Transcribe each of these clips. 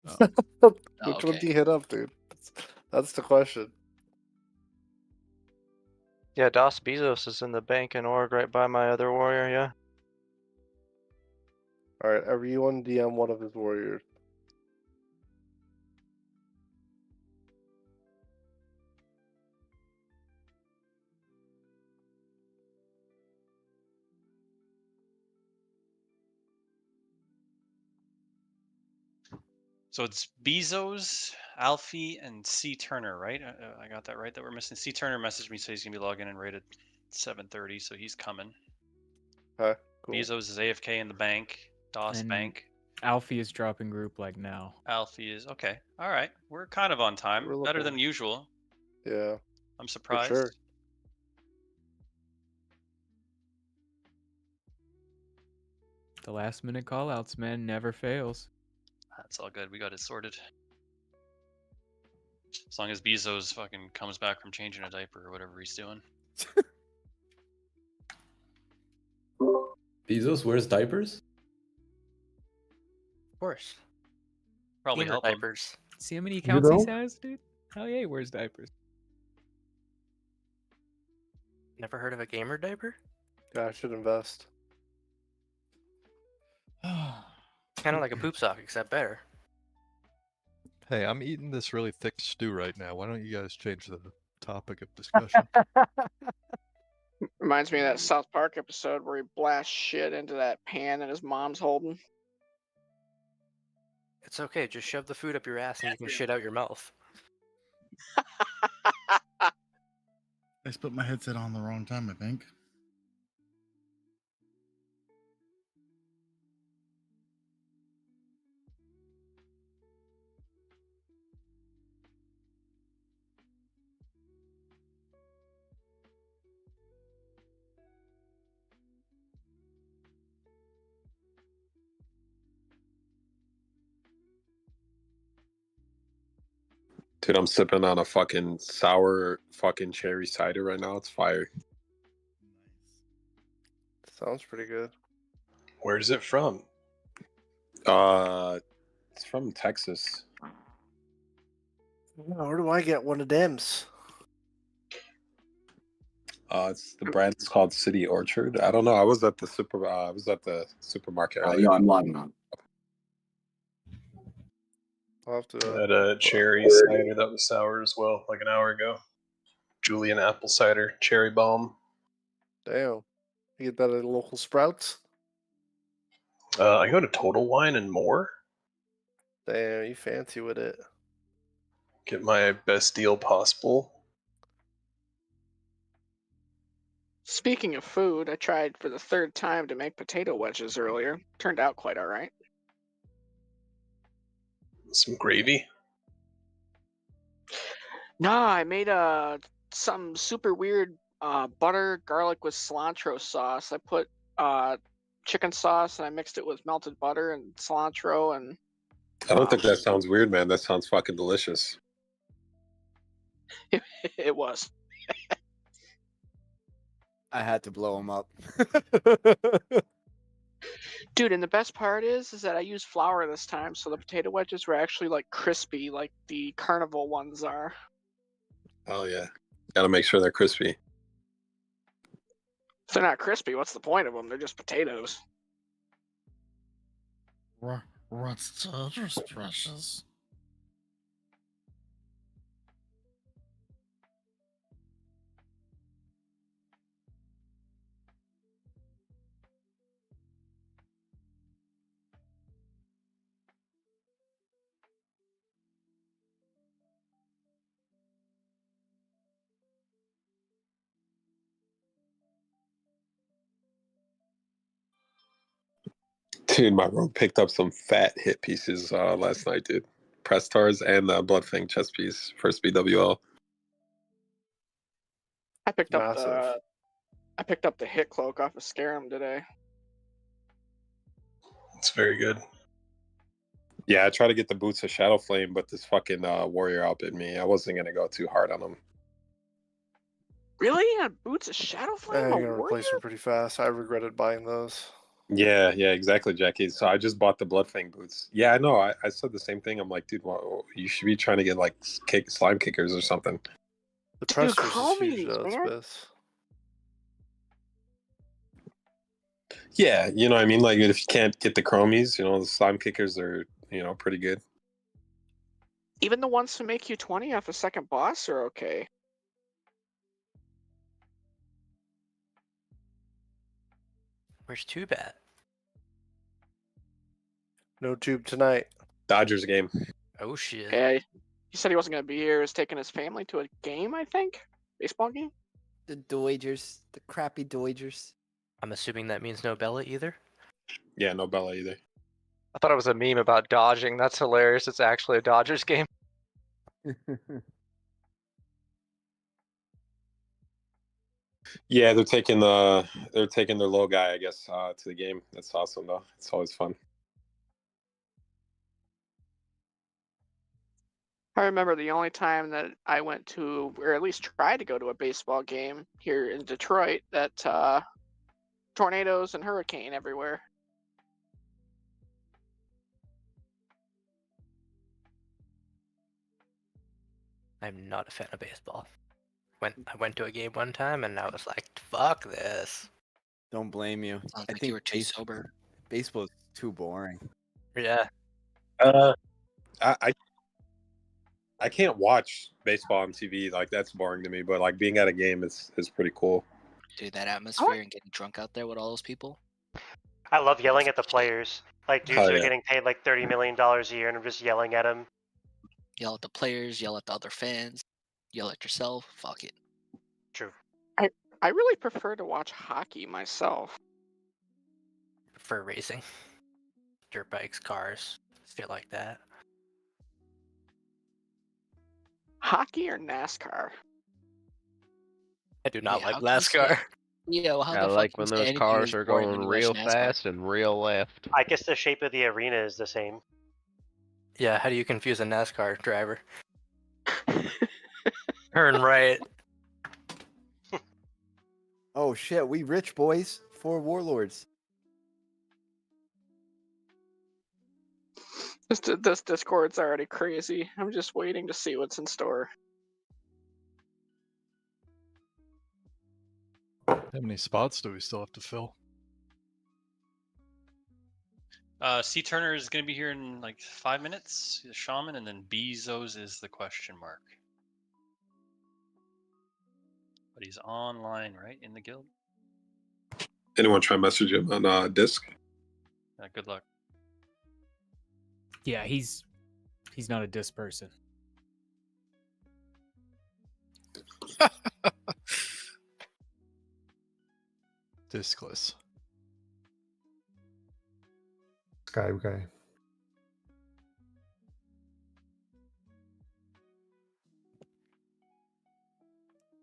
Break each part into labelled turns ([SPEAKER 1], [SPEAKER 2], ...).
[SPEAKER 1] Oh.
[SPEAKER 2] Which
[SPEAKER 3] okay.
[SPEAKER 2] one do you hit up, dude? That's the question.
[SPEAKER 4] Yeah, Dos Bezos is in the bank and org right by my other warrior, yeah.
[SPEAKER 2] Alright, everyone DM one of his warriors.
[SPEAKER 5] So it's Bezos, Alfie, and C Turner, right? I got that right. That we're missing. C Turner messaged me, so he's gonna be logging in right at 7:30, so he's coming.
[SPEAKER 2] Okay, cool.
[SPEAKER 5] Bezos is AFK in the bank. DOS
[SPEAKER 1] And
[SPEAKER 5] bank.
[SPEAKER 1] Alfie is dropping group like now.
[SPEAKER 5] Alfie is okay. All right, we're kind of on time.
[SPEAKER 2] We're
[SPEAKER 5] Better
[SPEAKER 2] looking-
[SPEAKER 5] than usual.
[SPEAKER 2] Yeah.
[SPEAKER 5] I'm surprised.
[SPEAKER 2] sure.
[SPEAKER 1] The last minute call outs, man, never fails.
[SPEAKER 5] That's all good. We got it sorted. As long as Bezos fucking comes back from changing a diaper or whatever he's doing.
[SPEAKER 6] Bezos wears diapers?
[SPEAKER 3] Of course.
[SPEAKER 5] Probably
[SPEAKER 3] Gamer
[SPEAKER 5] help him.
[SPEAKER 3] diapers.
[SPEAKER 1] See how many accounts he
[SPEAKER 7] know?
[SPEAKER 1] has, dude? Hell yeah, he wears diapers.
[SPEAKER 3] Never heard of a gamer diaper?
[SPEAKER 2] Yeah, I should invest.
[SPEAKER 3] Kind of like a poop sock, except better.
[SPEAKER 8] Hey, I'm eating this really thick stew right now. Why don't you guys change the topic of discussion?
[SPEAKER 9] Reminds me of that South Park episode where he blasts shit into that pan that his mom's holding.
[SPEAKER 3] It's okay, just shove the food up your ass and you can shit out your mouth.
[SPEAKER 7] I just put my headset on the wrong time, I think.
[SPEAKER 10] Dude, I'm sipping on a fucking sour fucking cherry cider right now. It's fire.
[SPEAKER 2] Sounds pretty good.
[SPEAKER 11] Where's it from?
[SPEAKER 10] It's from Texas.
[SPEAKER 2] Where do I get one of them's?
[SPEAKER 10] It's the brand is called City Orchard. I don't know. I was at the supermarket.
[SPEAKER 6] Yeah, I'm logging on.
[SPEAKER 2] I'll have to.
[SPEAKER 11] I had a cherry cider that was sour as well, like an hour ago. Julian apple cider, cherry bomb.
[SPEAKER 2] Damn. You get that at local Sprouts?
[SPEAKER 11] I go to Total Wine and More.
[SPEAKER 2] Damn, you fancy with it.
[SPEAKER 11] Get my best deal possible.
[SPEAKER 9] Speaking of food, I tried for the third time to make potato wedges earlier. Turned out quite alright.
[SPEAKER 11] Some gravy.
[SPEAKER 9] Nah, I made some super weird butter garlic with cilantro sauce. I put chicken sauce and I mixed it with melted butter and cilantro and
[SPEAKER 10] I don't think that sounds weird, man. That sounds fucking delicious.
[SPEAKER 9] it was.
[SPEAKER 12] I had to blow him up.
[SPEAKER 9] Dude, and the best part is that I used flour this time, so the potato wedges were actually like crispy, like the carnival ones are.
[SPEAKER 10] Oh yeah, gotta make sure they're crispy.
[SPEAKER 9] If they're not crispy, what's the point of them? They're just potatoes.
[SPEAKER 7] What's just precious?
[SPEAKER 10] Dude, my bro picked up some fat hit pieces last night, dude. Press stars and Bloodfang chest piece, first BWL.
[SPEAKER 9] I picked up
[SPEAKER 2] Massive.
[SPEAKER 9] the hit cloak off of Scarum today.
[SPEAKER 11] It's very good.
[SPEAKER 10] Yeah, I tried to get the boots of Shadow Flame, but this fucking warrior outbid me. I wasn't gonna go too hard on him.
[SPEAKER 9] Really? On boots of Shadow Flame?
[SPEAKER 2] I'm
[SPEAKER 9] A
[SPEAKER 2] gonna replace
[SPEAKER 9] warrior?
[SPEAKER 2] them pretty fast. I regretted buying those.
[SPEAKER 10] Yeah, yeah, exactly, Jackie. So I just bought the Bloodfang boots. Yeah, I know. I said the same thing. I'm like, dude, well, you should be trying to get like slime kickers or something.
[SPEAKER 2] The
[SPEAKER 9] Dude,
[SPEAKER 2] pressures
[SPEAKER 9] call
[SPEAKER 2] is
[SPEAKER 9] me
[SPEAKER 2] huge
[SPEAKER 9] these,
[SPEAKER 2] though. It's
[SPEAKER 9] man.
[SPEAKER 2] best.
[SPEAKER 10] Yeah, you know what I mean? Like if you can't get the chromies, you know, the slime kickers are, you know, pretty good.
[SPEAKER 9] Even the ones who make you 20 off a second boss are okay.
[SPEAKER 3] Where's Tube at?
[SPEAKER 2] No tube tonight.
[SPEAKER 10] Dodgers game.
[SPEAKER 3] Oh shit.
[SPEAKER 9] Okay. He said he wasn't going to be here. He was taking his family to a game, I think? Baseball game?
[SPEAKER 12] The Dodgers, the crappy Dodgers.
[SPEAKER 3] I'm assuming that means no Bella either.
[SPEAKER 10] Yeah, no Bella either.
[SPEAKER 4] I thought it was a meme about dodging. That's hilarious. It's actually a Dodgers game.
[SPEAKER 10] Yeah, they're taking their low guy, I guess, to the game. That's awesome though. It's always fun.
[SPEAKER 9] I remember the only time that I went to, or at least tried to go to a baseball game here in Detroit, that tornadoes and hurricane everywhere.
[SPEAKER 3] I'm not a fan of baseball. I went to a game one time and I was like, fuck this.
[SPEAKER 12] Don't blame you.
[SPEAKER 13] Sounds
[SPEAKER 12] I
[SPEAKER 13] like
[SPEAKER 12] think
[SPEAKER 13] you were too sober.
[SPEAKER 12] baseball is too boring.
[SPEAKER 3] Yeah.
[SPEAKER 10] I can't watch baseball on TV. Like that's boring to me. But like being at a game is pretty cool.
[SPEAKER 13] Dude, that atmosphere and getting drunk out there with all those people.
[SPEAKER 14] I love yelling at the
[SPEAKER 13] Shit.
[SPEAKER 14] players. Like dudes
[SPEAKER 10] Oh,
[SPEAKER 14] who are
[SPEAKER 10] yeah.
[SPEAKER 14] getting paid like $30 million a year, and I'm just yelling at them.
[SPEAKER 13] Yell at the players, yell at the other fans, yell at yourself. Fuck it.
[SPEAKER 14] True.
[SPEAKER 9] I really prefer to watch hockey myself.
[SPEAKER 3] For racing. Dirt bikes, cars, shit like that.
[SPEAKER 9] Hockey or NASCAR?
[SPEAKER 3] I do not
[SPEAKER 13] Yeah,
[SPEAKER 3] like
[SPEAKER 13] how can you say-
[SPEAKER 3] NASCAR.
[SPEAKER 13] Yeah, well, how
[SPEAKER 15] I
[SPEAKER 13] the fuck
[SPEAKER 15] like
[SPEAKER 13] can
[SPEAKER 15] when
[SPEAKER 13] you say
[SPEAKER 15] those
[SPEAKER 13] anything
[SPEAKER 15] cars
[SPEAKER 13] is
[SPEAKER 15] are
[SPEAKER 13] boring when
[SPEAKER 15] going
[SPEAKER 13] you watch
[SPEAKER 15] real
[SPEAKER 13] NASCAR?
[SPEAKER 15] fast and real left.
[SPEAKER 14] I guess the shape of the arena is the same.
[SPEAKER 3] Yeah, how do you confuse a NASCAR driver? Turn right.
[SPEAKER 12] Oh shit, we rich boys. 4 warlords.
[SPEAKER 9] This Discord's already crazy. I'm just waiting to see what's in store.
[SPEAKER 8] How many spots do we still have to fill?
[SPEAKER 5] C Turner is going to be here in like 5 minutes. The shaman, and then Bezos is the question mark. But he's online, right, in the guild.
[SPEAKER 10] Anyone try to message him on disc?
[SPEAKER 5] Good luck.
[SPEAKER 1] Yeah, he's not a disc person.
[SPEAKER 8] Discless.
[SPEAKER 16] Skype guy.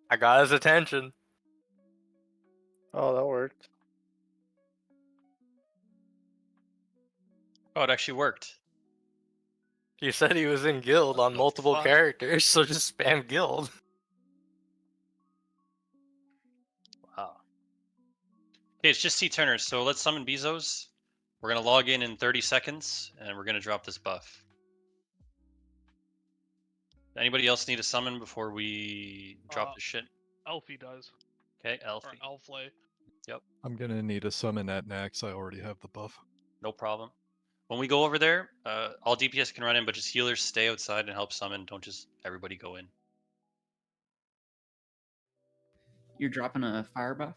[SPEAKER 3] I got his attention.
[SPEAKER 2] Oh, that worked.
[SPEAKER 5] Oh, it actually worked.
[SPEAKER 3] He said he was in guild on multiple characters, so just spam guild.
[SPEAKER 5] Wow. Okay, it's just C Turner, so let's summon Bezos. We're going to log in 30 seconds, and we're going to drop this buff. Anybody else need a summon before we drop the shit?
[SPEAKER 17] Elfie does.
[SPEAKER 5] Okay, Elfie.
[SPEAKER 17] Or Elflay.
[SPEAKER 5] Yep,
[SPEAKER 8] I'm gonna need a summon at Naxx. I already have the buff.
[SPEAKER 5] no problem. When we go over there, all DPS can run in, but just healers stay outside and help summon. Don't just everybody go in.
[SPEAKER 18] You're dropping a fire buff?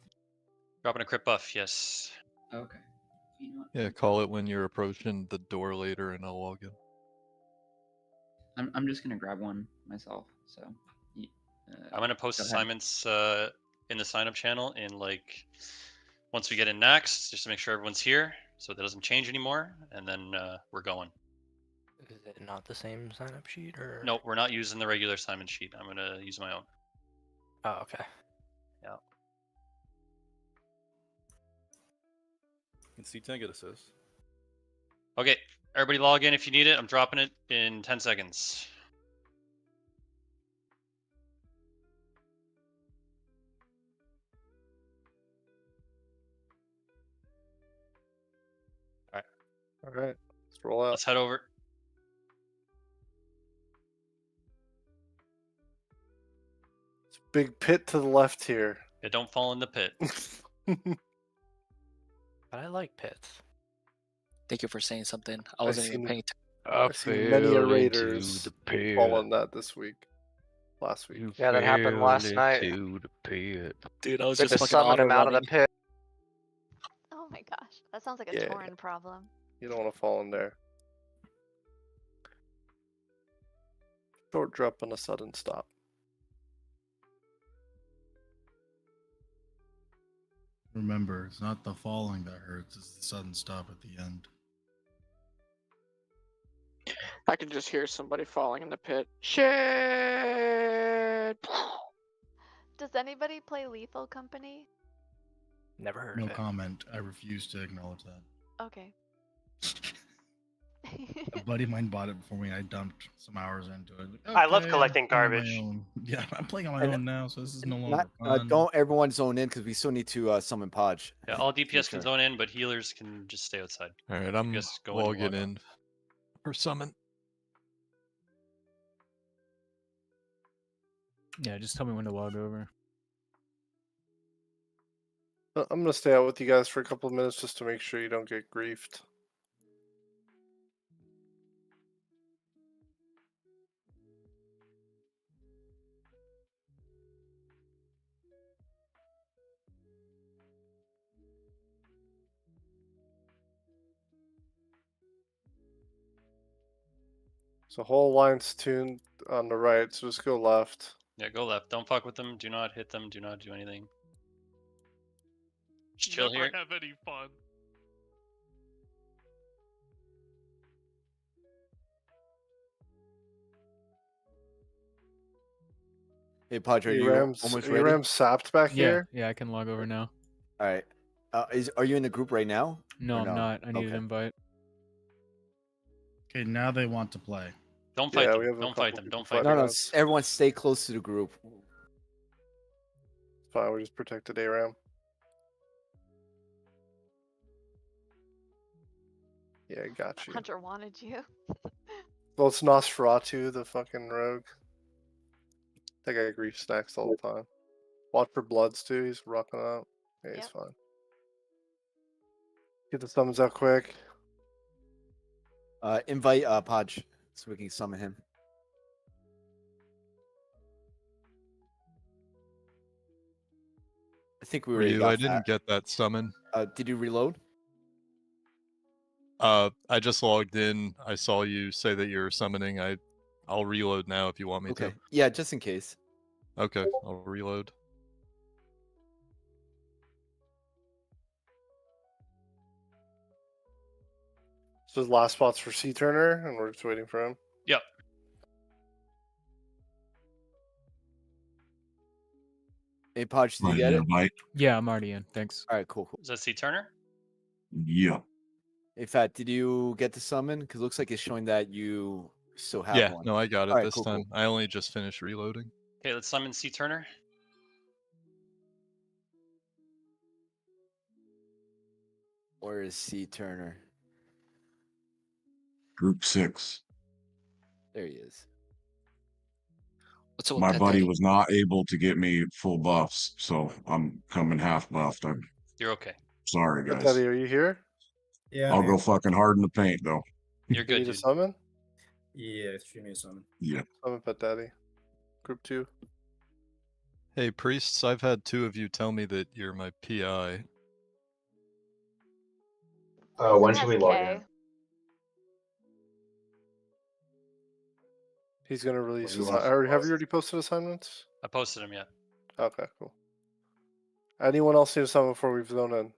[SPEAKER 5] Dropping a crit buff, yes.
[SPEAKER 18] Okay. You know what?
[SPEAKER 8] Yeah, call it when you're approaching the door later, and I'll log in.
[SPEAKER 18] I'm just gonna grab one myself. So.
[SPEAKER 5] I'm gonna post
[SPEAKER 18] go ahead.
[SPEAKER 5] assignments in the sign up channel in like once we get in Naxx, just to make sure everyone's here, so that doesn't change anymore, and then we're going.
[SPEAKER 3] Is it not the same sign up sheet or?
[SPEAKER 5] No, we're not using the regular assignment sheet. I'm gonna use my own.
[SPEAKER 3] Oh, okay.
[SPEAKER 5] Yeah.
[SPEAKER 19] Can C10 get assist?
[SPEAKER 5] Okay, everybody log in if you need it. I'm dropping it in 10 seconds.
[SPEAKER 2] All right, let's roll out.
[SPEAKER 5] Let's head over.
[SPEAKER 2] It's a big pit to the left here.
[SPEAKER 5] Yeah, don't fall in the pit.
[SPEAKER 3] But I like pits.
[SPEAKER 13] Thank you for saying something. I
[SPEAKER 2] I've
[SPEAKER 13] wasn't even
[SPEAKER 2] seen-
[SPEAKER 13] paying attention.
[SPEAKER 2] I've seen many a Raiders fall in that this week. Last week.
[SPEAKER 4] Yeah, that happened last night.
[SPEAKER 13] Dude, I was
[SPEAKER 4] They
[SPEAKER 13] just fucking
[SPEAKER 4] summoned
[SPEAKER 13] auto
[SPEAKER 4] him out of the
[SPEAKER 13] running.
[SPEAKER 4] pit.
[SPEAKER 15] Oh my gosh, that sounds like a
[SPEAKER 2] Yeah.
[SPEAKER 15] Torn problem.
[SPEAKER 2] You don't want to fall in there. Short drop and a sudden stop.
[SPEAKER 7] Remember, it's not the falling that hurts, it's the sudden stop at the end.
[SPEAKER 9] I can just hear somebody falling in the pit. Shit!
[SPEAKER 15] Does anybody play Lethal Company?
[SPEAKER 3] Never heard
[SPEAKER 7] No
[SPEAKER 3] of it.
[SPEAKER 7] comment. I refuse to acknowledge that.
[SPEAKER 15] Okay.
[SPEAKER 7] A buddy of mine bought it before me, and I dumped some hours into it.
[SPEAKER 14] I love
[SPEAKER 7] Okay,
[SPEAKER 14] collecting
[SPEAKER 7] I'm playing on my
[SPEAKER 14] garbage.
[SPEAKER 7] own. Yeah, I'm playing on my
[SPEAKER 12] And-
[SPEAKER 7] own now, so this is no longer
[SPEAKER 12] Not,
[SPEAKER 7] fun.
[SPEAKER 12] don't everyone zone in because we still need to summon Podge.
[SPEAKER 5] Yeah, all DPS
[SPEAKER 12] Future.
[SPEAKER 5] can zone in, but healers can just stay outside.
[SPEAKER 8] All right, I'm
[SPEAKER 5] DPS go in and
[SPEAKER 8] logging
[SPEAKER 5] log out.
[SPEAKER 8] in for summon.
[SPEAKER 1] Yeah, just tell me when to log over.
[SPEAKER 2] I'm gonna stay out with you guys for a couple of minutes just to make sure you don't get griefed. So whole line's tuned on the right, so just go left.
[SPEAKER 5] Yeah, go left. Don't fuck with them. Do not hit them. Do not do anything. Just chill here.
[SPEAKER 8] have any fun.
[SPEAKER 12] Hey, Podge, are you almost ready?
[SPEAKER 2] Ram's sapped back
[SPEAKER 1] Yeah,
[SPEAKER 2] here.
[SPEAKER 1] yeah, I can log over now.
[SPEAKER 12] All right. Are you in the group right now?
[SPEAKER 1] No,
[SPEAKER 12] Or
[SPEAKER 1] I'm not. I need
[SPEAKER 12] Okay.
[SPEAKER 1] an invite.
[SPEAKER 7] Okay, now they want to play.
[SPEAKER 5] Don't fight
[SPEAKER 2] Yeah, we
[SPEAKER 5] them.
[SPEAKER 2] have a
[SPEAKER 5] Don't fight
[SPEAKER 2] couple
[SPEAKER 5] them.
[SPEAKER 2] people
[SPEAKER 5] Don't fight
[SPEAKER 12] No,
[SPEAKER 5] them.
[SPEAKER 12] no. Everyone stay close to the group.
[SPEAKER 2] Fine, we just protected ARAM. Yeah, got you.
[SPEAKER 15] Hunter wanted you.
[SPEAKER 2] Well, it's Nosferatu, the fucking rogue. That guy grief snacks all the time. Watch for bloods too. He's rocking out. Yeah, he's
[SPEAKER 15] Yep.
[SPEAKER 2] fine. Get the summons out quick.
[SPEAKER 12] Invite Podge so we can summon him. I think we already
[SPEAKER 8] You,
[SPEAKER 12] got
[SPEAKER 8] I didn't get that summon.
[SPEAKER 12] Did you reload?
[SPEAKER 8] I just logged in. I saw you say that you're summoning. I'll reload now if you want me
[SPEAKER 12] Okay.
[SPEAKER 8] to.
[SPEAKER 12] Yeah, just in case.
[SPEAKER 8] Okay, I'll reload.
[SPEAKER 2] So his last spot's for C Turner, and we're just waiting for him.
[SPEAKER 5] Yep.
[SPEAKER 12] Hey, Podge, did you
[SPEAKER 6] Right,
[SPEAKER 12] get it?
[SPEAKER 6] invite.
[SPEAKER 1] Yeah, I'm already in. Thanks.
[SPEAKER 12] All right, cool.
[SPEAKER 5] Is that C Turner?
[SPEAKER 6] Yeah.
[SPEAKER 12] Hey, Fat, did you get the summon? Because it looks like it's showing that you still have
[SPEAKER 8] Yeah,
[SPEAKER 12] one.
[SPEAKER 8] no, I got it
[SPEAKER 12] All right,
[SPEAKER 8] this
[SPEAKER 12] cool,
[SPEAKER 8] time.
[SPEAKER 12] cool.
[SPEAKER 8] I only just finished reloading.
[SPEAKER 5] Okay, let's summon C Turner.
[SPEAKER 12] Where is C Turner?
[SPEAKER 6] Group 6.
[SPEAKER 12] There he is.
[SPEAKER 13] What's up with
[SPEAKER 6] My
[SPEAKER 13] Pet
[SPEAKER 6] buddy
[SPEAKER 13] Daddy?
[SPEAKER 6] was not able to get me full buffs, so I'm coming half buffed. I'm
[SPEAKER 5] You're okay.
[SPEAKER 6] sorry,
[SPEAKER 2] But
[SPEAKER 6] guys.
[SPEAKER 2] Daddy, are you here?
[SPEAKER 16] Yeah.
[SPEAKER 6] I'll go fucking hard in the paint, though.
[SPEAKER 5] You're
[SPEAKER 2] You
[SPEAKER 5] good,
[SPEAKER 2] need a
[SPEAKER 5] dude.
[SPEAKER 2] summon?
[SPEAKER 16] Yeah, shoot me something.
[SPEAKER 6] Yeah.
[SPEAKER 2] Summon Pet Daddy. Group 2.
[SPEAKER 8] Hey, priests, I've had 2 of you tell me that you're my PI.
[SPEAKER 11] When should we log in?
[SPEAKER 2] He's gonna release
[SPEAKER 11] What
[SPEAKER 2] his.
[SPEAKER 11] do you want
[SPEAKER 2] Have
[SPEAKER 11] from
[SPEAKER 2] you
[SPEAKER 11] us?
[SPEAKER 2] already posted assignments?
[SPEAKER 5] I posted him yet.
[SPEAKER 2] Okay, cool. Anyone else need a summon before we've zoned in?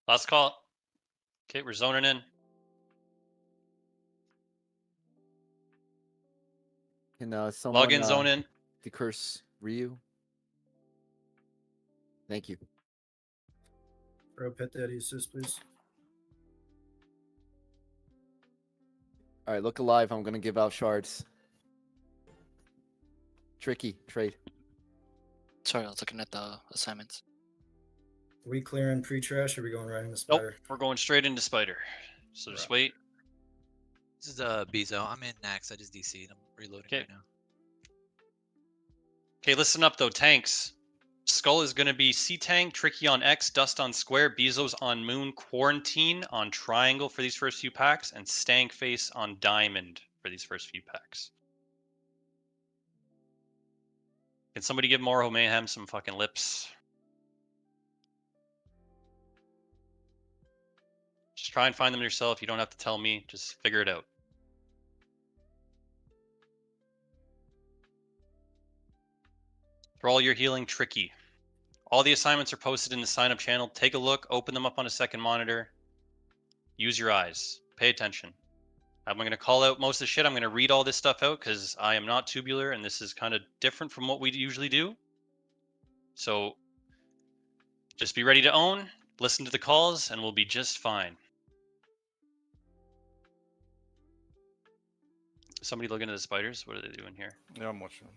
[SPEAKER 5] Last call. Okay, we're zoning in.
[SPEAKER 12] Can someone
[SPEAKER 5] Log in, zone in.
[SPEAKER 12] decurse Ryu? Thank you.
[SPEAKER 16] Bro, Pet Daddy assist, please.
[SPEAKER 12] All right, look alive. I'm gonna give out shards. Tricky trade.
[SPEAKER 13] Sorry, I was looking at the assignments.
[SPEAKER 16] we clearing pre-trash or are we going right into
[SPEAKER 5] Nope,
[SPEAKER 16] spider?
[SPEAKER 5] we're going straight into spider. So just wait.
[SPEAKER 17] This is Bezo. I'm in Naxx. I just DC'd. I'm reloading right now.
[SPEAKER 5] Okay, listen up though, tanks. Skull is going to be C-Tank, Tricky on X, Dust on Square, Bezos on Moon, Quarantine on Triangle for these first few packs, and Stank Face on Diamond for these first few packs. Can somebody give Morrow Mayhem some fucking lips? Just try and find them yourself. You don't have to tell me. Just figure it out. For all your healing, Tricky. All the assignments are posted in the sign-up channel. Take a look. Open them up on a second monitor. Use your eyes. Pay attention. I'm going to call out most of the shit. I'm going to read all this stuff out because I am not tubular and this is kind of different from what we usually do. So just be ready to own, listen to the calls, and we'll be just fine. Somebody looking at the spiders? What are they doing here?
[SPEAKER 19] Yeah, I'm watching.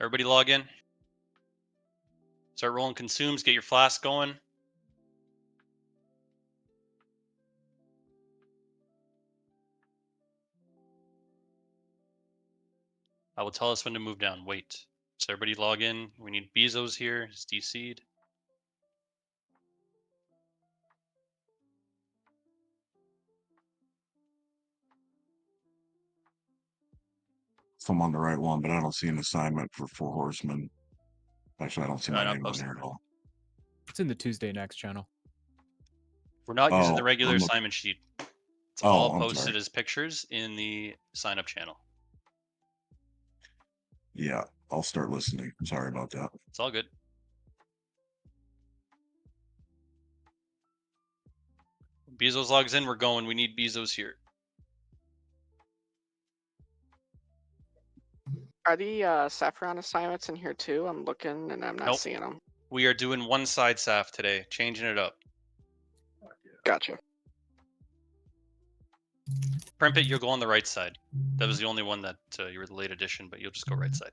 [SPEAKER 5] Everybody log in. Start rolling consumes. Get your flask going. I will tell us when to move down. Wait. So everybody log in. We need Bezos here. He's DC'd.
[SPEAKER 6] If I'm on the right one, but I don't see an assignment for Four Horsemen. Actually, I don't see my name on here at all.
[SPEAKER 1] It's in the Tuesday Naxx channel.
[SPEAKER 5] We're not using
[SPEAKER 6] Oh,
[SPEAKER 5] the regular
[SPEAKER 6] I'm
[SPEAKER 5] assignment sheet. It's
[SPEAKER 6] Oh,
[SPEAKER 5] all
[SPEAKER 6] I'm
[SPEAKER 5] posted
[SPEAKER 6] sorry.
[SPEAKER 5] as pictures in the sign up channel.
[SPEAKER 6] Yeah, I'll start listening. Sorry about that.
[SPEAKER 5] It's all good. Bezos logs in. We're going. We need Bezos here.
[SPEAKER 9] Are the saffron assignments in here too? I'm looking and I'm not
[SPEAKER 5] Nope.
[SPEAKER 9] seeing them.
[SPEAKER 5] We are doing one side SAF today, changing it up.
[SPEAKER 9] Gotcha.
[SPEAKER 5] Primpit, you'll go on the right side. That was the only one that you were the late addition, but you'll just go right side.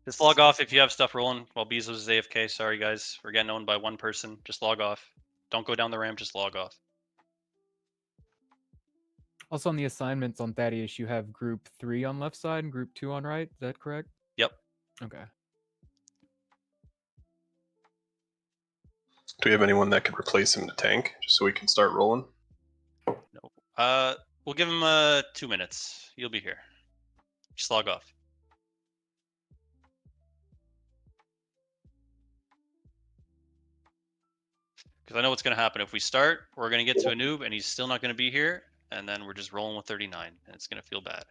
[SPEAKER 5] Just log off if you have stuff rolling while Bezos is AFK. Sorry, guys. We're getting owned by one person. Just log off. Don't go down the ramp. Just log off.
[SPEAKER 1] Also on the assignments on Thaddeus, you have group 3 on left side and group 2 on right. Is that correct?
[SPEAKER 5] Yep.
[SPEAKER 1] Okay.
[SPEAKER 11] Do we have anyone that could replace him to tank, just so we can start rolling?
[SPEAKER 5] We'll give him 2 minutes. You'll be here. Just log off. Because I know what's going to happen. If we start, we're going to get to a noob, and he's still not going to be here, and then we're just rolling with 39, and it's going to feel bad.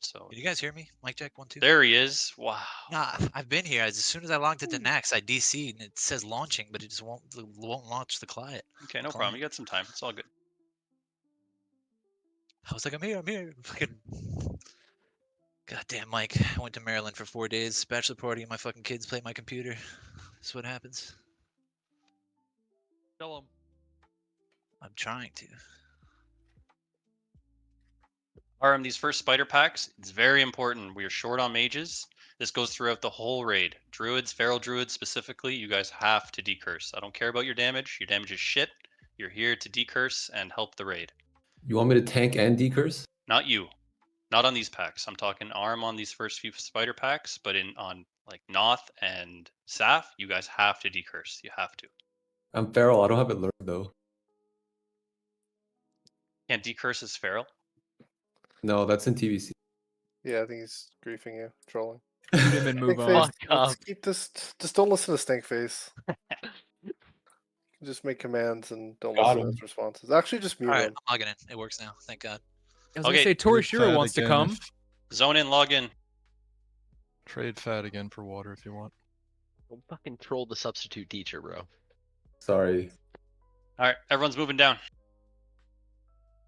[SPEAKER 5] So.
[SPEAKER 17] Can you guys hear me? Mic check 1 2.
[SPEAKER 5] There he is. Wow.
[SPEAKER 17] Nah, I've been here. As soon as I logged into Naxx, I DC'd and it says launching, but it just won't launch the client.
[SPEAKER 5] Okay, no problem. You got some time. It's all good.
[SPEAKER 17] I was like, I'm here. Fucking goddamn Mike. I went to Maryland for 4 days. Bachelor party and my fucking kids play my computer. That's what happens.
[SPEAKER 5] Tell him.
[SPEAKER 17] I'm trying to.
[SPEAKER 5] RM, these first spider packs, it's very important. We are short on mages. This goes throughout the whole raid. Druids, feral druids specifically, you guys have to decurse. I don't care about your damage. Your damage is shit. You're here to decurse and help the raid.
[SPEAKER 20] You want me to tank and decurse?
[SPEAKER 5] Not you. Not on these packs. I'm talking ARM on these first few spider packs, but on like Noth and Saf, you guys have to decurse. You have to.
[SPEAKER 20] I'm feral. I don't have it learned though.
[SPEAKER 5] Can't decurse as feral.
[SPEAKER 20] No, that's in TVC.
[SPEAKER 2] Yeah, I think he's griefing you, trolling.
[SPEAKER 1] Mute him and move on.
[SPEAKER 2] Stinkface, let's keep this. Just don't listen to Stinkface. Just make commands and don't listen to his responses. Actually, just mute
[SPEAKER 17] All right,
[SPEAKER 2] him.
[SPEAKER 17] I'm logging in. It works now. Thank God.
[SPEAKER 1] I was gonna say Torishiro wants to come.
[SPEAKER 5] Zone in, log in.
[SPEAKER 8] Trade fat again for water if you want.
[SPEAKER 21] Don't fucking troll the substitute teacher, bro.
[SPEAKER 20] Sorry.
[SPEAKER 5] All right, everyone's moving down.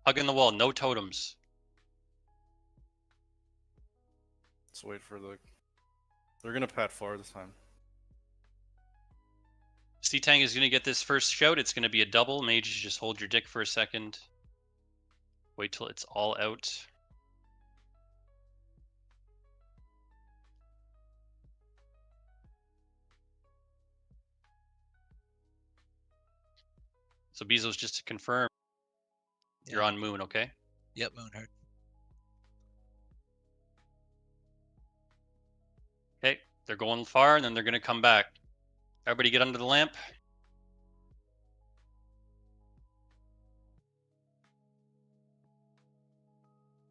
[SPEAKER 5] Hugging the wall, no totems.
[SPEAKER 19] Let's wait for the. They're gonna pat far this time.
[SPEAKER 5] C-Tang is going to get this first shout. It's going to be a double. Mages, just hold your dick for a second. Wait till it's all out. So Bezos, just to confirm, you're on Moon, okay?
[SPEAKER 17] Yep, Moon heard.
[SPEAKER 5] Okay, they're going far and then they're gonna come back. Everybody get under the lamp.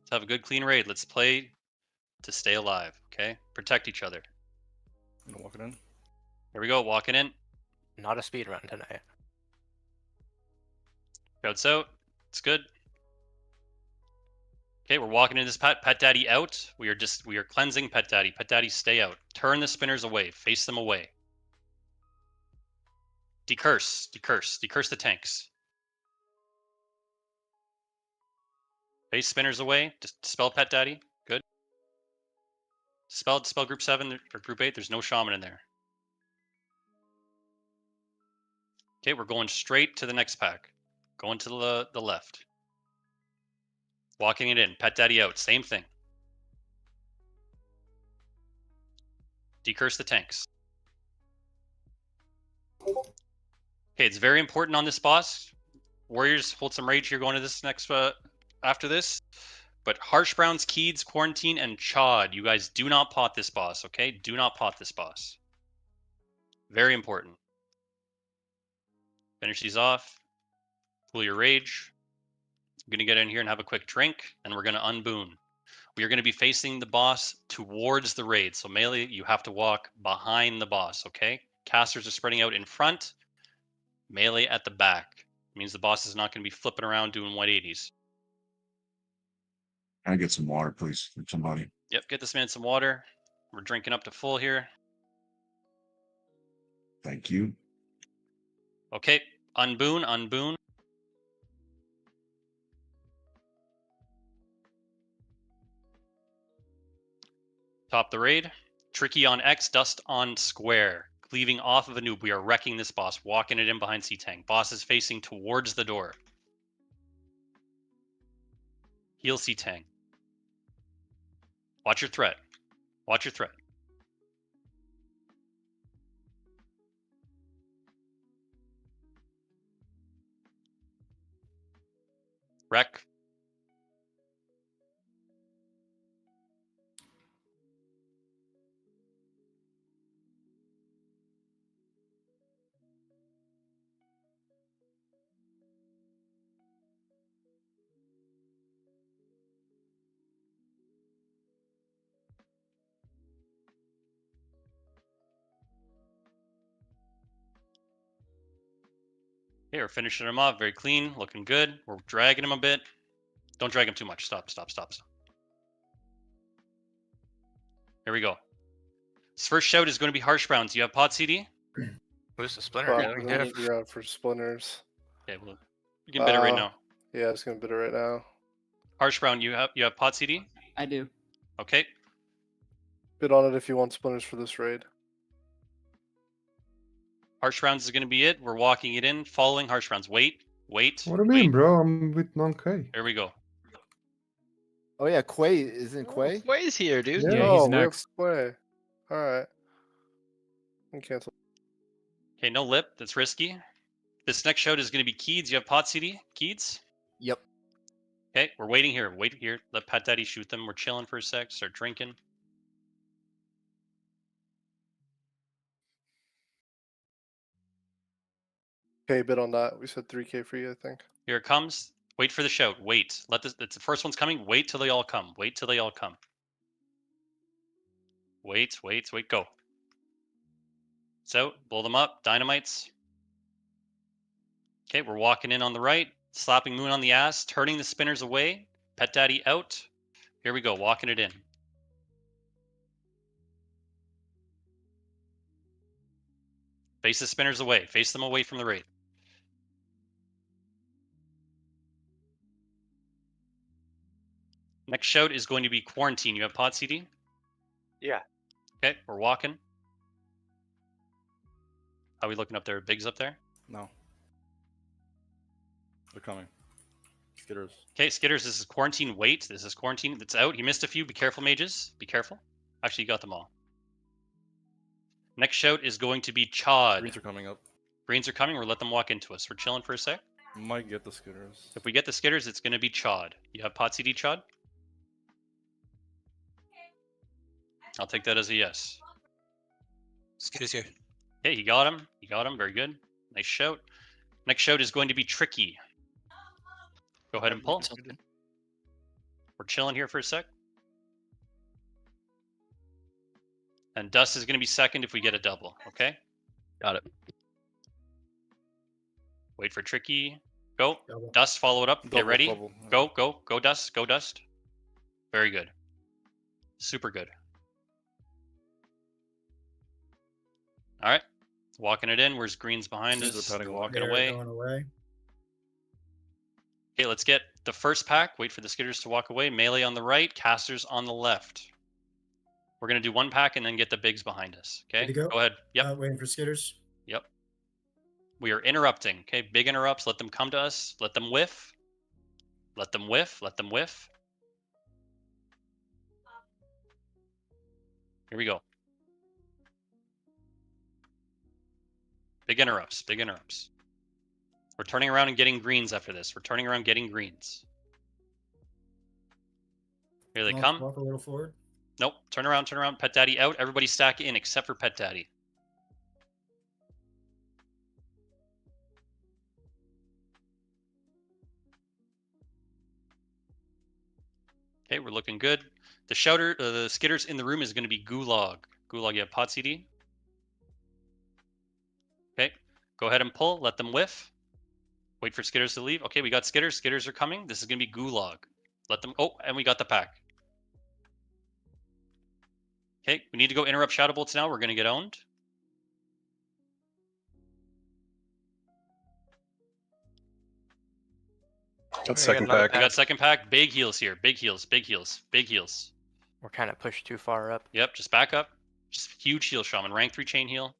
[SPEAKER 5] Let's have a good clean raid. Let's play to stay alive, okay? Protect each other.
[SPEAKER 19] I'm gonna walk it in.
[SPEAKER 5] Here we go, walking in.
[SPEAKER 3] Not a speed run tonight.
[SPEAKER 5] Scouts out. It's good. Okay, we're walking into this Pet Daddy out. We are cleansing Pet Daddy. Pet Daddy, stay out. Turn the spinners away. Face them away. Decurse the tanks. Face spinners away. Dispel Pet Daddy. Good. Dispel group 7 or group 8. There's no shaman in there. Okay, we're going straight to the next pack. Going to the left. Walking it in. Pet Daddy out. Same thing. Decurse the tanks. Okay, it's very important on this boss. Warriors, hold some rage here going to this next after this. But Harsh Browns, Keeds, Quarantine, and Chod, you guys do not pot this boss, okay? Do not pot this boss. Very important. Finish these off. Cool your rage. I'm going to get in here and have a quick drink, and we're going to unboon. We are going to be facing the boss towards the raid. So melee, you have to walk behind the boss, okay? Casters are spreading out in front. Melee at the back. It means the boss is not going to be flipping around doing 180s.
[SPEAKER 6] Can I get some water, please, from somebody?
[SPEAKER 5] Yep, get this man some water. We're drinking up to full here.
[SPEAKER 6] Thank you.
[SPEAKER 5] Okay, unboon. Top the raid. Tricky on X, Dust on Square. Cleaving off of a noob. We are wrecking this boss. Walking it in behind C-Tank. Boss is facing towards the door. Heal C-Tank. Watch your threat. Watch your threat. Wreck. Okay, we're finishing him off. Very clean. Looking good. We're dragging him a bit. Don't drag him too much. Stop. Here we go. This first shout is going to be Harsh Browns. You have pot CD?
[SPEAKER 3] Who's the splinter
[SPEAKER 2] Fuck,
[SPEAKER 3] going
[SPEAKER 2] I
[SPEAKER 3] to?
[SPEAKER 2] need to grab for splinters.
[SPEAKER 5] Okay, well, you can bid it right now.
[SPEAKER 2] Yeah, it's gonna bid it right now.
[SPEAKER 5] Harsh Brown, you have pot CD?
[SPEAKER 18] I do.
[SPEAKER 5] Okay.
[SPEAKER 2] Bid on it if you want splinters for this raid.
[SPEAKER 5] Harsh Rounds is going to be it. We're walking it in, following Harsh Rounds. Wait.
[SPEAKER 10] What do you mean, bro? I'm with non-K.
[SPEAKER 5] Here we go.
[SPEAKER 12] Oh yeah, Quay isn't Quay?
[SPEAKER 21] Quay's here, dude.
[SPEAKER 1] Yeah, he's
[SPEAKER 2] we have
[SPEAKER 1] next.
[SPEAKER 2] Quay. All right. And cancel.
[SPEAKER 5] Okay, no lip. That's risky. This next shout is going to be Keeds. You have pot CD? Keeds?
[SPEAKER 12] Yep.
[SPEAKER 5] Okay, we're waiting here. Wait here. Let Pat Daddy shoot them. We're chilling for a sec. Start drinking.
[SPEAKER 2] Okay, bid on that. We said 3K for you, I think.
[SPEAKER 5] Here it comes. Wait for the shout. Wait. Let this. It's the first one's coming. Wait till they all come. Wait till they all come. Wait. Go. So blow them up. Dynamites. Okay, we're walking in on the right. Slapping Moon on the ass. Turning the spinners away. Pet Daddy out. Here we go. Walking it in. Face the spinners away. Face them away from the raid. Next shout is going to be Quarantine. You have pot CD?
[SPEAKER 14] Yeah.
[SPEAKER 5] Okay, we're walking. How are we looking up there? Big's up there?
[SPEAKER 19] No. They're coming. Skitters.
[SPEAKER 5] Okay, Skitters, this is quarantine. Wait, this is quarantine. It's out. He missed a few. Be careful, mages. Be careful. Actually, you got them all. Next shout is going to be Chod.
[SPEAKER 19] Greens are coming up.
[SPEAKER 5] Greens are coming. We'll let them walk into us. We're chilling for a sec.
[SPEAKER 19] Might get the Skitters.
[SPEAKER 5] If we get the Skitters, it's going to be Chod. You have pot CD, Chod? I'll take that as a yes.
[SPEAKER 17] Skitters here.
[SPEAKER 5] Okay, he got him. He got him. Very good. Nice shout. Next shout is going to be Tricky. Go ahead and pull. We're chilling here for a sec. And Dust is going to be second if we get a double. Okay?
[SPEAKER 21] Got it.
[SPEAKER 5] Wait for Tricky. Go.
[SPEAKER 16] Double.
[SPEAKER 5] Dust, follow it up. Get
[SPEAKER 19] Double,
[SPEAKER 5] ready.
[SPEAKER 19] double.
[SPEAKER 5] Go, go, go, Dust. Go, Dust. Very good. Super good. All right. Walking it in. Where's Greens behind
[SPEAKER 19] Greens
[SPEAKER 5] us?
[SPEAKER 19] are padding
[SPEAKER 5] Walking
[SPEAKER 16] They're
[SPEAKER 5] away.
[SPEAKER 16] going away.
[SPEAKER 5] Okay, let's get the first pack. Wait for the Skitters to walk away. Melee on the right. Casters on the left. We're going to do one pack and then get the bigs behind us. Okay?
[SPEAKER 16] Ready to go?
[SPEAKER 5] Ahead. Yep.
[SPEAKER 16] Waiting for Skitters.
[SPEAKER 5] Yep. We are interrupting. Okay, big interrupts. Let them come to us. Let them whiff. Let them whiff. Let them whiff. Here we go. Big interrupts. Big interrupts. We're turning around and getting greens after this. We're turning around getting greens. Here they come.
[SPEAKER 16] Walk a little forward.
[SPEAKER 5] Nope. Turn around. Turn around. Pet Daddy out. Everybody stack in except for Pet Daddy. Okay, we're looking good. The shouter, the Skitters in the room is going to be Gulag. Gulag, you have pot CD. Okay, go ahead and pull. Let them whiff. Wait for Skitters to leave. Okay, we got Skitters. Skitters are coming. This is going to be Gulag. Let them. Oh, and we got the pack. Okay, we need to go interrupt Shadow Bolts now. We're going to get owned.
[SPEAKER 11] Got second pack.
[SPEAKER 5] We got second pack. Big heals here. Big heals. Big heals. Big heals.
[SPEAKER 3] We're kind of pushed too far up.
[SPEAKER 5] Yep, just back up. Just huge heal, Shaman. Rank 3 chain heal.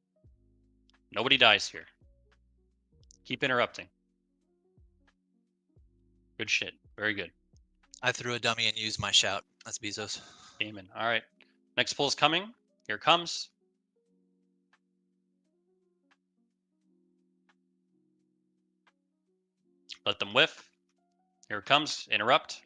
[SPEAKER 5] Nobody dies here. Keep interrupting. Good shit. Very good.
[SPEAKER 17] I threw a dummy and used my shout. That's Bezos.
[SPEAKER 5] Gaming. All right. Next pull's coming. Here it comes. Let them whiff. Here it comes. Interrupt.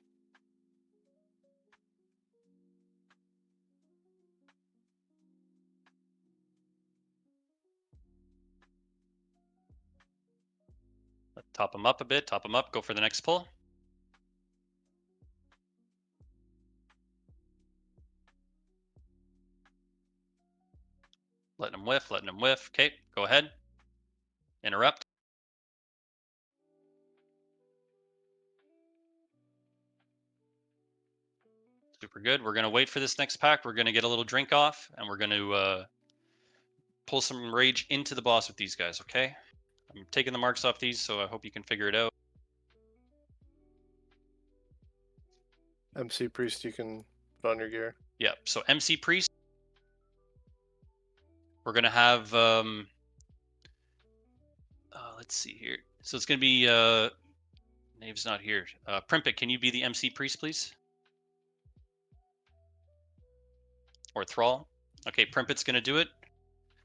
[SPEAKER 5] Top them up a bit. Top them up. Go for the next pull. Letting them whiff. Letting them whiff. Okay, go ahead. Interrupt. Super good. We're going to wait for this next pack. We're going to get a little drink off, and we're going to pull some rage into the boss with these guys, okay? I'm taking the marks off these, so I hope you can figure it out.
[SPEAKER 2] MC Priest, you can put on your gear.
[SPEAKER 5] Yeah, so MC Priest. We're going to have, let's see here. So it's going to be, Nave's not here. Primpet, can you be the MC Priest, please? Or Thrall? Okay, Primpet's going to do it.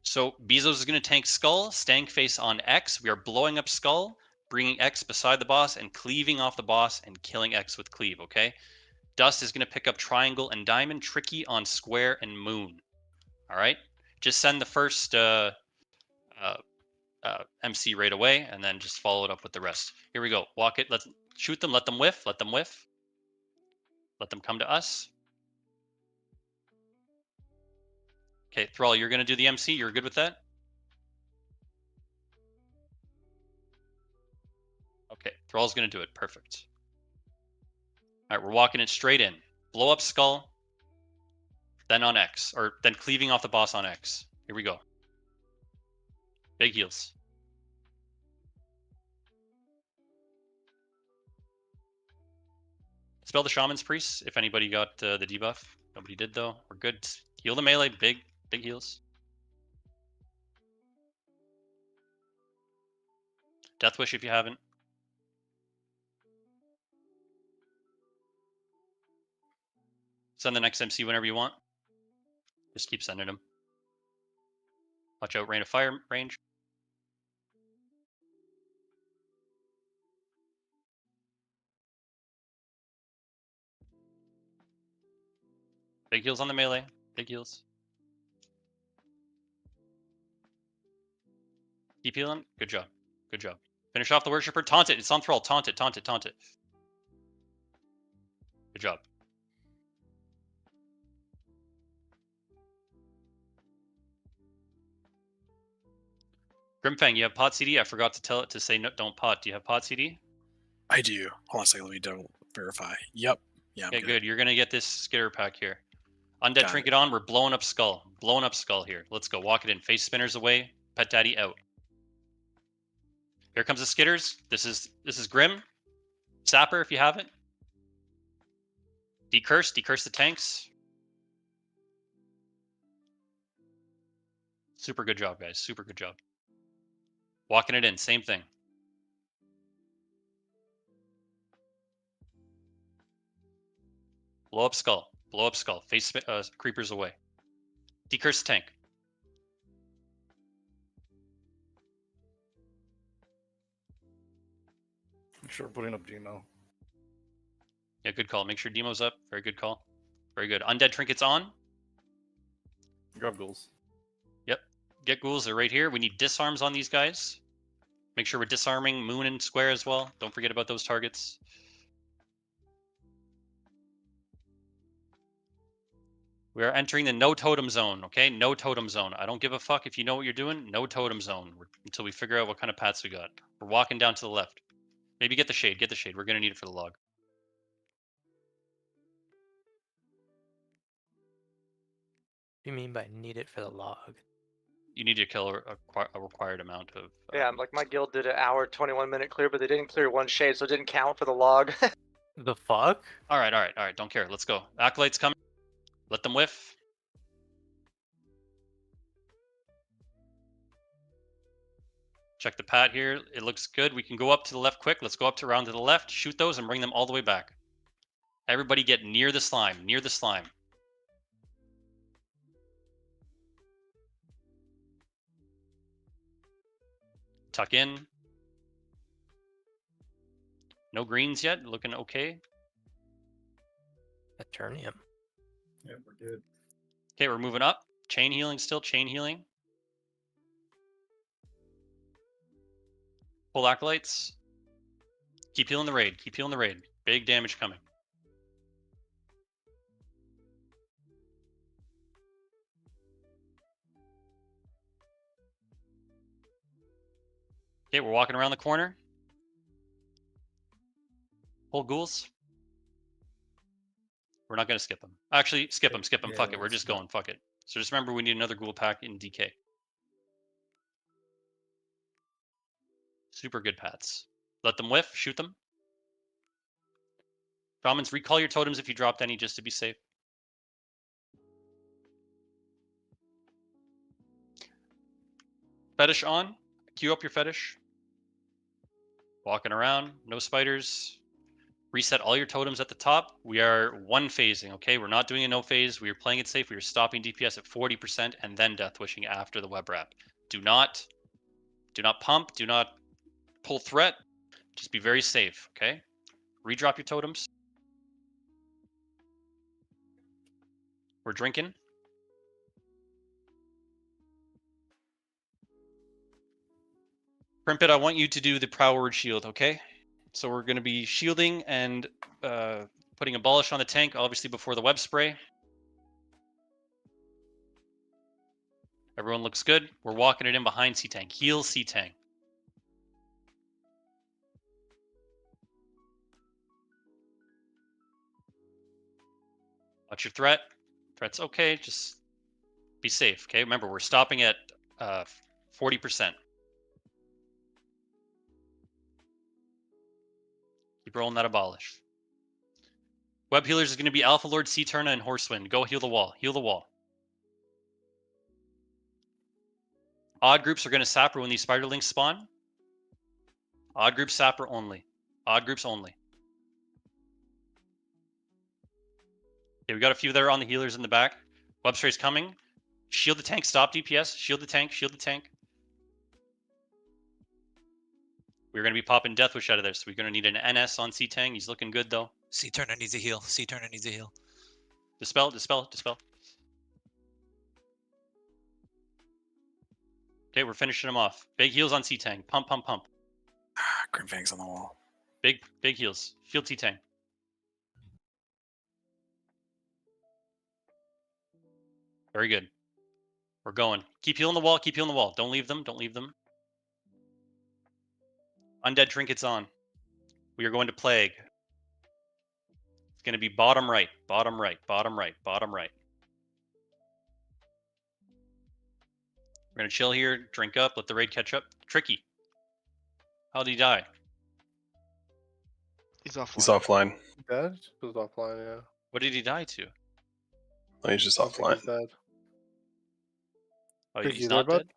[SPEAKER 5] So Bezos is going to tank Skull, Stank Face on X. We are blowing up Skull, bringing X beside the boss, and cleaving off the boss and killing X with Cleave, okay? Dust is going to pick up Triangle and Diamond, Tricky on Square and Moon. All right? Just send the first MC right away, and then just follow it up with the rest. Here we go. Walk it. Let's shoot them. Let them whiff. Let them whiff. Let them come to us. Okay, Thrall, you're going to do the MC. You're good with that? Okay, Thrall's going to do it. Perfect. All right, we're walking it straight in. Blow up Skull. Then on X. Or then cleaving off the boss on X. Here we go. Big heals. Spell the Shaman's Priest, if anybody got the debuff. Nobody did, though. We're good. Heal the melee. Big heals. Death Wish if you haven't. Send the next MC whenever you want. Just keep sending them. Watch out, rain of fire range. Big heals on the melee. Big heals. Keep healing. Good job. Good job. Finish off the worshiper. Taunt it. It's on thrall. Taunt it. Taunt it. Taunt it. Good job. Grimfang, you have pot CD? I forgot to tell it to say no, don't pot. Do you have pot CD?
[SPEAKER 4] I do. Hold on a second. Let me double verify. Yep. Yeah. I'm
[SPEAKER 5] Okay, good. You're gonna get this skitter pack here. Undead
[SPEAKER 4] Got
[SPEAKER 5] Trinket on. We're blowing up skull. Blowing up skull here. Let's go. Walk it in. Face spinners away. Pet daddy out. Here comes the skitters. This is Grim. Sapper if you have it. Decurse. Decurse the tanks. Super good job, guys. Super good job. Walking it in. Same thing. Blow up skull. Blow up skull. Face creepers away. Decurse the tank.
[SPEAKER 19] Make sure we're putting up Demo.
[SPEAKER 5] Yeah, good call. Make sure Demo's up. Very good call. Very good. Undead Trinkets on.
[SPEAKER 19] Grab ghouls.
[SPEAKER 5] Yep. Get ghouls. They're right here. We need disarms on these guys. Make sure we're disarming Moon and Square as well. Don't forget about those targets. We are entering the no totem zone, okay? No totem zone. I don't give a fuck if you know what you're doing. No totem zone until we figure out what kind of pats we got. We're walking down to the left. Maybe get the shade. Get the shade. We're going to need it for the log.
[SPEAKER 3] What do you mean by need it for the log?
[SPEAKER 5] You need to kill a required amount of...
[SPEAKER 22] Yeah, like my guild did an hour, 21-minute clear, but they didn't clear one shade, so it didn't count for the log.
[SPEAKER 3] The fuck?
[SPEAKER 5] All right. Don't care. Let's go. Acolytes coming. Let them whiff. Check the pad here. It looks good. We can go up to the left quick. Let's go up to around to the left. Shoot those and bring them all the way back. Everybody get near the slime. Near the slime. Tuck in. No greens yet. Looking okay.
[SPEAKER 3] Eternium.
[SPEAKER 16] Yeah, we're good.
[SPEAKER 5] Okay, we're moving up. Chain healing still. Chain healing. Pull acolytes. Keep healing the raid. Keep healing the raid. Big damage coming. Okay, we're walking around the corner. Pull ghouls. We're not going to skip them. Actually, skip them. Skip them.
[SPEAKER 16] Yeah,
[SPEAKER 5] Fuck it. We're
[SPEAKER 16] let's
[SPEAKER 5] just
[SPEAKER 16] go.
[SPEAKER 5] going. Fuck it. So just remember we need another ghoul pack in DK. Super good pats. Let them whiff. Shoot them. Shamans, recall your totems if you dropped any just to be safe. Fetish on. Queue up your fetish. Walking around. No spiders. Reset all your totems at the top. We are one phasing, okay? We're not doing a no phase. We are playing it safe. We are stopping DPS at 40% and then death wishing after the web wrap. Do not pump. Do not pull threat. Just be very safe, okay? Redrop your totems. We're drinking. Primpit, I want you to do the Prowward Shield, okay? So we're going to be shielding and putting Abolish on the tank, obviously before the web spray. Everyone looks good. We're walking it in behind C-Tank. Heal C-Tank. Watch your threat. Threat's okay. Just be safe, okay? Remember, we're stopping at 40%. Keep rolling that Abolish. Web healers is going to be Alpha Lord, C-Turna, and Horsewind. Go heal the wall. Heal the wall. Odd groups are going to sapper when these spiderlings spawn. Odd groups sapper only. Odd groups only. Okay, we got a few that are on the healers in the back. Webster's coming. Shield the tank. Stop DPS. Shield the tank. Shield the tank. We're going to be popping Death Wish out of there, so we're going to need an NS on C-Tang. He's looking good, though.
[SPEAKER 17] C Turner needs a heal. C Turner needs a heal.
[SPEAKER 5] Dispel, dispel, dispel. Okay, we're finishing him off. Big heals on C-Tang. Pump, pump, pump.
[SPEAKER 4] Grim Fang's on the wall.
[SPEAKER 5] Big heals. Shield T-Tang. Very good. We're going. Keep healing the wall. Keep healing the wall. Don't leave them. Don't leave them. Undead trinkets on. We are going to Plague. It's going to be bottom right. Bottom right. Bottom right. Bottom right. We're going to chill here. Drink up. Let the raid catch up. Tricky. How did he die?
[SPEAKER 9] He's offline.
[SPEAKER 11] He's offline.
[SPEAKER 2] Dead? He was offline, yeah.
[SPEAKER 5] What did he die to?
[SPEAKER 11] Oh, he's just
[SPEAKER 2] I think
[SPEAKER 11] offline.
[SPEAKER 2] he's dead.
[SPEAKER 5] Oh,
[SPEAKER 2] Big
[SPEAKER 5] he's
[SPEAKER 2] healer,
[SPEAKER 5] not
[SPEAKER 2] bud?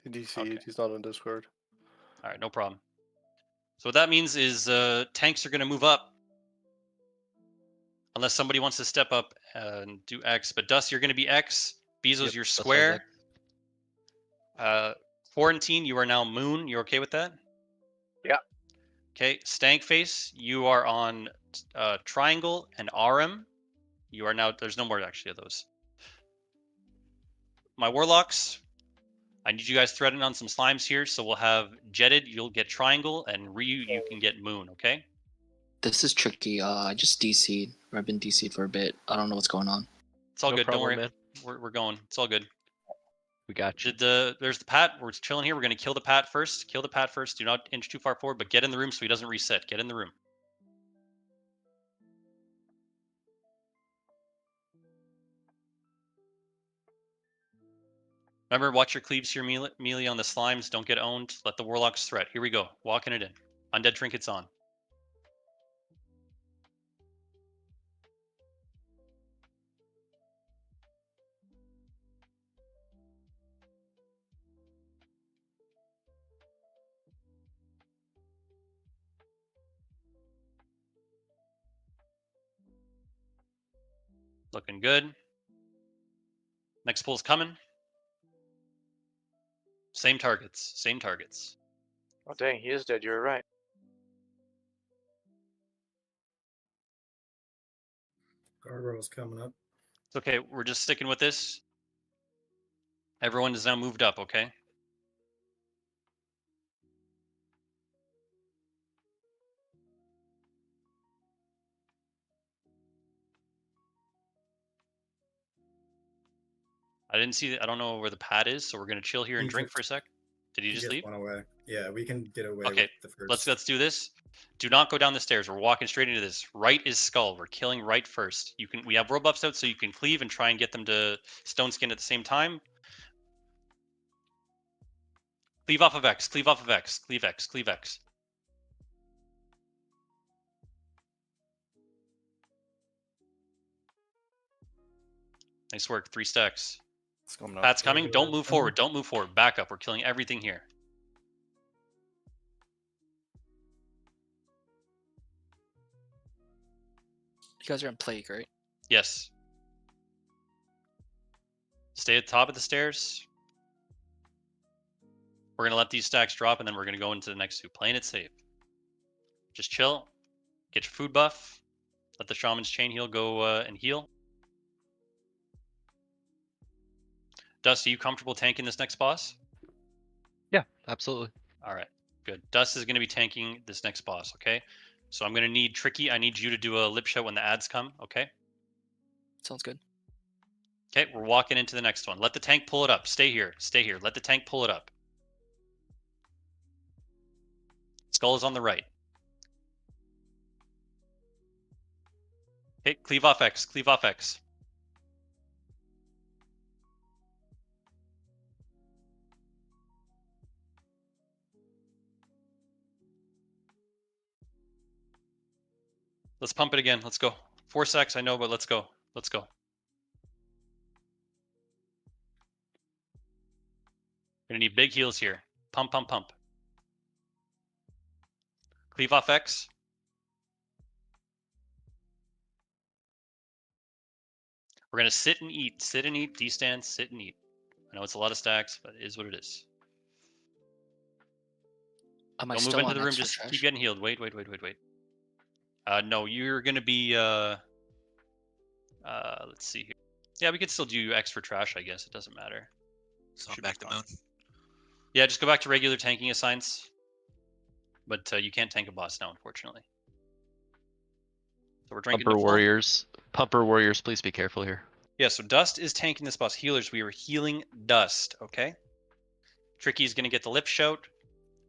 [SPEAKER 5] dead?
[SPEAKER 2] He DC'd. He's not on Discord.
[SPEAKER 5] All right, no problem. So what that means is tanks are going to move up. Unless somebody wants to step up and do X. But Dust, you're going to be X. Bezos,
[SPEAKER 21] Yep,
[SPEAKER 5] you're
[SPEAKER 21] that's
[SPEAKER 5] square. Quarantine, you are now Moon. You okay with that?
[SPEAKER 22] Yeah.
[SPEAKER 5] Okay. Stankface, you are on Triangle and RM. You are now, there's no more actually of those. My Warlocks, I need you guys threading on some slimes here. So we'll have Jetted, you'll get Triangle, and Ryu, you can get Moon, okay?
[SPEAKER 13] This is tricky. I just DC'd. Or I've been DC'd for a bit. I don't know what's going on.
[SPEAKER 5] It's all
[SPEAKER 21] No
[SPEAKER 5] good.
[SPEAKER 21] problem,
[SPEAKER 5] Don't worry.
[SPEAKER 21] man.
[SPEAKER 5] We're going. It's all good.
[SPEAKER 21] We got you.
[SPEAKER 5] There's the Pat. We're chilling here. We're going to kill the Pat first. Kill the Pat first. Do not inch too far forward, but get in the room so he doesn't reset. Get in the room. Remember, watch your cleaves here, melee on the slimes. Don't get owned. Let the Warlocks threat. Here we go. Walking it in. Undead trinkets on. Looking good. Next pull's coming. Same targets. Same targets.
[SPEAKER 22] Oh dang, he is dead. You were right.
[SPEAKER 16] Gargoyle's coming up.
[SPEAKER 5] It's okay. We're just sticking with this. Everyone is now moved up, okay? I didn't see. I don't know where the pad is, so we're gonna chill here and drink for a sec. Did he just leave?
[SPEAKER 16] Went away. Yeah, we can get away
[SPEAKER 5] Okay,
[SPEAKER 16] with the first.
[SPEAKER 5] let's do this. Do not go down the stairs. We're walking straight into this. Right is skull. We're killing right first. You can. We have world buffs out, so you can cleave and try and get them to stone skin at the same time. Cleave off of X. Cleave off of X. Cleave X. Cleave X. Nice work. 3 stacks.
[SPEAKER 19] It's coming up.
[SPEAKER 5] Pat's coming. Don't move forward. Don't move forward. Back up. We're killing everything here.
[SPEAKER 13] You guys are in Plague, right?
[SPEAKER 5] Yes. Stay at the top of the stairs. We're going to let these stacks drop, and then we're going to go into the next 2. Playing it safe. Just chill. Get your food buff. Let the Shaman's Chain Heal go and heal. Dust, are you comfortable tanking this next boss?
[SPEAKER 21] Yeah, absolutely.
[SPEAKER 5] All right, good. Dust is going to be tanking this next boss, okay? So I'm going to need Tricky. I need you to do a lip shot when the ads come, okay?
[SPEAKER 13] Sounds good.
[SPEAKER 5] Okay, we're walking into the next one. Let the tank pull it up. Stay here. Stay here. Let the tank pull it up. Skull is on the right. Okay, cleave off X. Cleave off X. Let's pump it again. Let's go. 4 secs, I know, but let's go. Let's go. Gonna need big heals here. Pump, pump, pump. Cleave off X. We're gonna sit and eat. Sit and eat. D-stance. Sit and eat. I know it's a lot of stacks, but it is what it is.
[SPEAKER 13] Am I
[SPEAKER 5] Don't move
[SPEAKER 13] still
[SPEAKER 5] into
[SPEAKER 13] on
[SPEAKER 5] the room.
[SPEAKER 13] extra
[SPEAKER 5] Just
[SPEAKER 13] trash?
[SPEAKER 5] keep getting healed. Wait. No, you're gonna be. Let's see here. Yeah, we could still do X for trash. I guess it doesn't matter.
[SPEAKER 17] So I'm back to moon.
[SPEAKER 5] Yeah, just go back to regular tanking assigns. But you can't tank a boss now, unfortunately. So we're drinking
[SPEAKER 21] Pumper
[SPEAKER 5] to full.
[SPEAKER 21] warriors, please be careful here.
[SPEAKER 5] Yeah, so Dust is tanking this boss. Healers, we were healing Dust, okay? Tricky's gonna get the lip shout.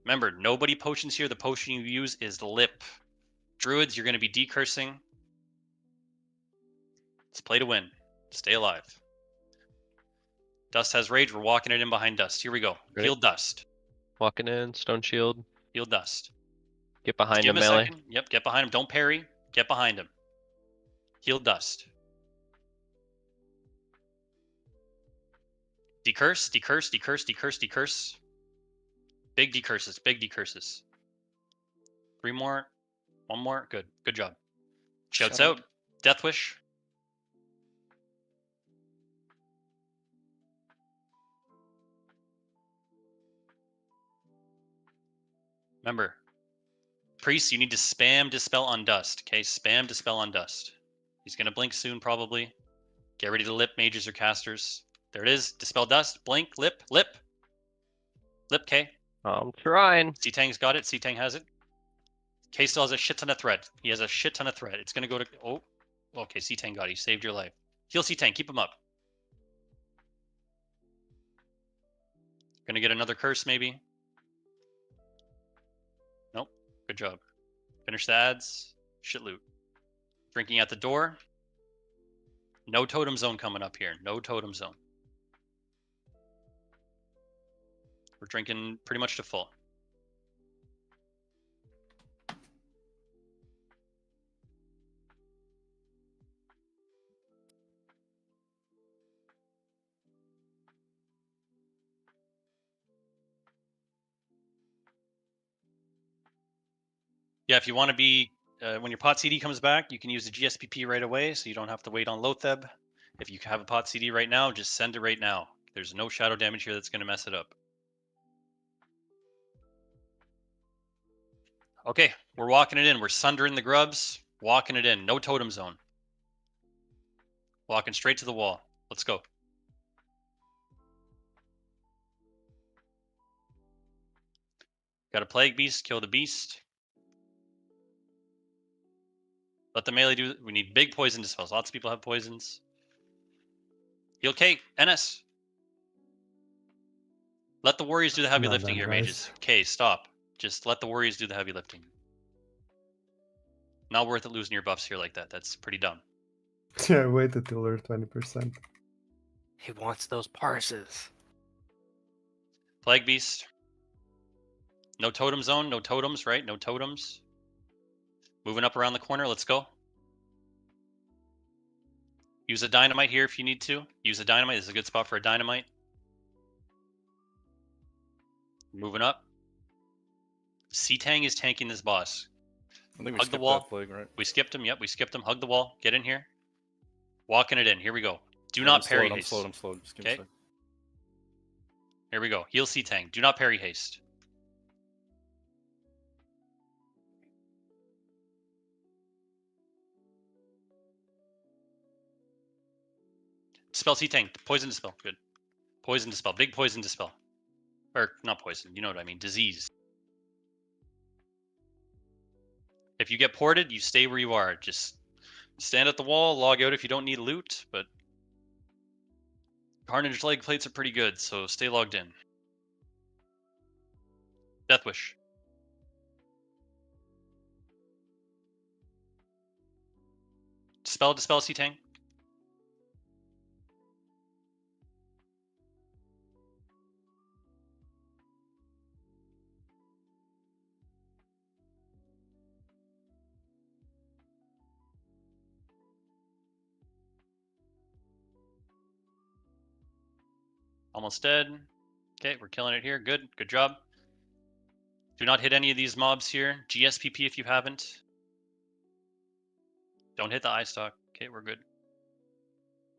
[SPEAKER 5] Remember, nobody potions here. The potion you use is the lip. Druids, you're gonna be decursing. Let's play to win. Stay alive. Dust has rage. We're walking it in behind Dust. Here we go.
[SPEAKER 21] Great.
[SPEAKER 5] Heal Dust.
[SPEAKER 21] Walking in, stone shield.
[SPEAKER 5] Heal Dust.
[SPEAKER 21] Get behind
[SPEAKER 5] Give
[SPEAKER 21] him,
[SPEAKER 5] him a
[SPEAKER 21] melee.
[SPEAKER 5] second. Yep, get behind him. Don't parry. Get behind him. Heal Dust. Decurse. Big decurses. 3 more. 1 more. Good job. Shouts
[SPEAKER 13] Shut
[SPEAKER 5] out. Death Wish. Remember, Priest, you need to spam Dispel on Dust. Okay, spam Dispel on Dust. He's going to blink soon, probably. Get ready to lip mages or casters. There it is. Dispel Dust. Blink. Lip. Lip, K.
[SPEAKER 21] I'm trying.
[SPEAKER 5] C-Tang's got it. C-Tang has it. K still has a shit ton of thread. He has a shit ton of thread. It's going to go to... Oh, okay, C-Tang got it. He saved your life. Heal C-Tang. Keep him up. Going to get another curse, maybe. Nope. Good job. Finish the ads. Shit loot. Drinking at the door. No totem zone coming up here. No totem zone. We're drinking pretty much to full. Yeah, if you want to be, when your pot CD comes back, you can use the GSPP right away, so you don't have to wait on Lotheb. If you have a pot CD right now, just send it right now. There's no shadow damage here that's going to mess it up. Okay, we're walking it in. We're sundering the grubs, walking it in. No totem zone. Walking straight to the wall. Let's go. Got a Plague Beast, kill the beast. Let the melee do. We need big poison dispels. Lots of people have poisons. Heal K. NS. Let the warriors do the heavy
[SPEAKER 10] Not
[SPEAKER 5] lifting
[SPEAKER 10] that,
[SPEAKER 5] here,
[SPEAKER 10] guys.
[SPEAKER 5] mages. K, stop. Just let the warriors do the heavy lifting. Not worth it losing your buffs here like that. That's pretty dumb.
[SPEAKER 10] Yeah, I waited till they're 20%.
[SPEAKER 3] He wants those parses.
[SPEAKER 5] Plague Beast. No totem zone. No totems, right? No totems. Moving up around the corner. Let's go. Use a dynamite here if you need to. Use a dynamite. This is a good spot for a dynamite. Moving up. C-Tang is tanking this boss.
[SPEAKER 19] I think we
[SPEAKER 5] Hug the
[SPEAKER 19] skipped
[SPEAKER 5] wall.
[SPEAKER 19] that plague, right?
[SPEAKER 5] We skipped him. Yep, we skipped him. Hug the wall. Get in here. Walking it in. Here we go. Do
[SPEAKER 19] Yeah,
[SPEAKER 5] not
[SPEAKER 19] I'm
[SPEAKER 5] parry
[SPEAKER 19] slowed,
[SPEAKER 5] haste.
[SPEAKER 19] I'm slowed. Just give me a
[SPEAKER 5] Okay.
[SPEAKER 19] sec.
[SPEAKER 5] Here we go. Heal C-Tang. Do not parry haste. Dispel C-Tang. Poison dispel. Good. Poison dispel. Big poison dispel. Or not poison. You know what I mean. Disease. If you get ported, you stay where you are. Just stand at the wall, log out if you don't need loot, but Carnage leg plates are pretty good, so stay logged in. Death Wish. Dispel C-Tang. Almost dead. Okay, we're killing it here. Good job. Do not hit any of these mobs here. GSPP if you haven't. Don't hit the eye stock. Okay, we're good.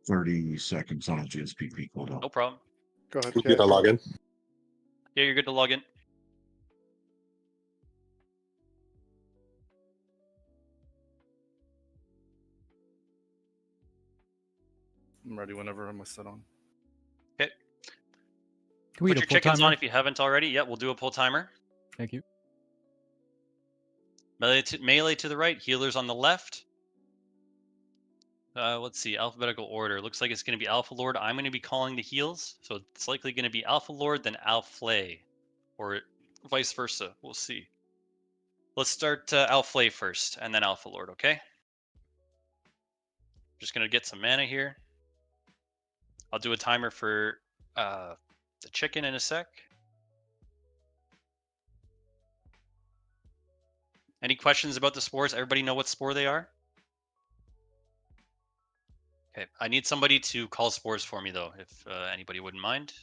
[SPEAKER 6] 30 seconds on a GSPP cooldown.
[SPEAKER 5] No problem.
[SPEAKER 2] Go ahead.
[SPEAKER 11] You
[SPEAKER 2] Kay.
[SPEAKER 11] gotta log in.
[SPEAKER 5] Yeah, you're good to log in.
[SPEAKER 19] I'm ready whenever I'm set on.
[SPEAKER 5] Okay.
[SPEAKER 1] Can we
[SPEAKER 5] Put
[SPEAKER 1] get
[SPEAKER 5] your
[SPEAKER 1] a full
[SPEAKER 5] chickens
[SPEAKER 1] timer?
[SPEAKER 5] on if you haven't already. Yeah, we'll do a pull timer.
[SPEAKER 1] Thank you.
[SPEAKER 5] Melee to the right, healers on the left. Let's see, alphabetical order. Looks like it's going to be Alpha Lord. I'm going to be calling the heals, so it's likely going to be Alpha Lord, then Alflay, or vice versa. We'll see. Let's start Alflay first, and then Alpha Lord, okay? Just going to get some mana here. I'll do a timer for the chicken in a sec. Any questions about the spores? Everybody know what spore they are? Okay, I need somebody to call spores for me, though, if anybody wouldn't mind.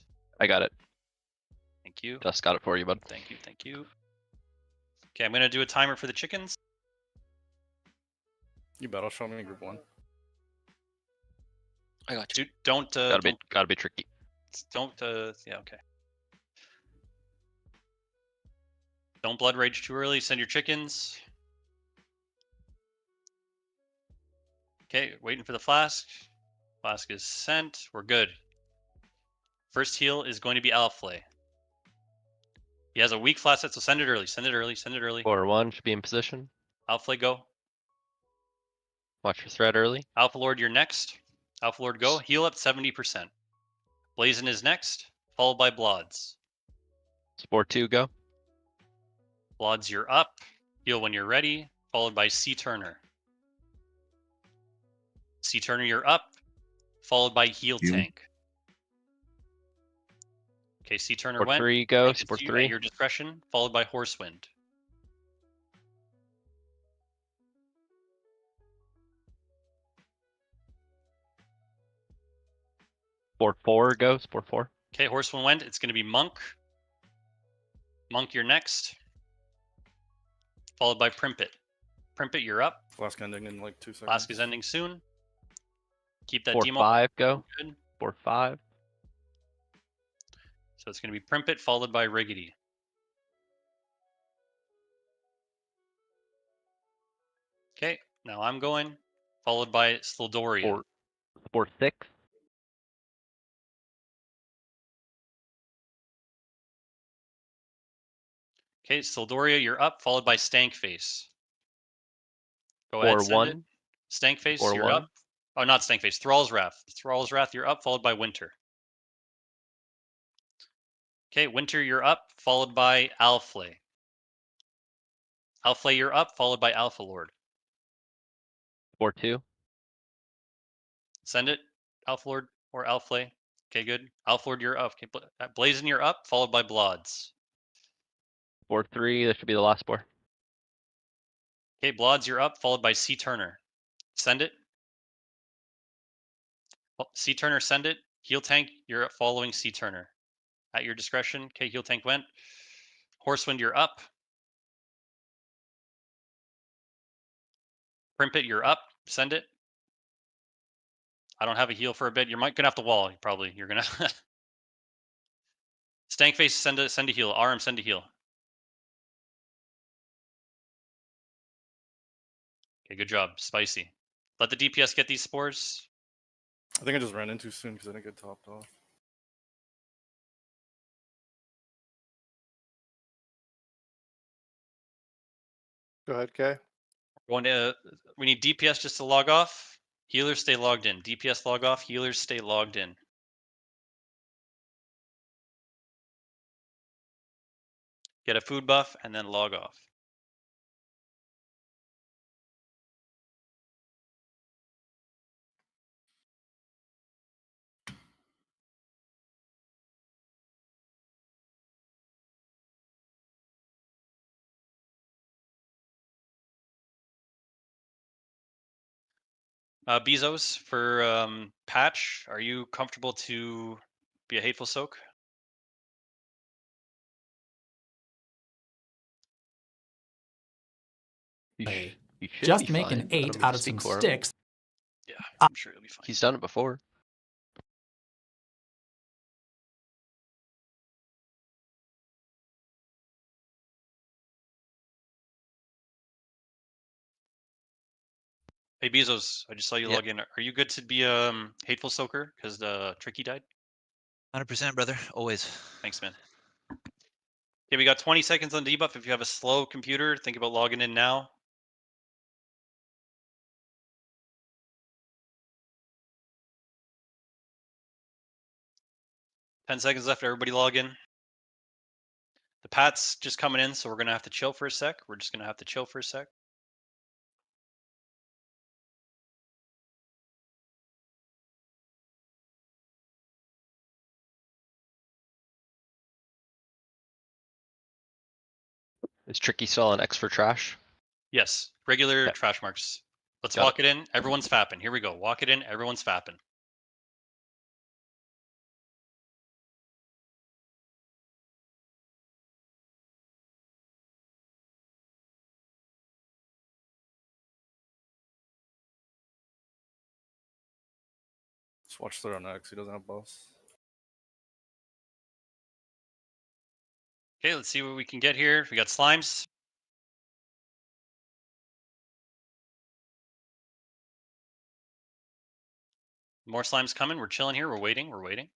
[SPEAKER 21] I got it.
[SPEAKER 5] Thank you.
[SPEAKER 21] Just got it for you, bud.
[SPEAKER 5] Thank you, thank you. Okay, I'm going to do a timer for the chickens.
[SPEAKER 19] You better show me group 1.
[SPEAKER 13] I got you.
[SPEAKER 5] Dude, don't
[SPEAKER 21] Gotta be tricky.
[SPEAKER 5] Don't yeah, okay. Don't blood rage too early. Send your chickens. Okay, waiting for the flask. Flask is sent. We're good. First heal is going to be Alflay. He has a weak flash set, so send it early. Send it early. Send it early.
[SPEAKER 21] 4-1 should be in position.
[SPEAKER 5] Alflay, go.
[SPEAKER 21] Watch your threat early.
[SPEAKER 5] Alpha Lord, you're next. Alpha Lord, go. Heal up 70%. Blazon is next, followed by Blods.
[SPEAKER 21] Spore 2, go.
[SPEAKER 5] Blods, you're up. Heal when you're ready, followed by C Turner. C Turner, you're up, followed by Heal Tank. Okay, C Turner
[SPEAKER 21] Spore
[SPEAKER 5] went.
[SPEAKER 21] 3, go.
[SPEAKER 5] Tank is
[SPEAKER 21] Spore
[SPEAKER 5] to
[SPEAKER 21] 3.
[SPEAKER 5] at your discretion, followed by Horsewind.
[SPEAKER 21] Spore 4, go. Spore 4.
[SPEAKER 5] Okay, Horsewind went. It's going to be Monk. Monk, you're next, followed by Primpet. Primpet, you're up.
[SPEAKER 19] Flask ending in like 2 seconds.
[SPEAKER 5] Flask is ending soon. Keep that
[SPEAKER 21] Spore
[SPEAKER 5] demo.
[SPEAKER 21] 5, go.
[SPEAKER 5] Good.
[SPEAKER 21] Spore 5.
[SPEAKER 5] So it's going to be Primpet, followed by Riggedy. Okay, now I'm going, followed by Slildoria.
[SPEAKER 21] Spore 6.
[SPEAKER 5] Okay, Slildoria, you're up, followed by Stankface. Go ahead,
[SPEAKER 21] Spore
[SPEAKER 5] send
[SPEAKER 21] 1.
[SPEAKER 5] it. Stankface,
[SPEAKER 21] Spore
[SPEAKER 5] you're
[SPEAKER 21] 1.
[SPEAKER 5] up. Oh, not Stankface, Thrall's Wrath. Thrall's Wrath, you're up, followed by Winter. Okay, Winter, you're up, followed by Alflay. Alflay, you're up, followed by Alpha Lord.
[SPEAKER 21] Spore 2.
[SPEAKER 5] Send it, Alpha Lord or Alflay. Okay, good. Alpha Lord, you're up. Okay, Blazon, you're up, followed by Blods.
[SPEAKER 21] Spore 3, that should be the last spore.
[SPEAKER 5] Okay, Blods, you're up, followed by C Turner. Send it. C Turner, send it. Heal Tank, you're following C Turner. At your discretion. Okay, Heal Tank went. Horsewind, you're up. Primpet, you're up. Send it. I don't have a heal for a bit. You're gonna have to wall, probably. You're gonna Stankface, send a heal. RM, send a heal. Okay, good job. Spicy. Let the DPS get these spores.
[SPEAKER 19] I think I just ran in too soon because I didn't get topped off.
[SPEAKER 2] Go ahead, Kay.
[SPEAKER 5] Going to we need DPS just to log off. Healers stay logged in. DPS log off. Healers stay logged in. Get a food buff and then log off. Bezos, for patch, are you comfortable to be a hateful soak?
[SPEAKER 21] You should
[SPEAKER 7] Just
[SPEAKER 21] be
[SPEAKER 7] make
[SPEAKER 21] fine.
[SPEAKER 7] an
[SPEAKER 21] I don't
[SPEAKER 7] 8
[SPEAKER 21] know
[SPEAKER 7] out
[SPEAKER 21] if
[SPEAKER 7] of some
[SPEAKER 21] Sequoia-
[SPEAKER 7] sticks.
[SPEAKER 5] Yeah, I'm sure it'll be fine.
[SPEAKER 21] He's done it before.
[SPEAKER 5] Hey Bezos, I just saw you
[SPEAKER 17] Yep.
[SPEAKER 5] log in. Are you good to be hateful soaker because the Tricky died?
[SPEAKER 17] 100%, brother. Always.
[SPEAKER 5] Thanks, man. Okay, we got 20 seconds on debuff. If you have a slow computer, think about logging in now. $10 left. Everybody log in. The Pat's just coming in, so we're gonna have to chill for a sec. We're just gonna have to chill for a sec.
[SPEAKER 21] Is Tricky still on X for trash?
[SPEAKER 5] Yes, regular
[SPEAKER 21] Okay.
[SPEAKER 5] trash marks. Let's
[SPEAKER 21] Got
[SPEAKER 5] walk it in. Everyone's fapping. Here we go. Walk it in. Everyone's fapping.
[SPEAKER 19] Just watch through on Naxx. He doesn't have buffs.
[SPEAKER 5] Okay, let's see what we can get here. We got slimes. More slimes coming. We're chilling here. We're waiting. We're waiting.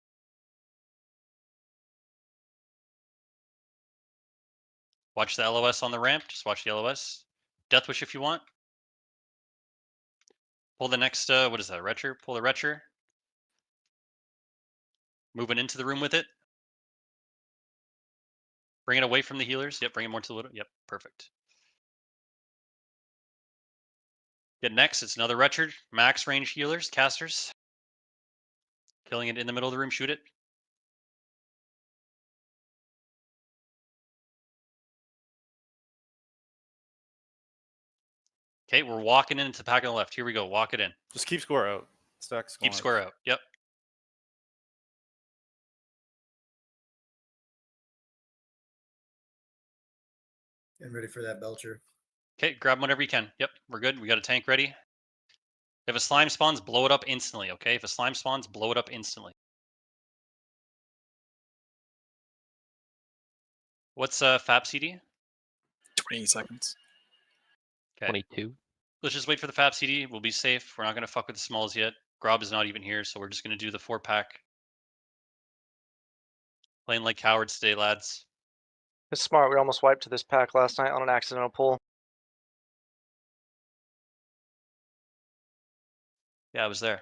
[SPEAKER 5] Watch the LOS on the ramp. Just watch the LOS. Death Wish if you want. Pull the next, what is that, Retcher? Pull the Retcher. Moving into the room with it. Bring it away from the healers. Yep, bring it more to the little. Yep, perfect. Get next. It's another Retcher. Max range healers, casters. Killing it in the middle of the room. Shoot it. Okay, we're walking into the pack on the left. Here we go. Walk it in.
[SPEAKER 19] Just keep square out. Stack square.
[SPEAKER 5] Keep square out. Yep.
[SPEAKER 16] Getting ready for that Belcher.
[SPEAKER 5] Okay, grab whatever you can. Yep, we're good. We got a tank ready. If a slime spawns, blow it up instantly, okay? If a slime spawns, blow it up instantly. What's FAP CD?
[SPEAKER 4] 20 seconds.
[SPEAKER 5] Okay.
[SPEAKER 21] 22.
[SPEAKER 5] Let's just wait for the FAP CD. We'll be safe. We're not going to fuck with the smalls yet. Grob is not even here, so we're just going to do the 4-pack. Playing like cowards today, lads.
[SPEAKER 22] It's smart. We almost wiped to this pack last night on an accidental pull.
[SPEAKER 5] Yeah, I was there.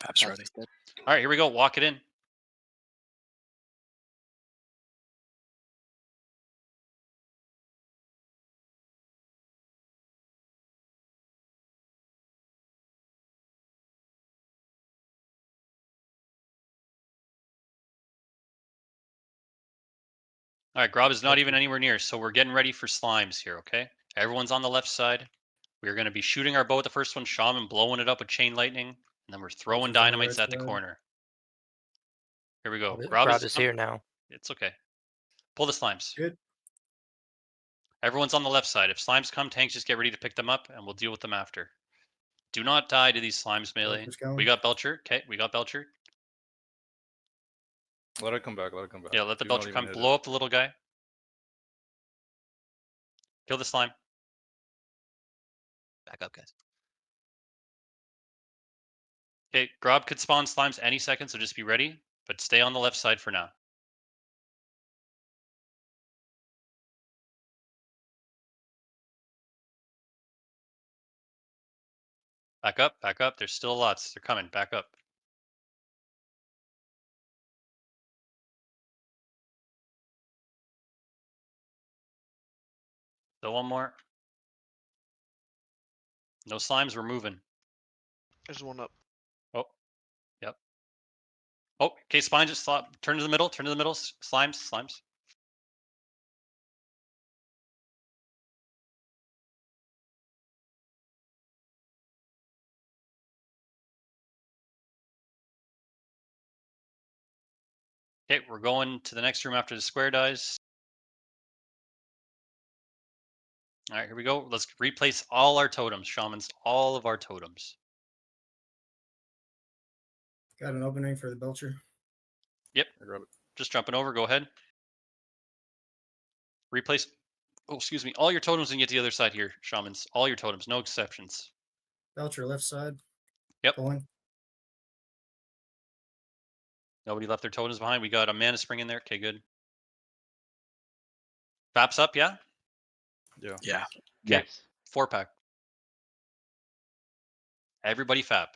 [SPEAKER 4] Pap's ready.
[SPEAKER 5] All right, here we go. Walk it in. All right, Grob is not even anywhere near, so we're getting ready for slimes here, okay? Everyone's on the left side. We're going to be shooting our bow at the first one, Shaman blowing it up with chain lightning, and then we're throwing
[SPEAKER 16] Belcher's on the
[SPEAKER 5] dynamites
[SPEAKER 16] right
[SPEAKER 5] at the
[SPEAKER 16] side.
[SPEAKER 5] corner. Here we go.
[SPEAKER 22] Grob is here now.
[SPEAKER 5] It's okay. Pull the slimes.
[SPEAKER 16] Good.
[SPEAKER 5] Everyone's on the left side. If slimes come, tanks just get ready to pick them up, and we'll deal with them after. Do not die to these slimes, melee.
[SPEAKER 16] Belcher's going.
[SPEAKER 5] We got Belcher. Okay, we got Belcher.
[SPEAKER 19] Let it come back. Let it come back.
[SPEAKER 5] Yeah, let the
[SPEAKER 19] Do not
[SPEAKER 5] Belcher
[SPEAKER 19] even
[SPEAKER 5] come.
[SPEAKER 19] hit
[SPEAKER 5] Blow
[SPEAKER 19] it.
[SPEAKER 5] up the little guy. Kill the slime.
[SPEAKER 17] Back up, guys.
[SPEAKER 5] Okay, Grob could spawn slimes any second, so just be ready. But stay on the left side for now. Back up, back up. There's still lots. They're coming. Back up. Still one more. No slimes, we're moving.
[SPEAKER 7] There's one up.
[SPEAKER 5] Oh, yep. Oh, okay, spine just turn to the middle, turn to the middle. Slimes, slimes. Okay, we're going to the next room after the square dies. All right, here we go. Let's replace all our totems, shamans, all of our totems.
[SPEAKER 16] Got an opening for the Belcher.
[SPEAKER 5] Yep, just jumping over. Go ahead. Replace. Oh, excuse me. All your totems and get to the other side here, shamans. All your totems, no exceptions.
[SPEAKER 16] Belcher left side.
[SPEAKER 5] Yep.
[SPEAKER 16] Pulling.
[SPEAKER 5] Nobody left their totems behind. We got a mana spring in there. Okay, good. Faps up, yeah?
[SPEAKER 19] Yeah.
[SPEAKER 4] Yeah.
[SPEAKER 5] Okay. 4-pack. Everybody fap.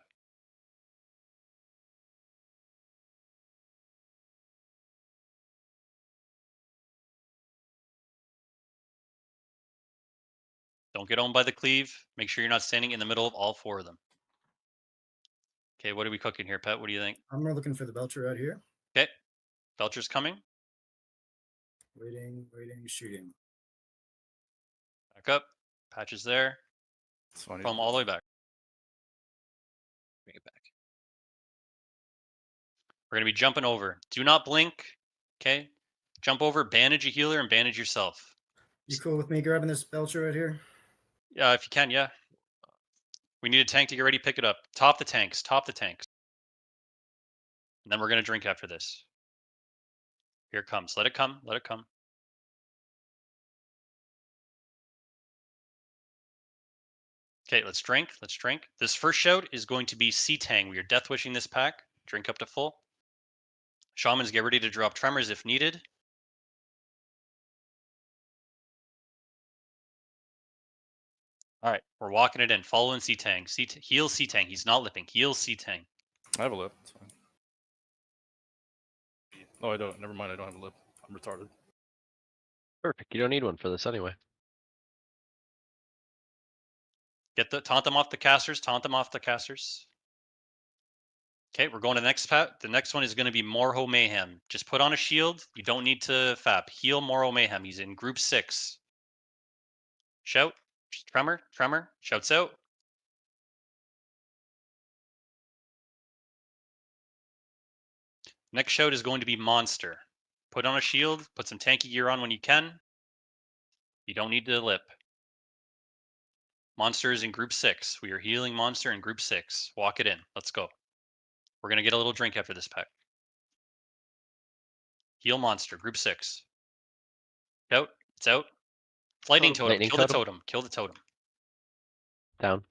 [SPEAKER 5] Don't get owned by the cleave. Make sure you're not standing in the middle of all 4 of them. Okay, what are we cooking here, Pet? What do you think?
[SPEAKER 16] I'm looking for the Belcher out here.
[SPEAKER 5] Okay. Belcher's coming.
[SPEAKER 16] Waiting, shooting.
[SPEAKER 5] Back up. Patch is there.
[SPEAKER 19] It's funny.
[SPEAKER 5] From all the way back. Bring it back. We're going to be jumping over. Do not blink. Okay. Jump over, bandage a healer, and bandage yourself.
[SPEAKER 16] You cool with me grabbing this Belcher right here?
[SPEAKER 5] Yeah, if you can, yeah. We need a tank to get ready. Pick it up. Top the tanks. Top the tanks. And then we're going to drink after this. Here it comes. Let it come. Let it come. Okay, let's drink. Let's drink. This first shout is going to be C-Tang. We are death wishing this pack. Drink up to full. Shamans, get ready to drop tremors if needed. All right, we're walking it in. Following C-Tang. Heal C-Tang. He's not lipping. Heal C-Tang.
[SPEAKER 19] I have a lip. It's fine. Oh, I don't. Never mind. I don't have a lip. I'm retarded.
[SPEAKER 21] Perfect. You don't need one for this anyway.
[SPEAKER 5] Get the taunt them off the casters. Taunt them off the casters. Okay, we're going to the next pat. The next one is going to be Morho Mayhem. Just put on a shield. You don't need to fap. Heal Morho Mayhem. He's in group 6. Shout. Tremor. Tremor. Shouts out. Next shout is going to be Monster. Put on a shield. Put some tanky gear on when you can. You don't need to lip. Monster is in group 6. We are healing Monster in group 6. Walk it in. Let's go. We're going to get a little drink after this pack. Heal Monster, group 6. Out. It's out. Lightning totem.
[SPEAKER 21] Lightning
[SPEAKER 5] Kill
[SPEAKER 21] totem.
[SPEAKER 5] the totem. Kill the totem.
[SPEAKER 21] Down.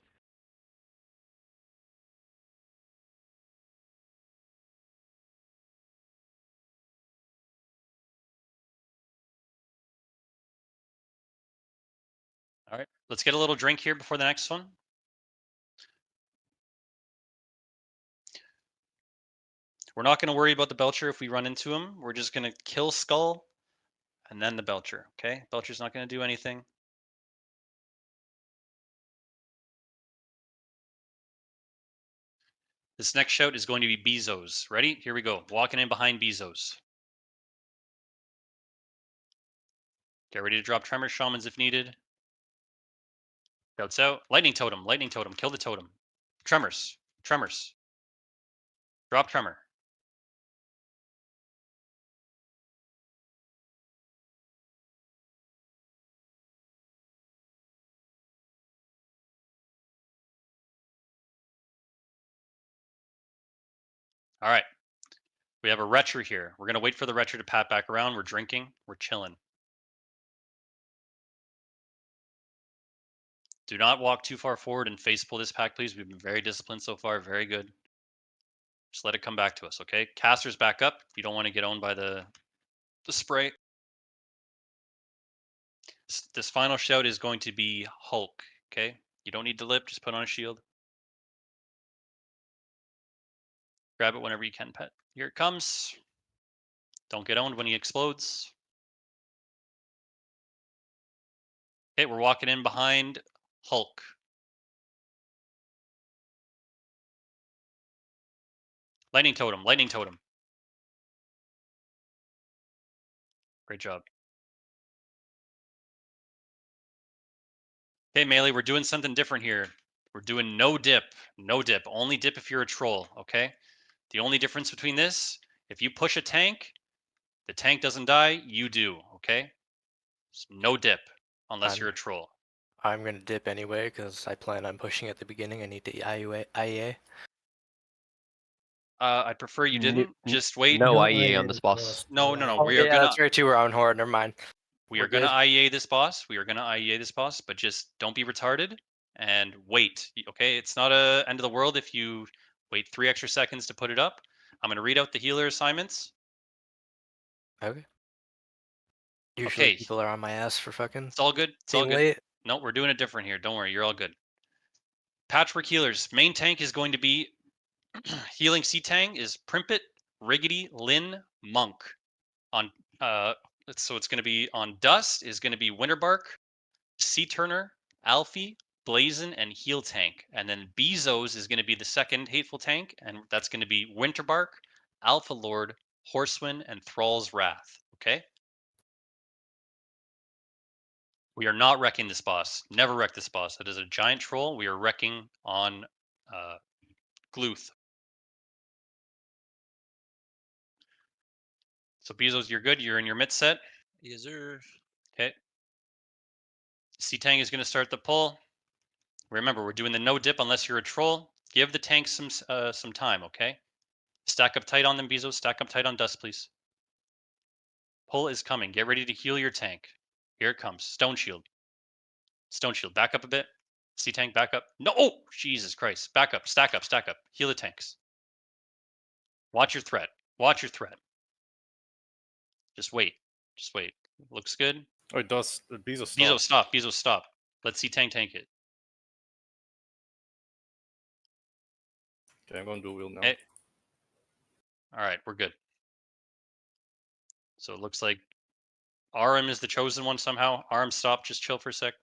[SPEAKER 5] All right. Let's get a little drink here before the next one. We're not going to worry about the Belcher if we run into him. We're just going to kill Skull and then the Belcher. Okay? Belcher's not going to do anything. This next shout is going to be Bezos. Ready? Here we go. Walking in behind Bezos. Get ready to drop Tremor Shamans if needed. Shouts out. Lightning totem. Lightning totem. Kill the totem. Tremors. Tremors. Drop Tremor. All right. We have a Retcher here. We're going to wait for the Retcher to pat back around. We're drinking. We're chilling. Do not walk too far forward and face pull this pack, please. We've been very disciplined so far. Very good. Just let it come back to us, okay? Casters back up. You don't want to get owned by the spray. This final shout is going to be Hulk, okay? You don't need to lip. Just put on a shield. Grab it whenever you can, Pet. Here it comes. Don't get owned when he explodes. Okay, we're walking in behind Hulk. Lightning totem, lightning totem. Great job. Okay, Melee, we're doing something different here. We're doing no dip, no dip. Only dip if you're a troll, okay? The only difference between this, if you push a tank, the tank doesn't die, you do, okay? So no dip unless you're a troll.
[SPEAKER 3] I'm gonna dip anyway because I plan on pushing at the beginning. I need the IEA.
[SPEAKER 5] I'd prefer you didn't. Just wait.
[SPEAKER 21] No IE on this boss.
[SPEAKER 5] No.
[SPEAKER 3] Oh,
[SPEAKER 5] We are
[SPEAKER 3] yeah,
[SPEAKER 5] gonna.
[SPEAKER 3] that's right too. We're on horde. Never mind.
[SPEAKER 5] We
[SPEAKER 12] We're
[SPEAKER 5] are going to
[SPEAKER 12] good.
[SPEAKER 5] IEA this boss. We are going to IEA this boss, but just don't be retarded and wait. Okay, it's not a end of the world if you wait 3 extra seconds to put it up. I'm going to read out the healer assignments.
[SPEAKER 3] Okay. Usually
[SPEAKER 5] Okay.
[SPEAKER 3] people are on my ass for fucking
[SPEAKER 5] It's all good. It's all
[SPEAKER 3] being
[SPEAKER 5] good.
[SPEAKER 3] late.
[SPEAKER 5] No, we're doing it different here. Don't worry. You're all good. Patchwork healers. Main tank is going to be healing C Tang is Primpet, Riggedy, Lin, Monk. On so it's going to be on Dust is going to be Winterbark, Sea Turner, Alfie, Blazin, and Heal Tank. And then Bezos is going to be the second Hateful Tank, and that's going to be Winterbark, Alpha Lord, Horsewind, and Thrall's Wrath. Okay? We are not wrecking this boss. Never wreck this boss. It is a giant troll. We are wrecking on Gluth. So Bezos, you're good. You're in your mid set.
[SPEAKER 17] Yes, sir.
[SPEAKER 5] Okay. C-Tang is going to start the pull. Remember, we're doing the no dip unless you're a troll. Give the tank some time, okay? Stack up tight on them, Bezos. Stack up tight on Dust, please. Pull is coming. Get ready to heal your tank. Here it comes. Stone Shield. Stone Shield. Back up a bit. C-Tank, back up. No! Oh! Jesus Christ. Back up. Stack up. Stack up. Heal the tanks. Watch your threat. Watch your threat. Just wait. Just wait. Looks good.
[SPEAKER 19] Oh, it does. Bezos stop.
[SPEAKER 5] Bezos, stop. Bezos, stop. Let's see tank it.
[SPEAKER 19] Okay, I'm going dual wield now.
[SPEAKER 5] Hey. All right, we're good. So it looks like Aram is the chosen one somehow. Aram, stop. Just chill for a sec.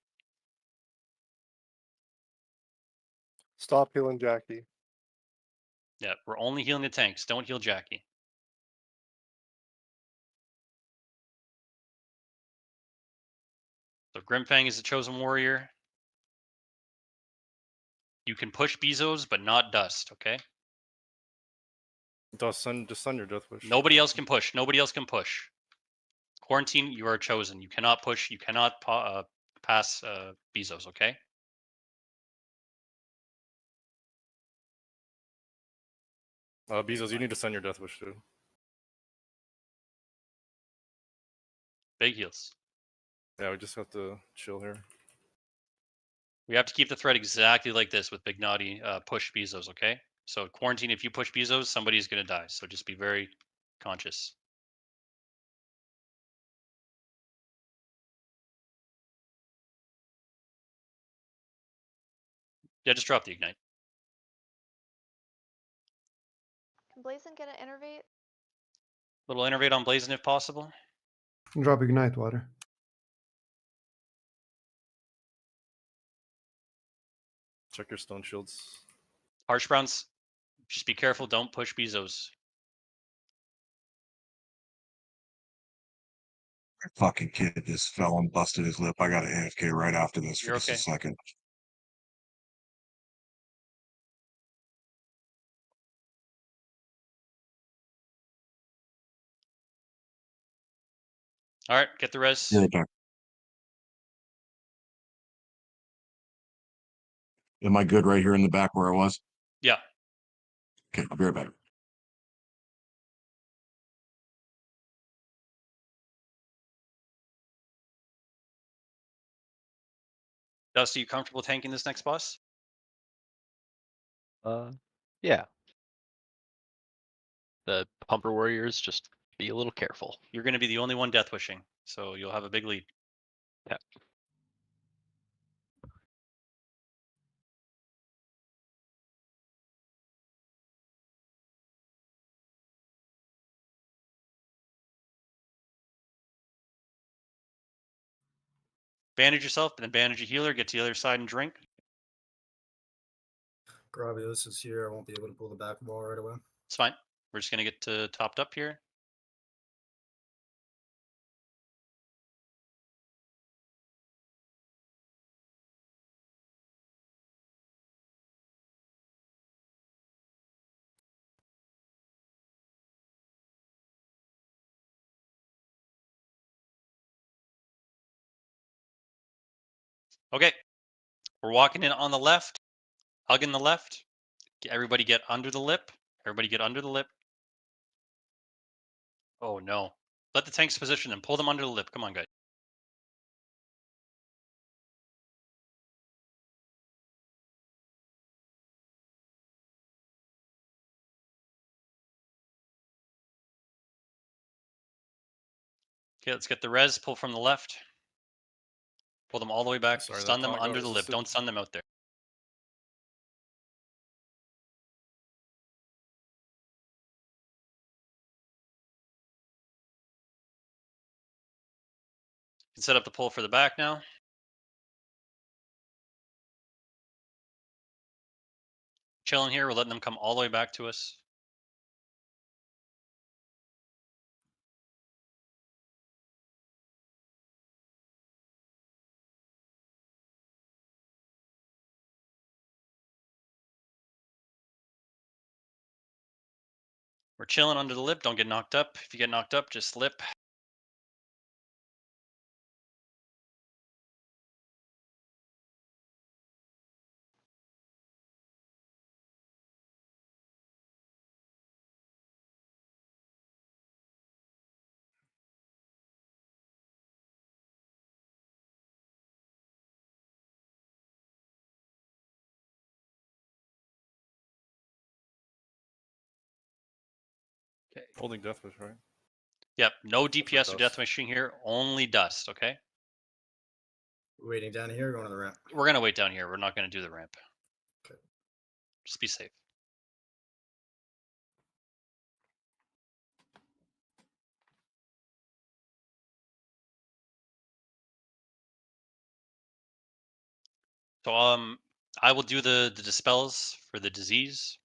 [SPEAKER 2] Stop healing Jackie.
[SPEAKER 5] Yeah, we're only healing the tanks. Don't heal Jackie. So Grimfang is the chosen warrior. You can push Bezos, but not Dust, okay?
[SPEAKER 19] Just send your death wish.
[SPEAKER 5] Nobody else can push. Nobody else can push. Quarantine, you are chosen. You cannot push. You cannot pass Bezos, okay?
[SPEAKER 19] Bezos, you need to send your death wish too.
[SPEAKER 5] Big heals.
[SPEAKER 19] Yeah, we just have to chill here.
[SPEAKER 5] We have to keep the thread exactly like this with Big Naughty push Bezos, okay? So Quarantine, if you push Bezos, somebody's going to die. So just be very conscious. Yeah, just drop the Ignite.
[SPEAKER 8] Can Blazin get an Innervate?
[SPEAKER 5] Little Innervate on Blazin if possible.
[SPEAKER 10] Drop Ignite Water.
[SPEAKER 19] Check your stone shields.
[SPEAKER 5] Harsh Browns, just be careful. Don't push Bezos.
[SPEAKER 6] Fucking kid just fell and busted his lip. I got an AFK right after this for
[SPEAKER 5] You're
[SPEAKER 6] just
[SPEAKER 5] okay.
[SPEAKER 6] a second.
[SPEAKER 5] All right, get the res.
[SPEAKER 6] You're right back. Am I good right here in the back where I was?
[SPEAKER 5] Yeah.
[SPEAKER 6] Okay, I'll be right back.
[SPEAKER 5] Dust, are you comfortable tanking this next boss?
[SPEAKER 21] Yeah. The Pumper Warriors, just be a little careful.
[SPEAKER 5] You're going to be the only one death wishing, so you'll have a big lead.
[SPEAKER 21] Yeah.
[SPEAKER 5] Bandage yourself, and then bandage a healer. Get to the other side and drink.
[SPEAKER 16] Gravios is here. I won't be able to pull the back wall right away.
[SPEAKER 5] It's fine. We're just going to get topped up here. Okay. We're walking in on the left. Hugging the left. Everybody get under the lip. Everybody get under the lip. Oh, no. Let the tanks position them. Pull them under the lip. Come on, guys. Okay, let's get the res. Pull from the left. Pull them all the way back.
[SPEAKER 19] Sorry, that
[SPEAKER 5] Stun them
[SPEAKER 19] taunt
[SPEAKER 5] under
[SPEAKER 19] got
[SPEAKER 5] the lip.
[SPEAKER 19] resisted.
[SPEAKER 5] Don't stun them out there. You can set up the pull for the back now. Chilling here. We're letting them come all the way back to us. We're chilling under the lip. Don't get knocked up. If you get knocked up, just lip. Okay.
[SPEAKER 19] Holding Deathwish, right?
[SPEAKER 5] Yep. No
[SPEAKER 19] That's
[SPEAKER 5] DPS or
[SPEAKER 19] dust.
[SPEAKER 5] death machine here. Only dust. Okay.
[SPEAKER 16] Waiting down here, going to the ramp.
[SPEAKER 5] We're gonna wait down here. We're not gonna do the ramp.
[SPEAKER 16] Okay.
[SPEAKER 5] Just be safe. So I will do the dispels for the disease.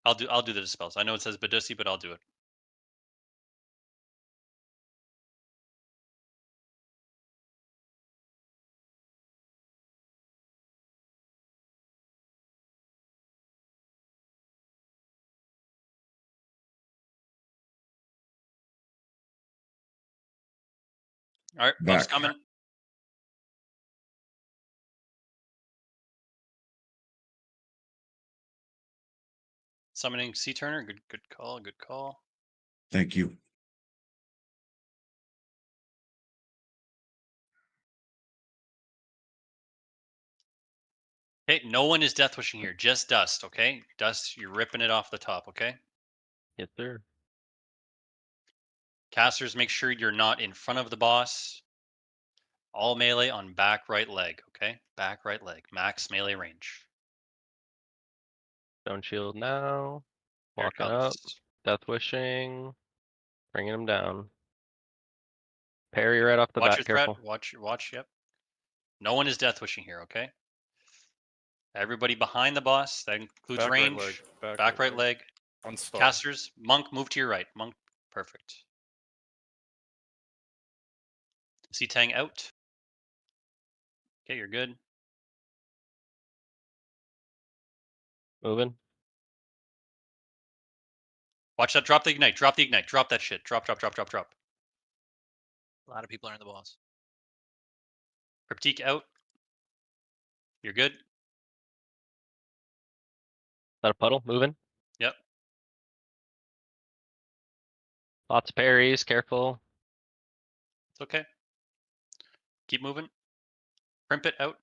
[SPEAKER 5] I'll do the dispels. I know it says Badusi, but I'll do it. All right, buff's
[SPEAKER 6] Back.
[SPEAKER 5] coming. Summoning Sea Turner. Good call. Good call.
[SPEAKER 6] Thank you.
[SPEAKER 5] Okay, no one is death wishing here. Just dust. Okay, dust. You're ripping it off the top. Okay.
[SPEAKER 21] Yes, sir.
[SPEAKER 5] Casters, make sure you're not in front of the boss. All melee on back right leg. Okay, back right leg. Max melee range.
[SPEAKER 21] Stone shield now.
[SPEAKER 5] Here it
[SPEAKER 21] Walking up.
[SPEAKER 5] comes.
[SPEAKER 21] Death wishing. Bringing him down. Parry right off the
[SPEAKER 5] Watch
[SPEAKER 21] bat.
[SPEAKER 5] your threat.
[SPEAKER 21] Careful.
[SPEAKER 5] Watch. Yep. No one is death wishing here. Okay. Everybody behind the boss. That includes
[SPEAKER 19] Back
[SPEAKER 5] range.
[SPEAKER 19] right leg.
[SPEAKER 5] Back right leg.
[SPEAKER 19] On star.
[SPEAKER 5] Casters. Monk, move to your right. Monk. Perfect. See Tang out. Okay, you're good.
[SPEAKER 21] Moving.
[SPEAKER 5] Watch that. Drop the ignite. Drop the ignite. Drop that shit. Drop.
[SPEAKER 17] A lot of people are in the boss.
[SPEAKER 5] Cryptique out. You're good.
[SPEAKER 21] That a puddle? Moving.
[SPEAKER 5] Yep.
[SPEAKER 21] Lots of parries. Careful.
[SPEAKER 5] It's okay. Keep moving. Primp it out.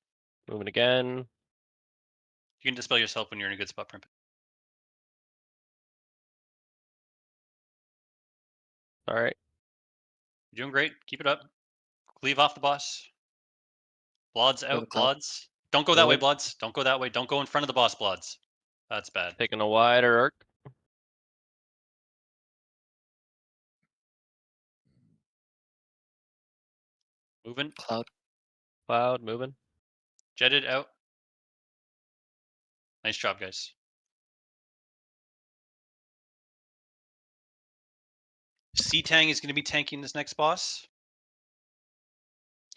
[SPEAKER 21] Moving again.
[SPEAKER 5] You can dispel yourself when you're in a good spot. Primp it.
[SPEAKER 21] All right.
[SPEAKER 5] You're doing great. Keep it up. Cleave off the boss. Bloods
[SPEAKER 18] Go to
[SPEAKER 5] out.
[SPEAKER 18] top.
[SPEAKER 5] Bloods. Don't go that way,
[SPEAKER 21] Moving.
[SPEAKER 5] Bloods. Don't go that way. Don't go in front of the boss, Bloods. That's bad.
[SPEAKER 21] Taking a wider arc.
[SPEAKER 5] Moving.
[SPEAKER 21] Cloud. Moving.
[SPEAKER 5] Jetted out. Nice job, guys. Sea Tang is going to be tanking this next boss.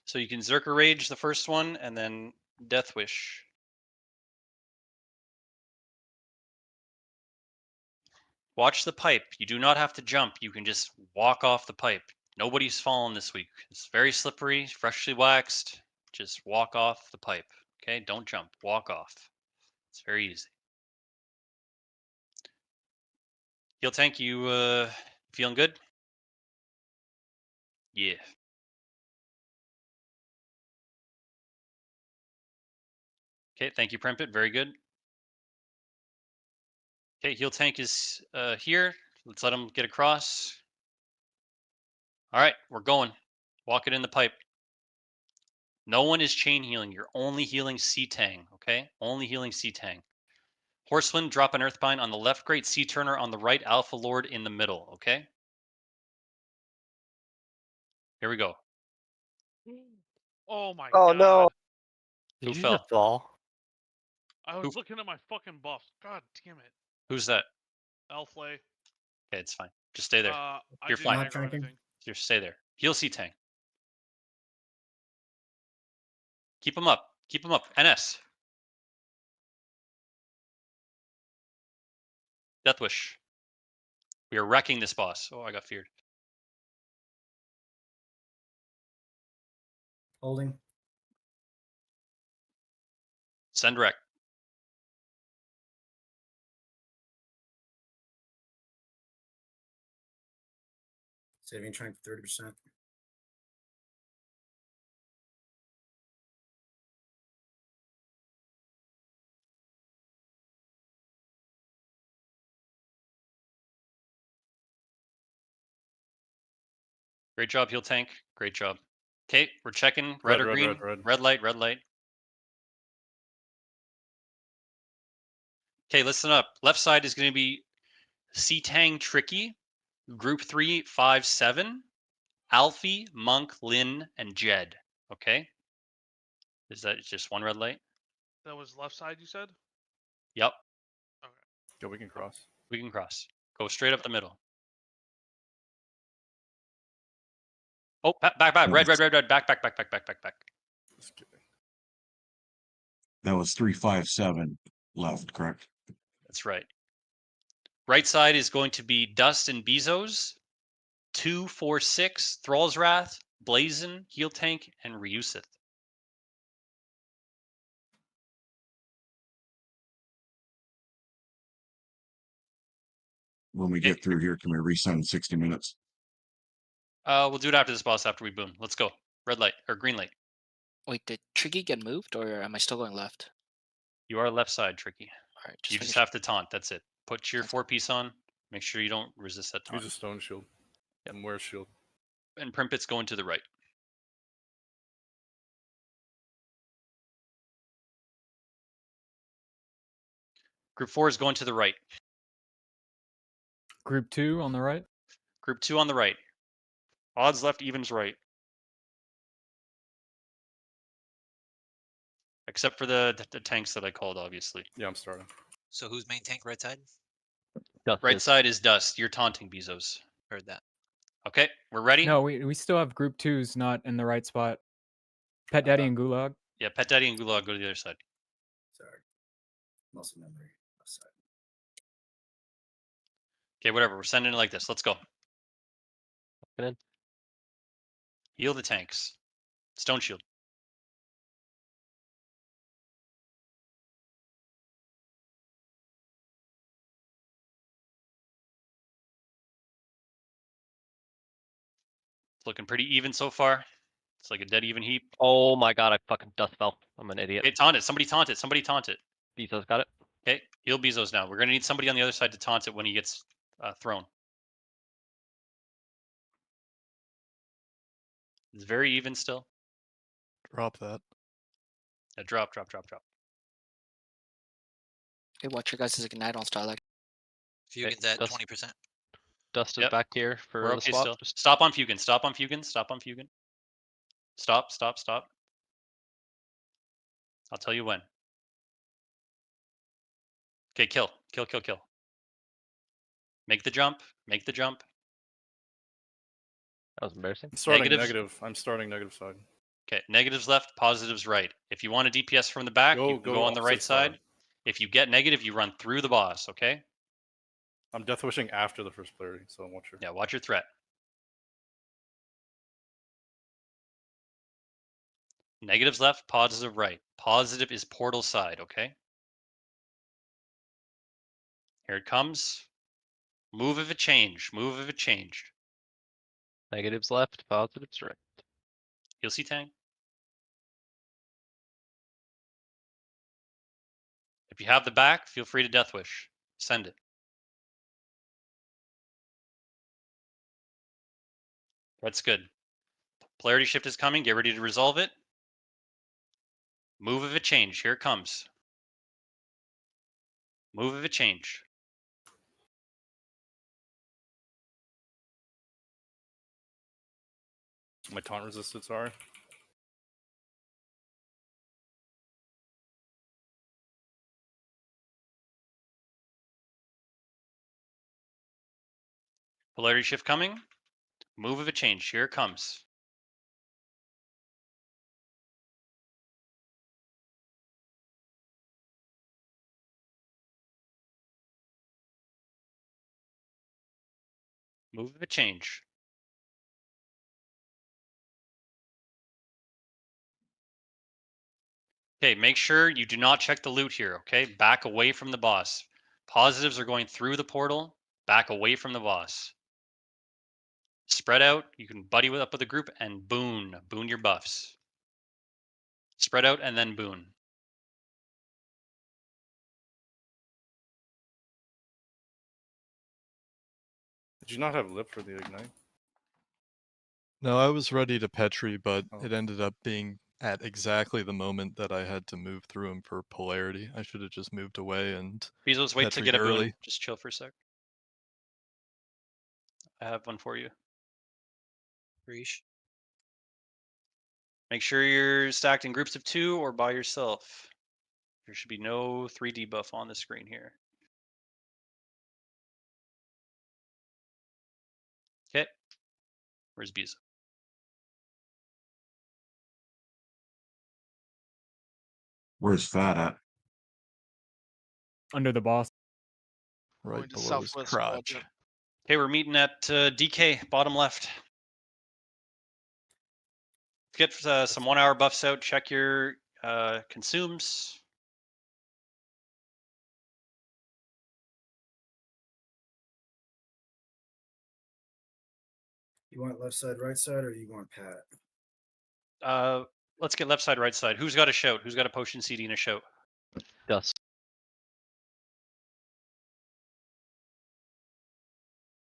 [SPEAKER 5] So you can Zerker Rage the first one, and then Death Wish. Watch the pipe. You do not have to jump. You can just walk off the pipe. Nobody's fallen this week. It's very slippery, freshly waxed. Just walk off the pipe. Okay, don't jump. Walk off. It's very easy. Heal Tank, you feeling good? Yeah. Okay, thank you, Primpit. Very good. Okay, Heal Tank is here. Let's let him get across. All right, we're going. Walk it in the pipe. No one is chain healing. You're only healing C-Tang, okay? Only healing C-Tang. Horsewind, drop an Earthbind on the left, Great Sea Turner on the right, Alpha Lord in the middle, okay? Here we go.
[SPEAKER 7] Oh my
[SPEAKER 22] Oh
[SPEAKER 7] god.
[SPEAKER 22] no!
[SPEAKER 5] Who
[SPEAKER 3] Did you
[SPEAKER 5] fell?
[SPEAKER 3] just fall?
[SPEAKER 7] I was looking at my fucking buff. God damn it.
[SPEAKER 5] Who's that?
[SPEAKER 7] Elflay.
[SPEAKER 5] Okay, it's fine. Just stay there.
[SPEAKER 7] I
[SPEAKER 5] You're
[SPEAKER 7] didn't
[SPEAKER 5] fine.
[SPEAKER 7] aggro anything.
[SPEAKER 5] Just stay there. Heal C-Tang. Keep him up. Keep him up. NS. Deathwish. We are wrecking this boss. Oh, I got feared.
[SPEAKER 16] Holding.
[SPEAKER 5] Send wreck.
[SPEAKER 16] Saving trying for 30%.
[SPEAKER 5] Great job, heal tank. Great job. Okay, we're checking red or green. Red light, red light. Okay, listen up. Left side is going to be C-Tang Tricky, Group 3, 5, 7, Alfie, Monk, Lin, and Jed. Okay? Is that just one red light?
[SPEAKER 7] That was left side, you said?
[SPEAKER 5] Yep.
[SPEAKER 19] Go, we can cross.
[SPEAKER 5] We can cross. Go straight up the middle. Oh, back. Red. Back.
[SPEAKER 19] Just kidding.
[SPEAKER 6] That was 357 left, correct?
[SPEAKER 5] That's right. Right side is going to be Dust and Bezos, 2, 4, 6, Thrall's Wrath, Blazin, Heal Tank, and Ryusith.
[SPEAKER 6] When we get through here, can we reset in 60 minutes?
[SPEAKER 5] We'll do it after this boss after we boom. Let's go. Red light or green light.
[SPEAKER 13] Wait, did Tricky get moved, or am I still going left?
[SPEAKER 5] You are left side, Tricky.
[SPEAKER 13] All right,
[SPEAKER 5] You just have to taunt. That's it. Put your 4-piece on. Make sure you don't resist that taunt.
[SPEAKER 19] Use a stone shield.
[SPEAKER 5] Yep.
[SPEAKER 19] And wear a shield.
[SPEAKER 5] And Primpet's going to the right. Group 4 is going to the right.
[SPEAKER 1] Group 2 on the right.
[SPEAKER 5] Group 2 on the right. Odds left, evens right. Except for the tanks that I called, obviously.
[SPEAKER 19] Yeah, I'm starting.
[SPEAKER 17] So who's main tank right side?
[SPEAKER 5] Right side is Dust. You're taunting Bezos.
[SPEAKER 17] Heard that.
[SPEAKER 5] Okay, we're ready?
[SPEAKER 1] No, we still have group 2s not in the right spot. Pet Daddy and Gulag.
[SPEAKER 5] Yeah, Pet Daddy and Gulag go to the other side.
[SPEAKER 16] Sorry. Muscle memory. Left side.
[SPEAKER 5] Okay, whatever. We're sending it like this. Let's go.
[SPEAKER 21] Get in.
[SPEAKER 5] Heal the tanks. Stone shield. It's looking pretty even so far. It's like a dead even heap.
[SPEAKER 21] Oh my god, I fucking dust fell. I'm an idiot.
[SPEAKER 5] Okay, taunt it. Somebody taunt it. Somebody taunt it.
[SPEAKER 21] Bezos got it.
[SPEAKER 5] Okay, heal Bezos now. We're going to need somebody on the other side to taunt it when he gets thrown. It's very even still.
[SPEAKER 19] Drop that.
[SPEAKER 5] Yeah, drop.
[SPEAKER 13] Hey, watch your guys' ignite on Starlight.
[SPEAKER 17] Fugan's at 20%.
[SPEAKER 21] Dust is
[SPEAKER 5] Yep.
[SPEAKER 21] back here for
[SPEAKER 5] We're
[SPEAKER 21] the
[SPEAKER 5] okay
[SPEAKER 21] swap.
[SPEAKER 5] still. Stop on Fugan. Stop on Fugan. Stop. I'll tell you when. Okay, kill. Make the jump.
[SPEAKER 21] That was embarrassing.
[SPEAKER 19] I'm starting
[SPEAKER 5] Negatives.
[SPEAKER 19] negative. I'm starting negative side.
[SPEAKER 5] Okay, negatives left, positives right. If you want a DPS from the back, you can go on the right
[SPEAKER 19] opposite
[SPEAKER 5] side. If you get negative, you run through the boss, okay?
[SPEAKER 19] I'm death wishing after the first polarity, so watch your.
[SPEAKER 5] Yeah, watch your threat. Negatives left, positive right. Positive is portal side, okay? Here it comes. Move if it changed.
[SPEAKER 21] Negatives left, positives right.
[SPEAKER 5] You'll see Tang. If you have the back, feel free to Death Wish. Send it. That's good. Polarity shift is coming. Get ready to resolve it. Move of a change. Here it comes. Move of a change.
[SPEAKER 19] My taunt resistance are.
[SPEAKER 5] Polarity shift coming. Move of a change. Here it comes. Move of a change. Okay, make sure you do not check the loot here, okay? Back away from the boss. Positives are going through the portal. Back away from the boss. Spread out. You can buddy up with a group and boon. Boon your buffs. Spread out and then boon.
[SPEAKER 19] Did you not have lip for the ignite?
[SPEAKER 15] No, I was ready to Petri, but
[SPEAKER 19] Oh.
[SPEAKER 15] it ended up being at exactly the moment that I had to move through him for polarity. I should have just moved away and
[SPEAKER 5] Bezos, wait to
[SPEAKER 15] Petri'd
[SPEAKER 5] get a boon.
[SPEAKER 15] early.
[SPEAKER 5] Just chill for a sec. I have one for you.
[SPEAKER 17] Reesh.
[SPEAKER 5] Make sure you're stacked in groups of 2 or by yourself. There should be no 3D buff on the screen here. Okay. Where's Bezo?
[SPEAKER 6] Where's Fat at?
[SPEAKER 1] Under the boss.
[SPEAKER 15] Right
[SPEAKER 9] Going to
[SPEAKER 15] below his
[SPEAKER 9] southwest
[SPEAKER 15] crotch.
[SPEAKER 9] quadrant.
[SPEAKER 5] Okay, we're meeting at DK, bottom left. Let's get some 1 hour buffs out. Check your consumes.
[SPEAKER 16] You want left side, right side, or you want Pat?
[SPEAKER 5] Let's get left side, right side. Who's got a shout? Who's got a potion CD and a shout?
[SPEAKER 21] Dust.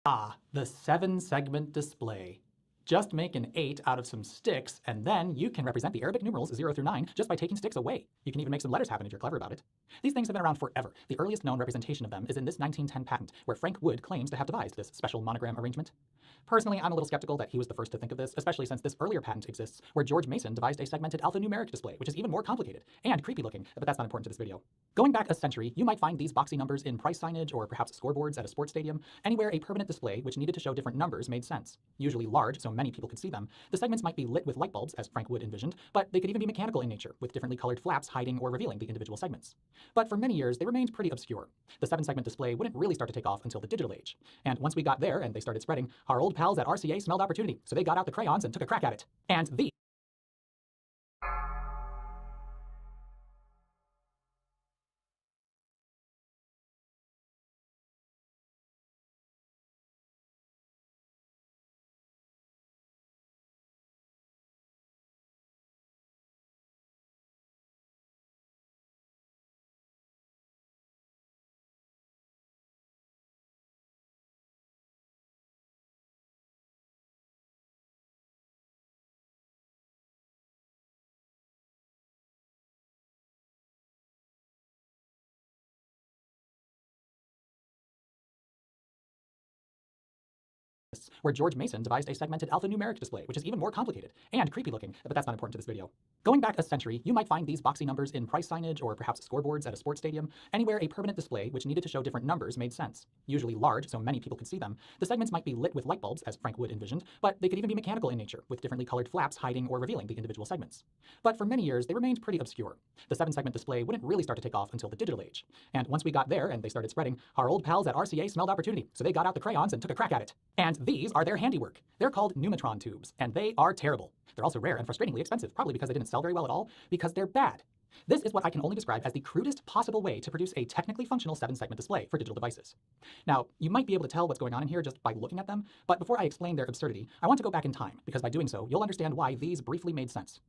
[SPEAKER 20] The 7-segment display. Just make an 8 out of some sticks, and then you can represent the Arabic numerals 0 through 9 just by taking sticks away. You can even make some letters happen if you're clever about it. These things have been around forever. The earliest known representation of them is in this 1910 patent, where Frank Wood claims to have devised this special monogram arrangement. Personally, I'm a little skeptical that he was the first to think of this, especially since this earlier patent exists, where George Mason devised a segmented alphanumeric display, which is even more complicated and creepy looking, but that's not important to this video. Going back a century, you might find these boxy numbers in price signage or perhaps scoreboards at a sports stadium. Anywhere a permanent display which needed to show different numbers made sense. Usually large, so many people could see them. The segments might be lit with light bulbs, as Frank Wood envisioned, but they could even be mechanical in nature, with differently colored flaps hiding or revealing the individual segments. But for many years, they remained pretty obscure. The 7-segment display wouldn't really start to take off until the digital age. And once we got there and they started spreading, our old pals at RCA smelled opportunity, so they got out the crayons and took a crack at it. And the where George Mason devised a segmented alphanumeric display, which is even more complicated and creepy looking, but that's not important to this video. Going back a century, you might find these boxy numbers in price signage or perhaps scoreboards at a sports stadium. Anywhere a permanent display which needed to show different numbers made sense. Usually large, so many people could see them. The segments might be lit with light bulbs, as Frank Wood envisioned, but they could even be mechanical in nature, with differently colored flaps hiding or revealing the individual segments. But for many years, they remained pretty obscure. The 7-segment display wouldn't really start to take off until the digital age. And once we got there and they started spreading, our old pals at RCA smelled opportunity, so they got out the crayons and took a crack at it. And these are their handiwork. They're called Numatron tubes, and they are terrible. They're also rare and frustratingly expensive, probably because they didn't sell very well at all, because they're bad. This is what I can only describe as the crudest possible way to produce a technically functional 7-segment display for digital devices. Now, you might be able to tell what's going on in here just by looking at them, but before I explain their absurdity, I want to go back in time, because by doing so, you'll understand why these briefly made sense.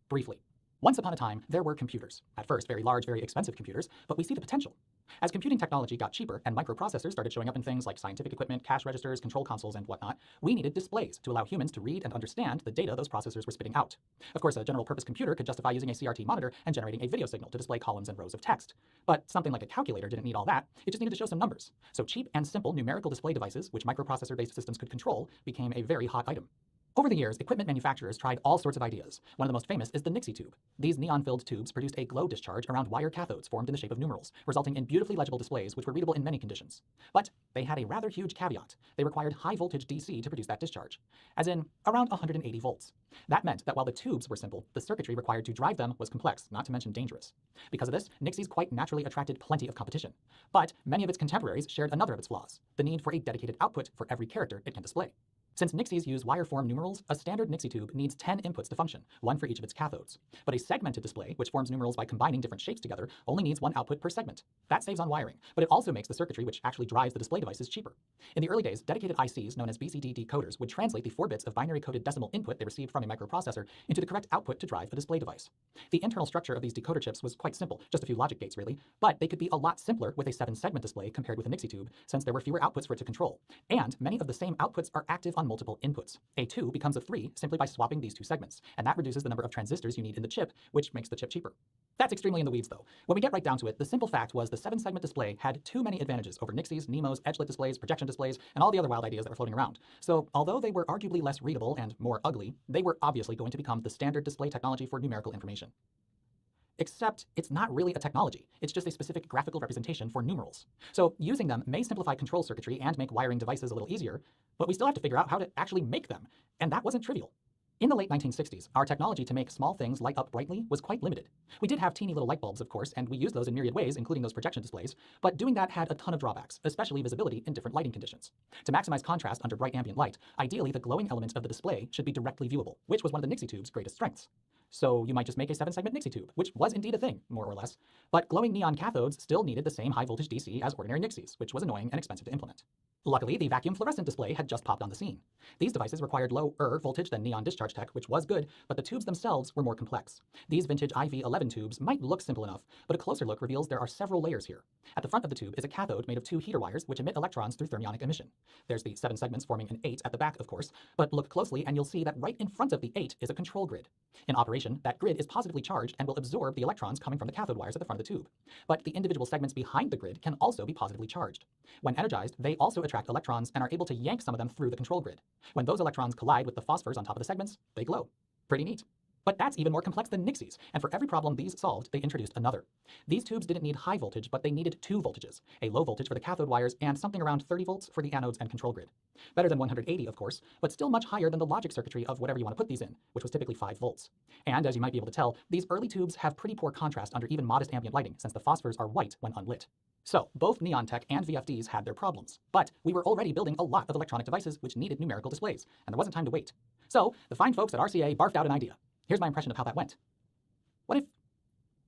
[SPEAKER 20] Briefly. Once upon a time, there were computers. At first, very large, very expensive computers, but we see the potential. As computing technology got cheaper and microprocessors started showing up in things like scientific equipment, cash registers, control consoles, and whatnot, we needed displays to allow humans to read and understand the data those processors were spitting out. Of course, a general-purpose computer could justify using a CRT monitor and generating a video signal to display columns and rows of text. But something like a calculator didn't need all that, it just needed to show some numbers. So cheap and simple numerical display devices, which microprocessor-based systems could control, became a very hot item. Over the years, equipment manufacturers tried all sorts of ideas. One of the most famous is the Naxx tube. These neon-filled tubes produced a glow discharge around wire cathodes formed in the shape of numerals, resulting in beautifully legible displays which were readable in many conditions. But they had a rather huge caveat. They required high-voltage DC to produce that discharge, as in around 180 volts. That meant that while the tubes were simple, the circuitry required to drive them was complex, not to mention dangerous. Because of this, Naxx quite naturally attracted plenty of competition. But many of its contemporaries shared another of its flaws, the need for a dedicated output for every character it can display. Since Naxx use wire-form numerals, a standard Naxx tube needs 10 inputs to function, one for each of its cathodes. But a segmented display, which forms numerals by combining different shapes together, only needs one output per segment. That saves on wiring, but it also makes the circuitry which actually drives the display devices cheaper. In the early days, dedicated ICs, known as BCD decoders, would translate the 4 bits of binary-coded decimal input they received from a microprocessor into the correct output to drive a display device. The internal structure of these decoder chips was quite simple, just a few logic gates really, but they could be a lot simpler with a 7-segment display compared with a Naxx tube, since there were fewer outputs for it to control. And many of the same outputs are active on multiple inputs. A 2 becomes a 3 simply by swapping these two segments, and that reduces the number of transistors you need in the chip, which makes the chip cheaper. That's extremely in the weeds though. When we get right down to it, the simple fact was the 7-segment display had too many advantages over Naxx's, Nemo's, edge-lit displays, projection displays, and all the other wild ideas that were floating around. So although they were arguably less readable and more ugly, they were obviously going to become the standard display technology for numerical information. Except it's not really a technology, it's just a specific graphical representation for numerals. So using them may simplify control circuitry and make wiring devices a little easier, but we still have to figure out how to actually make them, and that wasn't trivial. In the late 1960s, our technology to make small things light up brightly was quite limited. We did have teeny little light bulbs, of course, and we used those in myriad ways, including those projection displays, but doing that had a ton of drawbacks, especially visibility in different lighting conditions. To maximize contrast under bright ambient light, ideally the glowing element of the display should be directly viewable, which was one of the Naxx tube's greatest strengths. So you might just make a 7-segment Naxx tube, which was indeed a thing, more or less, but glowing neon cathodes still needed the same high-voltage DC as ordinary Naxx's, which was annoying and expensive to implement. Luckily, the vacuum fluorescent display had just popped on the scene. These devices required lower voltage than neon discharge tech, which was good, but the tubes themselves were more complex. These vintage IV11 tubes might look simple enough, but a closer look reveals there are several layers here. At the front of the tube is a cathode made of 2 heater wires which emit electrons through thermionic emission. There's the 7 segments forming an 8 at the back, of course, but look closely and you'll see that right in front of the 8 is a control grid. In operation, that grid is positively charged and will absorb the electrons coming from the cathode wires at the front of the tube. But the individual segments behind the grid can also be positively charged. When energized, they also attract electrons and are able to yank some of them through the control grid. When those electrons collide with the phosphors on top of the segments, they glow. Pretty neat. But that's even more complex than Naxx's, and for every problem these solved, they introduced another. These tubes didn't need high voltage, but they needed 2 voltages, a low voltage for the cathode wires and something around 30 volts for the anodes and control grid. Better than 180, of course, but still much higher than the logic circuitry of whatever you want to put these in, which was typically 5 volts. And as you might be able to tell, these early tubes have pretty poor contrast under even modest ambient lighting, since the phosphors are white when unlit. So, both neon tech and VFDs had their problems, but we were already building a lot of electronic devices which needed numerical displays, and there wasn't time to wait. So, the fine folks at RCA barfed out an idea. Here's my impression of how that went. Why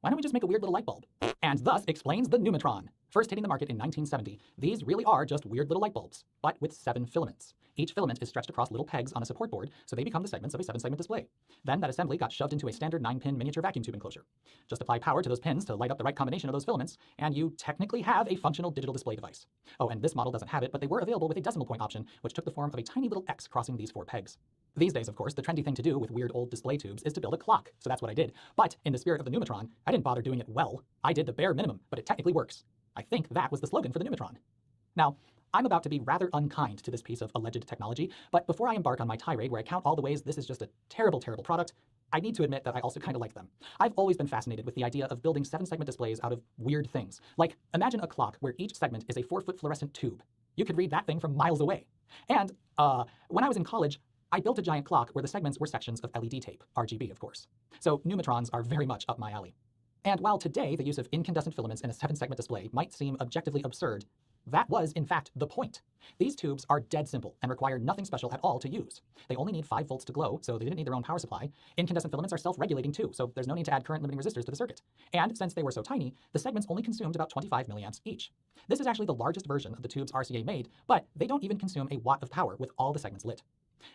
[SPEAKER 20] don't we just make a weird little light bulb? And thus explains the Numatron. First hitting the market in 1970, these really are just weird little light bulbs, but with 7 filaments. Each filament is stretched across little pegs on a support board, so they become the segments of a 7-segment display. Then that assembly got shoved into a standard 9-pin miniature vacuum tube enclosure. Just apply power to those pins to light up the right combination of those filaments, and you technically have a functional digital display device. Oh, and this model doesn't have it, but they were available with a decimal point option, which took the form of a tiny little X crossing these 4 pegs. These days, of course, the trendy thing to do with weird old display tubes is to build a clock, so that's what I did. But in the spirit of the Numatron, I didn't bother doing it well. I did the bare minimum, but it technically works. I think that was the slogan for the Numatron. Now, I'm about to be rather unkind to this piece of alleged technology, but before I embark on my tirade where I count all the ways this is just a terrible, terrible product, I need to admit that I also kind of like them. I've always been fascinated with the idea of building 7-segment displays out of weird things. Like, imagine a clock where each segment is a 4-foot fluorescent tube. You could read that thing from miles away. And, when I was in college, I built a giant clock where the segments were sections of LED tape, RGB of course. So Numatrons are very much up my alley. And while today the use of incandescent filaments in a 7-segment display might seem objectively absurd, that was, in fact, the point. These tubes are dead simple and require nothing special at all to use. They only need 5 volts to glow, so they didn't need their own power supply. Incandescent filaments are self-regulating too, so there's no need to add current-limiting resistors to the circuit. And since they were so tiny, the segments only consumed about 25 milliamps each. This is actually the largest version of the tubes RCA made, but they don't even consume a watt of power with all the segments lit.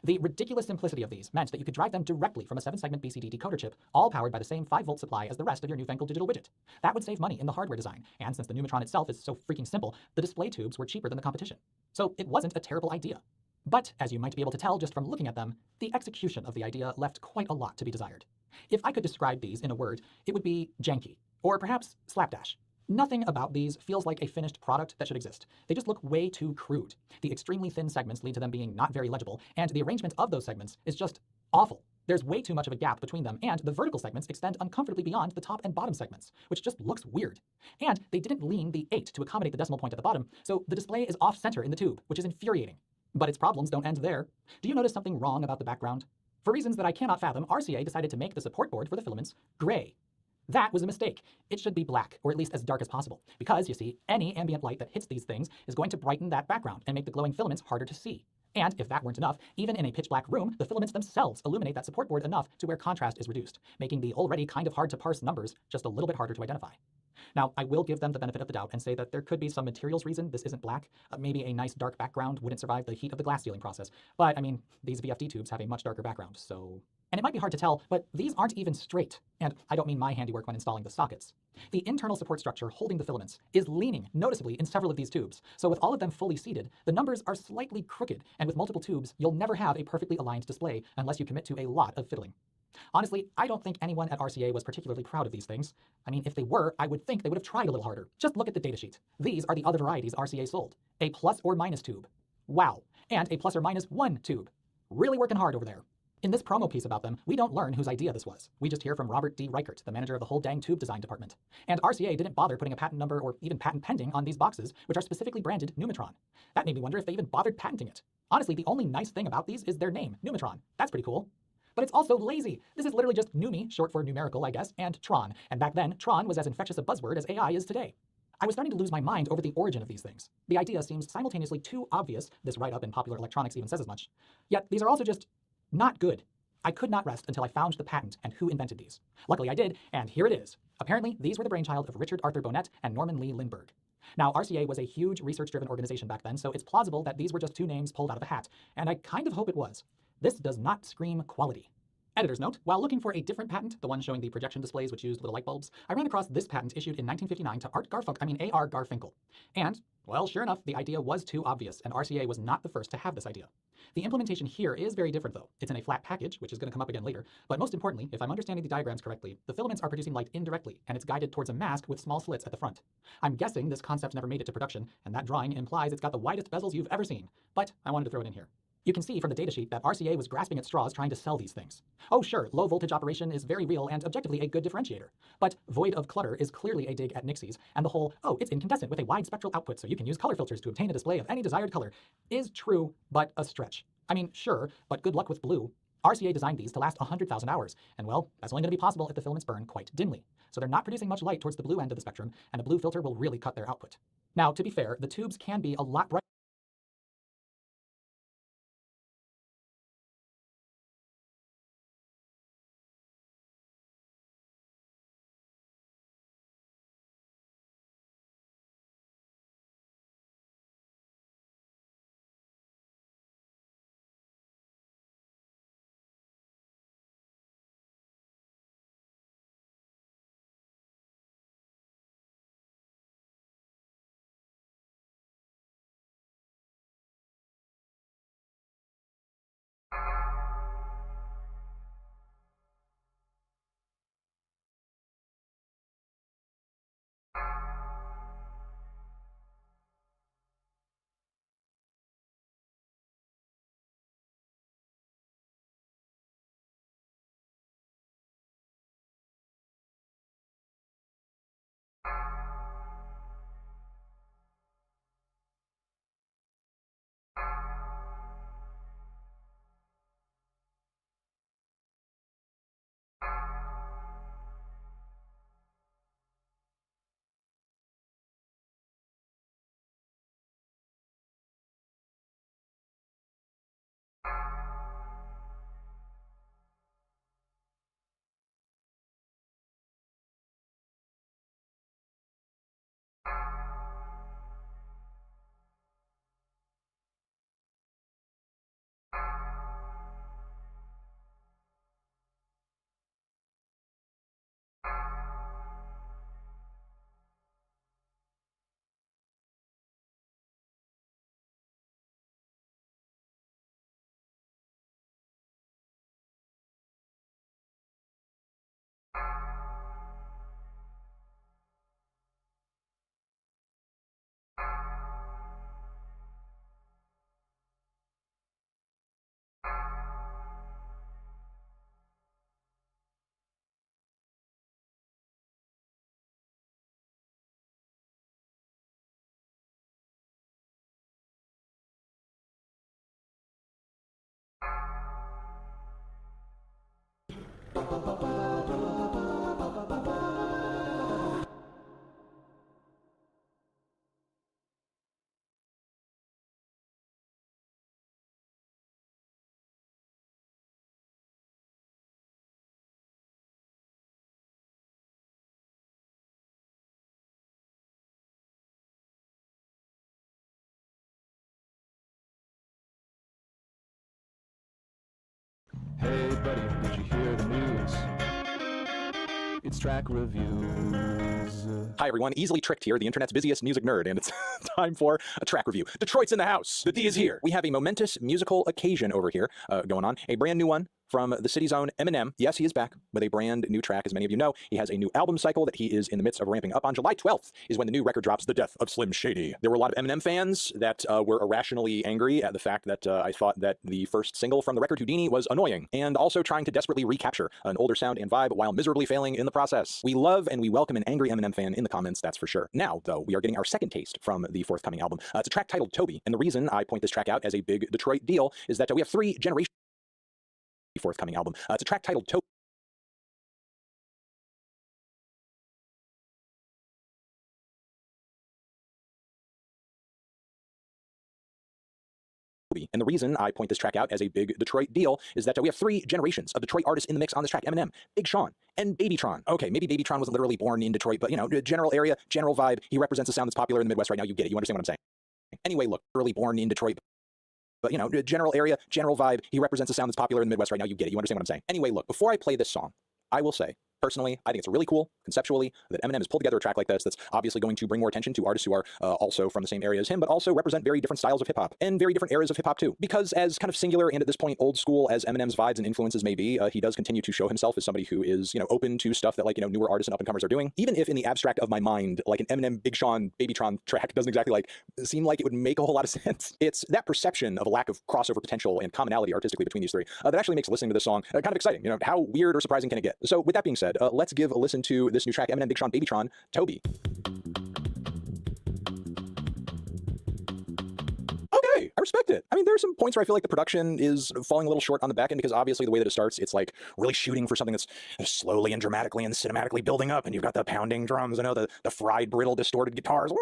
[SPEAKER 20] The ridiculous simplicity of these meant that you could drive them directly from a 7-segment BCD decoder chip, all powered by the same 5-volt supply as the rest of your newfangled digital widget. That would save money in the hardware design, and since the Numatron itself is so freaking simple, the display tubes were cheaper than the competition. So it wasn't a terrible idea. But, as you might be able to tell just from looking at them, the execution of the idea left quite a lot to be desired. If I could describe these in a word, it would be janky, or perhaps slapdash. Nothing about these feels like a finished product that should exist. They just look way too crude. The extremely thin segments lead to them being not very legible, and the arrangement of those segments is just awful. There's way too much of a gap between them, and the vertical segments extend uncomfortably beyond the top and bottom segments, which just looks weird. And they didn't lean the 8 to accommodate the decimal point at the bottom, so the display is off-center in the tube, which is infuriating. But its problems don't end there. Do you notice something wrong about the background? For reasons that I cannot fathom, RCA decided to make the support board for the filaments gray. That was a mistake. It should be black, or at least as dark as possible, because, you see, any ambient light that hits these things is going to brighten that background and make the glowing filaments harder to see. And if that weren't enough, even in a pitch black room, the filaments themselves illuminate that support board enough to where contrast is reduced, making the already kind of hard to parse numbers just a little bit harder to identify. Now, I will give them the benefit of the doubt and say that there could be some materials reason this isn't black. Maybe a nice dark background wouldn't survive the heat of the glass sealing process. But, I mean, these VFD tubes have a much darker background, so... And it might be hard to tell, but these aren't even straight. And I don't mean my handiwork when installing the sockets. The internal support structure holding the filaments is leaning noticeably in several of these tubes. So with all of them fully seated, the numbers are slightly crooked, and with multiple tubes, you'll never have a perfectly aligned display unless you commit to a lot of fiddling. Honestly, I don't think anyone at RCA was particularly proud of these things. I mean, if they were, I would think they would have tried a little harder. Just look at the datasheet. These are the other varieties RCA sold. A plus or minus tube. Wow. And a plus or minus 1 tube. Really working hard over there. In this promo piece about them, we don't learn whose idea this was. We just hear from Robert D. Reichert, the manager of the whole dang tube design department. And RCA didn't bother putting a patent number or even patent pending on these boxes, which are specifically branded Numatron. That made me wonder if they even bothered patenting it. Honestly, the only nice thing about these is their name, Numatron. That's pretty cool. But it's also lazy. This is literally just Numi, short for numerical, I guess, and Tron. And back then, Tron was as infectious a buzzword as AI is today. I was starting to lose my mind over the origin of these things. The idea seems simultaneously too obvious, this write-up in Popular Electronics even says as much, yet these are also just not good. I could not rest until I found the patent and who invented these. Luckily I did, and here it is. Apparently, these were the brainchild of Richard Arthur Bonnet and Norman Lee Lindbergh. Now, RCA was a huge research-driven organization back then, so it's plausible that these were just two names pulled out of a hat, and I kind of hope it was. This does not scream quality. Editor's note, while looking for a different patent, the one showing the projection displays which used little light bulbs, I ran across this patent issued in 1959 to A.R. Garfinkel. And, well, sure enough, the idea was too obvious, and RCA was not the first to have this idea. The implementation here is very different though. It's in a flat package, which is going to come up again later, but most importantly, if I'm understanding the diagrams correctly, the filaments are producing light indirectly, and it's guided towards a mask with small slits at the front. I'm guessing this concept never made it to production, and that drawing implies it's got the widest bezels you've ever seen, but I wanted to throw it in here. You can see from the datasheet that RCA was grasping at straws trying to sell these things. Oh sure, low voltage operation is very real and objectively a good differentiator. But void of clutter is clearly a dig at Naxx's, and the whole, oh, it's incandescent with a wide spectral output so you can use color filters to obtain a display of any desired color, is true, but a stretch. I mean, sure, but good luck with blue. RCA designed these to last 100,000 hours, and well, that's only going to be possible if the filaments burn quite dimly. So they're not producing much light towards the blue end of the spectrum, and a blue filter will really cut their output. Now, to be fair, the tubes can be a lot brighter.
[SPEAKER 11] Hey buddy, did you hear the news? It's track reviews.
[SPEAKER 14] Hi everyone, Easily Tricked here, the internet's busiest music nerd, and it's time for a track review. Detroit's in the house. The D is here. We have a momentous musical occasion over here going on. A brand new one from the city's own Eminem. Yes, he is back with a brand new track. As many of you know, he has a new album cycle that he is in the midst of ramping up on. July 12th is when the new record drops, The Death of Slim Shady. There were a lot of Eminem fans that were irrationally angry at the fact that I thought that the first single from the record, Houdini, was annoying, and also trying to desperately recapture an older sound and vibe while miserably failing in the process. We love and we welcome an angry Eminem fan in the comments, that's for sure. Now, though, we are getting our second taste from the forthcoming album. It's a track titled Toby, and the reason I point this track out as a big Detroit deal is that we have 3 generations forthcoming album. It's a track titled Toby. And the reason I point this track out as a big Detroit deal is that we have 3 generations of Detroit artists in the mix on this track: Eminem, Big Sean, and Babytron. Okay, maybe Babytron wasn't literally born in Detroit, but you know, general area, general vibe. He represents a sound that's popular in the Midwest right now. You get it. You understand what I'm saying? Anyway, look, literally born in Detroit, but you know, general area, general vibe. He represents a sound that's popular in the Midwest right now. You get it. You understand what I'm saying? Anyway, look, before I play this song, I will say, personally, I think it's really cool, conceptually, that Eminem has pulled together a track like this that's obviously going to bring more attention to artists who are also from the same area as him, but also represent very different styles of hip-hop, and very different eras of hip-hop too. Because as kind of singular and at this point old school as Eminem's vibes and influences may be, he does continue to show himself as somebody who is, you know, open to stuff that, like, you know, newer artists and up-and-comers are doing. Even if in the abstract of my mind, like an Eminem, Big Sean, Babytron track doesn't exactly like seem like it would make a whole lot of sense. It's that perception of a lack of crossover potential and commonality artistically between these 3 that actually makes listening to this song kind of exciting. You know, how weird or surprising can it get? So with that being said, let's give a listen to this new track, Eminem, Big Sean, Babytron, Toby. Okay, I respect it. I mean, there are some points where I feel like the production is falling a little short on the back end, because obviously the way that it starts, it's like really shooting for something that's slowly and dramatically and cinematically building up, and you've got the pounding drums, you know, the fried, brittle, distorted guitars.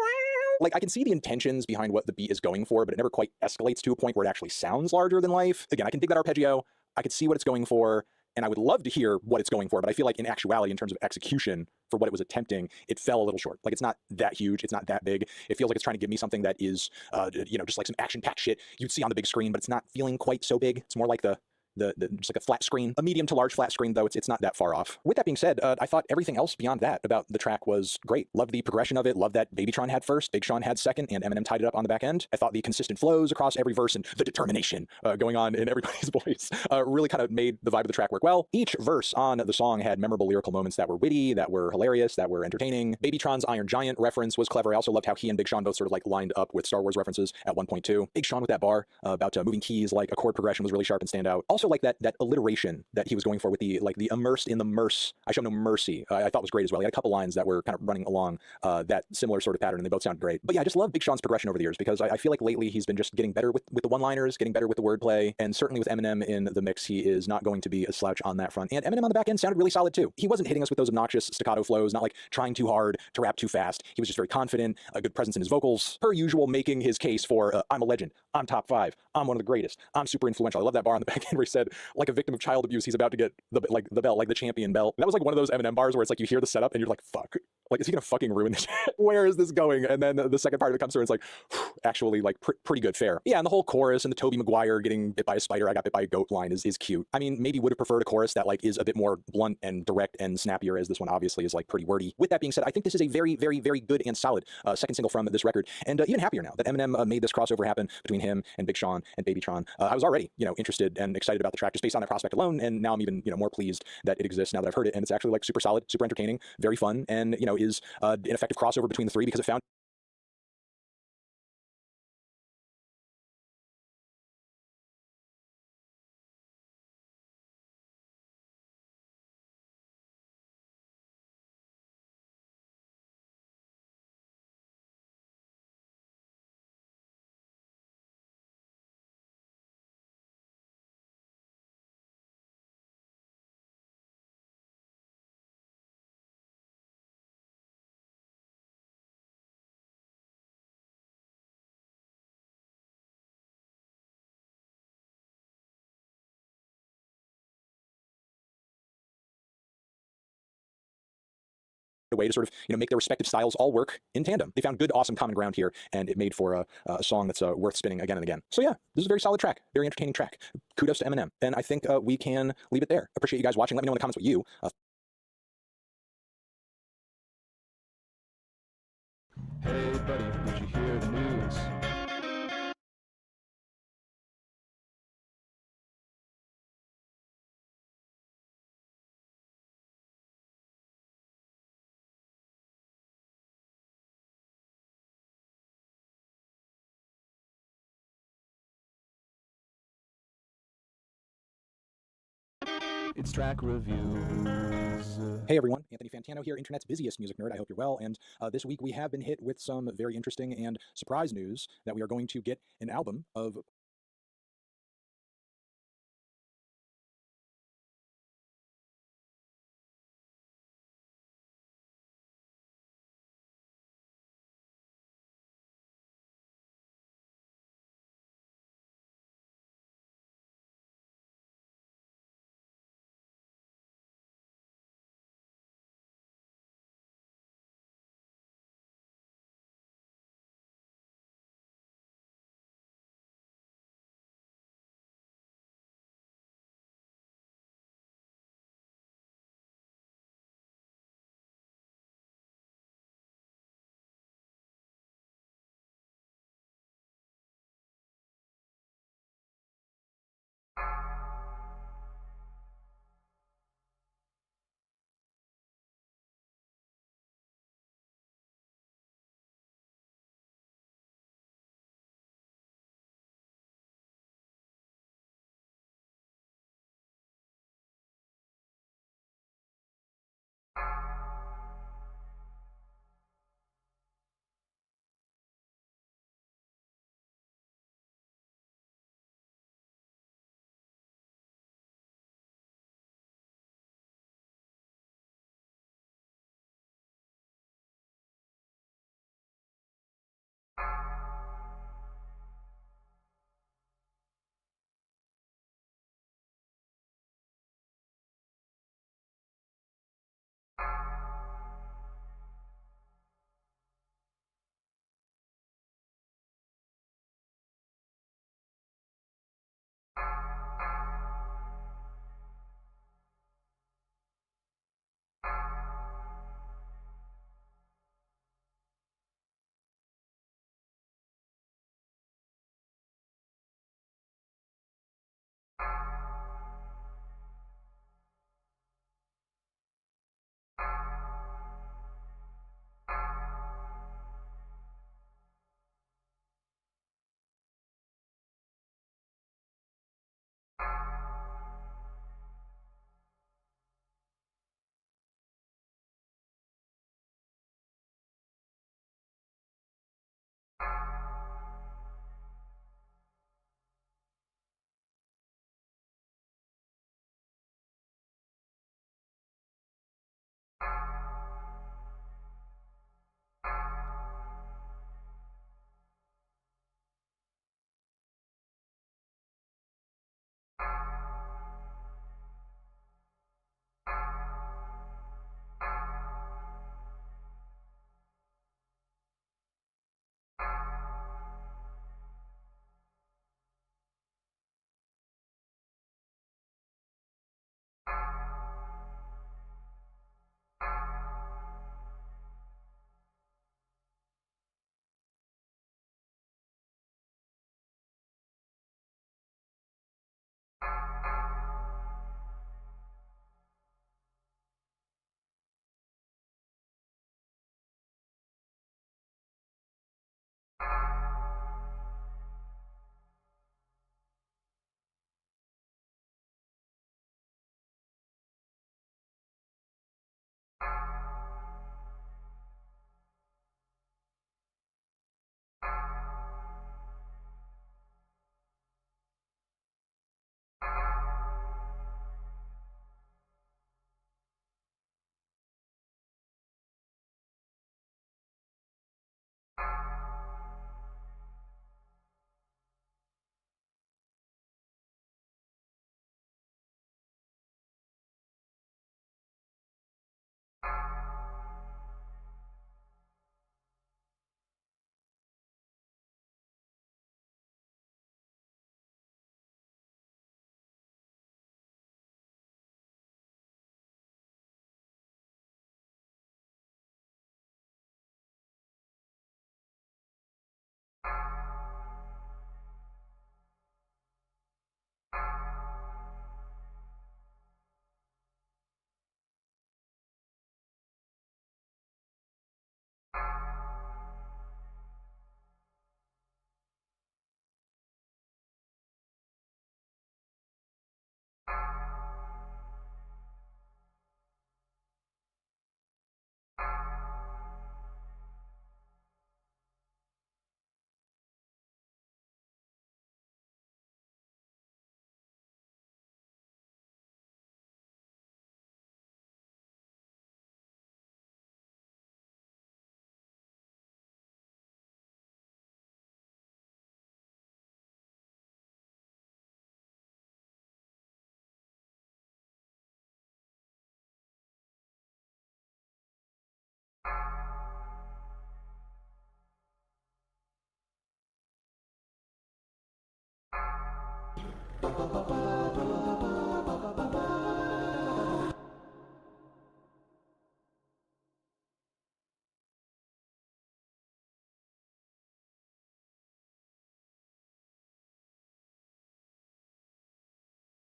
[SPEAKER 14] Like, I can see the intentions behind what the beat is going for, but it never quite escalates to a point where it actually sounds larger than life. Again, I can dig that arpeggio, I could see what it's going for, and I would love to hear what it's going for, but I feel like in actuality, in terms of execution for what it was attempting, it fell a little short. Like, it's not that huge, it's not that big. It feels like it's trying to give me something that is, you know, just like some action-packed shit you'd see on the big screen, but it's not feeling quite so big. It's more like the just like a flat screen, a medium to large flat screen, though it's not that far off. With that being said, I thought everything else beyond that about the track was great. Loved the progression of it, loved that Babytron had first, Big Sean had second, and Eminem tied it up on the back end. I thought the consistent flows across every verse and the determination going on in everybody's voice really kind of made the vibe of the track work well. Each verse on the song had memorable lyrical moments that were witty, that were hilarious, that were entertaining. Babytron's Iron Giant reference was clever. I also loved how he and Big Sean both sort of like lined up with Star Wars references at one point too. Big Sean with that bar about moving keys, like a chord progression was really sharp and stand out. Also like that alliteration that he was going for with the immersed in the merce, I show no mercy, I thought was great as well. He had a couple lines that were kind of running along that similar sort of pattern, and they both sound great. But yeah, I just love Big Sean's progression over the years, because I feel like lately he's been just getting better with the one-liners, getting better with the wordplay, and certainly with Eminem in the mix, he is not going to be a slouch on that front. And Eminem on the back end sounded really solid too. He wasn't hitting us with those obnoxious staccato flows, not like trying too hard to rap too fast. He was just very confident, a good presence in his vocals, per usual, making his case for I'm a legend, I'm top 5, I'm one of the greatest, I'm super influential. I love that bar on the back end where he said, like a victim of child abuse, he's about to get the belt, like the champion belt. And that was like one of those Eminem bars where it's like you hear the setup and you're like, fuck, like, is he gonna fucking ruin this? Where is this going? And then the second part of it comes through and it's like, actually, like, pretty good fare. Yeah, and the whole chorus and the Tobey Maguire getting bit by a spider, I got bit by a goat line is cute. I mean, maybe would have preferred a chorus that like is a bit more blunt and direct and snappier, as this one obviously is like pretty wordy. With that being said, I think this is a very, very, very good and solid second single from this record, and even happier now that Eminem made this crossover happen between him and Big Sean and Babytron. I was already, you know, interested and excited about the track just based on that prospect alone, and now I'm even, you know, more pleased that it exists now that I've heard it, and it's actually like super solid, super entertaining, very fun, and you know, is an effective crossover between the 3 because it found a way to sort of make their respective styles all work in tandem. They found good, awesome common ground here, and it made for a song that's worth spinning again and again. So yeah, this is a very solid track, very entertaining track. Kudos to Eminem, and I think we can leave it there. Appreciate you guys watching. Let me know in the comments what you.
[SPEAKER 11] Hey buddy, did you hear the news? It's track reviews.
[SPEAKER 14] Hey everyone, Anthony Fantano here, internet's busiest music nerd. I hope you're well. And this week we have been hit with some very interesting and surprise news that we are going to get an album of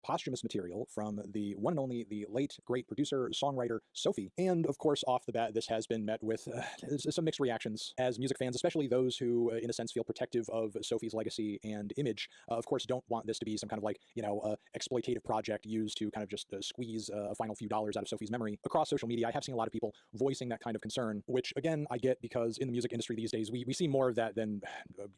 [SPEAKER 14] Posthumous material from the one and only, the late, great producer, songwriter, Sophie. And of course, off the bat, this has been met with some mixed reactions as music fans, especially those who, in a sense, feel protective of Sophie's legacy and image. Of course, don't want this to be some kind of like, exploitative project used to kind of just squeeze a final few dollars out of Sophie's memory. Across social media, I have seen a lot of people voicing that kind of concern, which again, I get because in the music industry these days, we see more of that than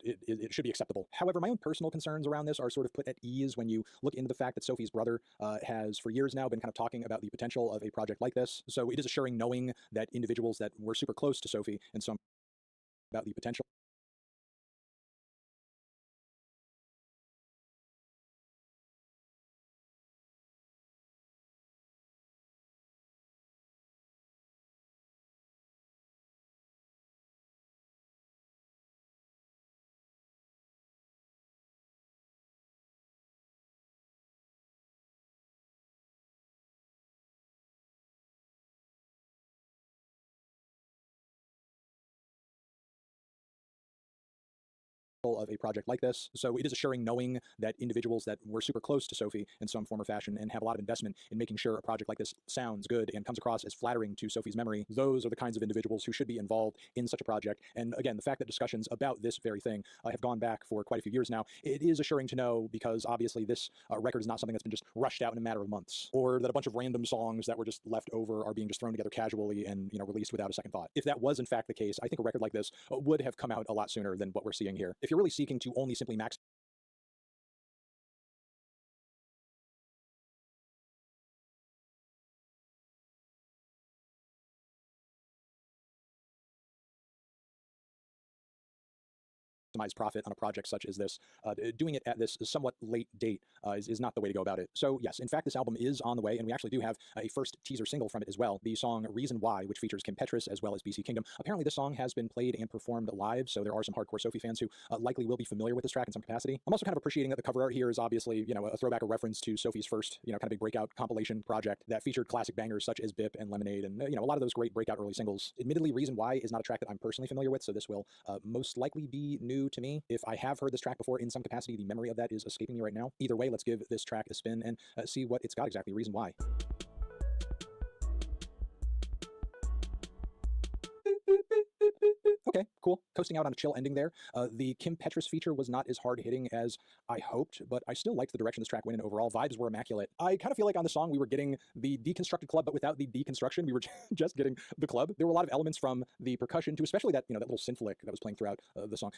[SPEAKER 14] it should be acceptable. However, my own personal concerns around this are sort of put at ease when you look into the fact that Sophie's brother has for years now been kind of talking about the potential of a project like this. So it is assuring knowing that individuals that were super close to Sophie and some about the potential of a project like this. So it is assuring knowing that individuals that were super close to Sophie in some form or fashion and have a lot of investment in making sure a project like this sounds good and comes across as flattering to Sophie's memory, those are the kinds of individuals who should be involved in such a project. And again, the fact that discussions about this very thing have gone back for quite a few years now, it is assuring to know because obviously this record is not something that's been just rushed out in a matter of months, or that a bunch of random songs that were just left over are being just thrown together casually and released without a second thought. If that was in fact the case, I think a record like this would have come out a lot sooner than what we're seeing here. If you're really seeking to only simply maximize profit on a project such as this, doing it at this somewhat late date is not the way to go about it. So yes, in fact, this album is on the way, and we actually do have a first teaser single from it as well, the song Reason Why, which features Kim Petras as well as BC Kingdom. Apparently this song has been played and performed live, so there are some hardcore Sophie fans who likely will be familiar with this track in some capacity. I'm also kind of appreciating that the cover art here is obviously, a throwback or reference to Sophie's first, kind of big breakout compilation project that featured classic bangers such as Bip and Lemonade and, a lot of those great breakout early singles. Admittedly, Reason Why is not a track that I'm personally familiar with, so this will most likely be new to me. If I have heard this track before in some capacity, the memory of that is escaping me right now. Either way, let's give this track a spin and see what it's got exactly. Reason Why. Okay, cool. Coasting out on a chill ending there. The Kim Petras feature was not as hard-hitting as I hoped, but I still liked the direction this track went in overall. Vibes were immaculate. I kind of feel like on the song we were getting the deconstructed club, but without the deconstruction. We were just getting the club. There were a lot of elements from the percussion to especially that, that little synth lick that was playing throughout the song.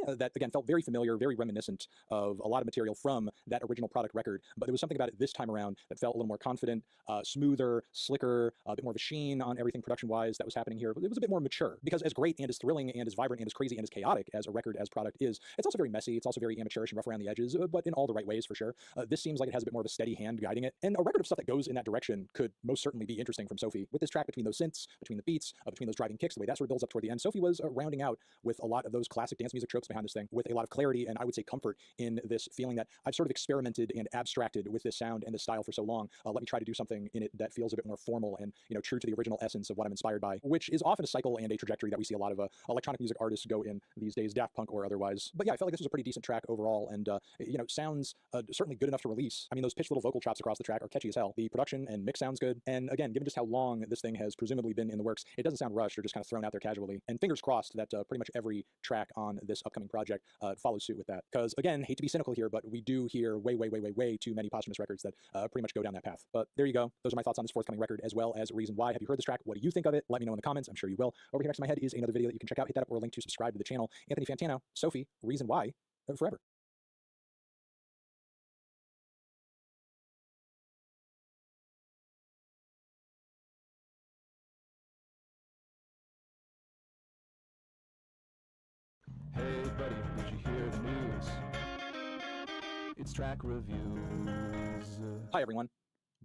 [SPEAKER 14] That, again, felt very familiar, very reminiscent of a lot of material from that original product record, but there was something about it this time around that felt a little more confident, smoother, slicker, a bit more of a sheen on everything production-wise that was happening here. But it was a bit more mature, because as great and as thrilling and as vibrant and as crazy and as chaotic as a record as product is, it's also very messy, it's also very amateurish and rough around the edges, but in all the right ways for sure. This seems like it has a bit more of a steady hand guiding it, and a record of stuff that goes in that direction could most certainly be interesting from Sophie. With this track between those synths, between the beats, between those driving kicks, the way that sort of builds up toward the end, Sophie was rounding out with a lot of those classic dance music tropes behind this thing, with a lot of clarity and I would say comfort in this feeling that I've sort of experimented and abstracted with this sound and this style for so long. Let me try to do something in it that feels a bit more formal and true to the original essence of what I'm inspired by, which is often a cycle and a trajectory that we see a lot of electronic music artists go in these days, Daft Punk or otherwise. But yeah, I felt like this was a pretty decent track overall, and sounds certainly good enough to release. I mean, those pitched little vocal chops across the track are catchy as hell. The production and mix sounds good, and again, given just how long this thing has presumably been in the works, it doesn't sound rushed or just kind of thrown out there casually. And fingers crossed that pretty much every track on this upcoming project follows suit with that. Because again, hate to be cynical here, but we do hear way too many posthumous records that pretty much go down that path. But there you go. Those are my thoughts on this forthcoming record, as well as Reason Why. Have you heard this track? What do you think of it? Let me know in the comments. I'm sure you will. Over here next to my head is another video that you can check out. Hit that up or a link to subscribe to the channel. Anthony Fantano, Sophie, Reason Why, forever.
[SPEAKER 11] Hey buddy, did you hear the news? It's track reviews.
[SPEAKER 14] Hi everyone.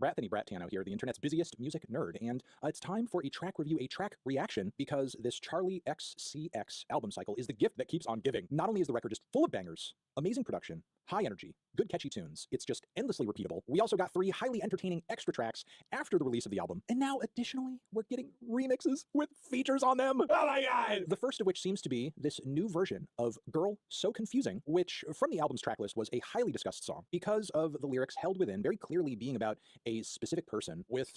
[SPEAKER 14] Brathany Brattano here, the internet's busiest music nerd, and it's time for a track review, a track reaction, because this Charlie XCX album cycle is the gift that keeps on giving. Not only is the record just full of bangers, amazing production, high energy, good catchy tunes, it's just endlessly repeatable. We also got 3 highly entertaining extra tracks after the release of the album, and now additionally, we're getting remixes with features on them. Oh my god! The first of which seems to be this new version of Girl So Confusing, which from the album's tracklist was a highly discussed song because of the lyrics held within very clearly being about a specific person with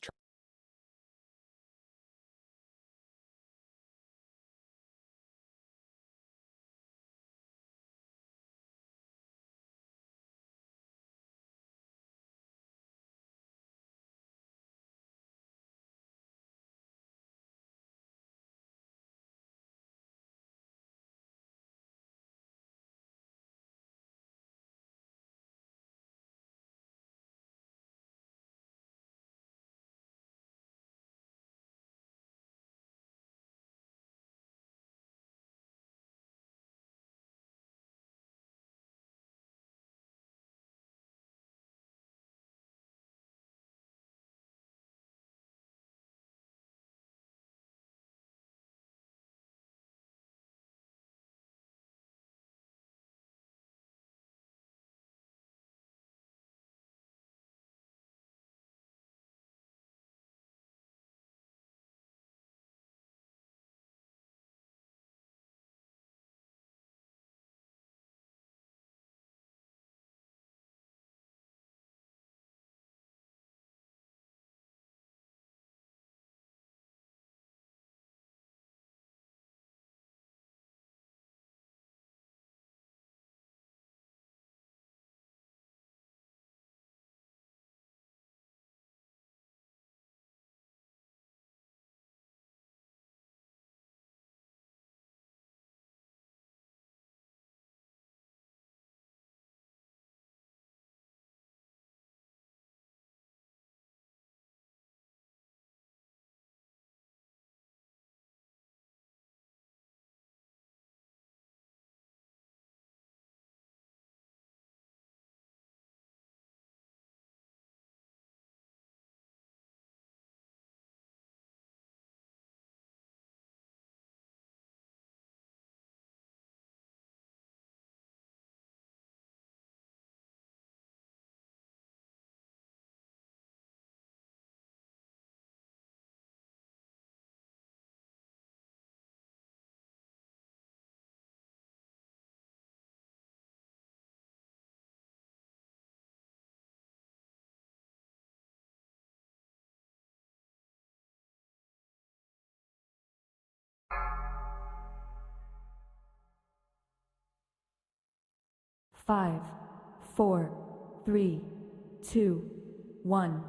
[SPEAKER 4] Five, 4, 3, 2, 1.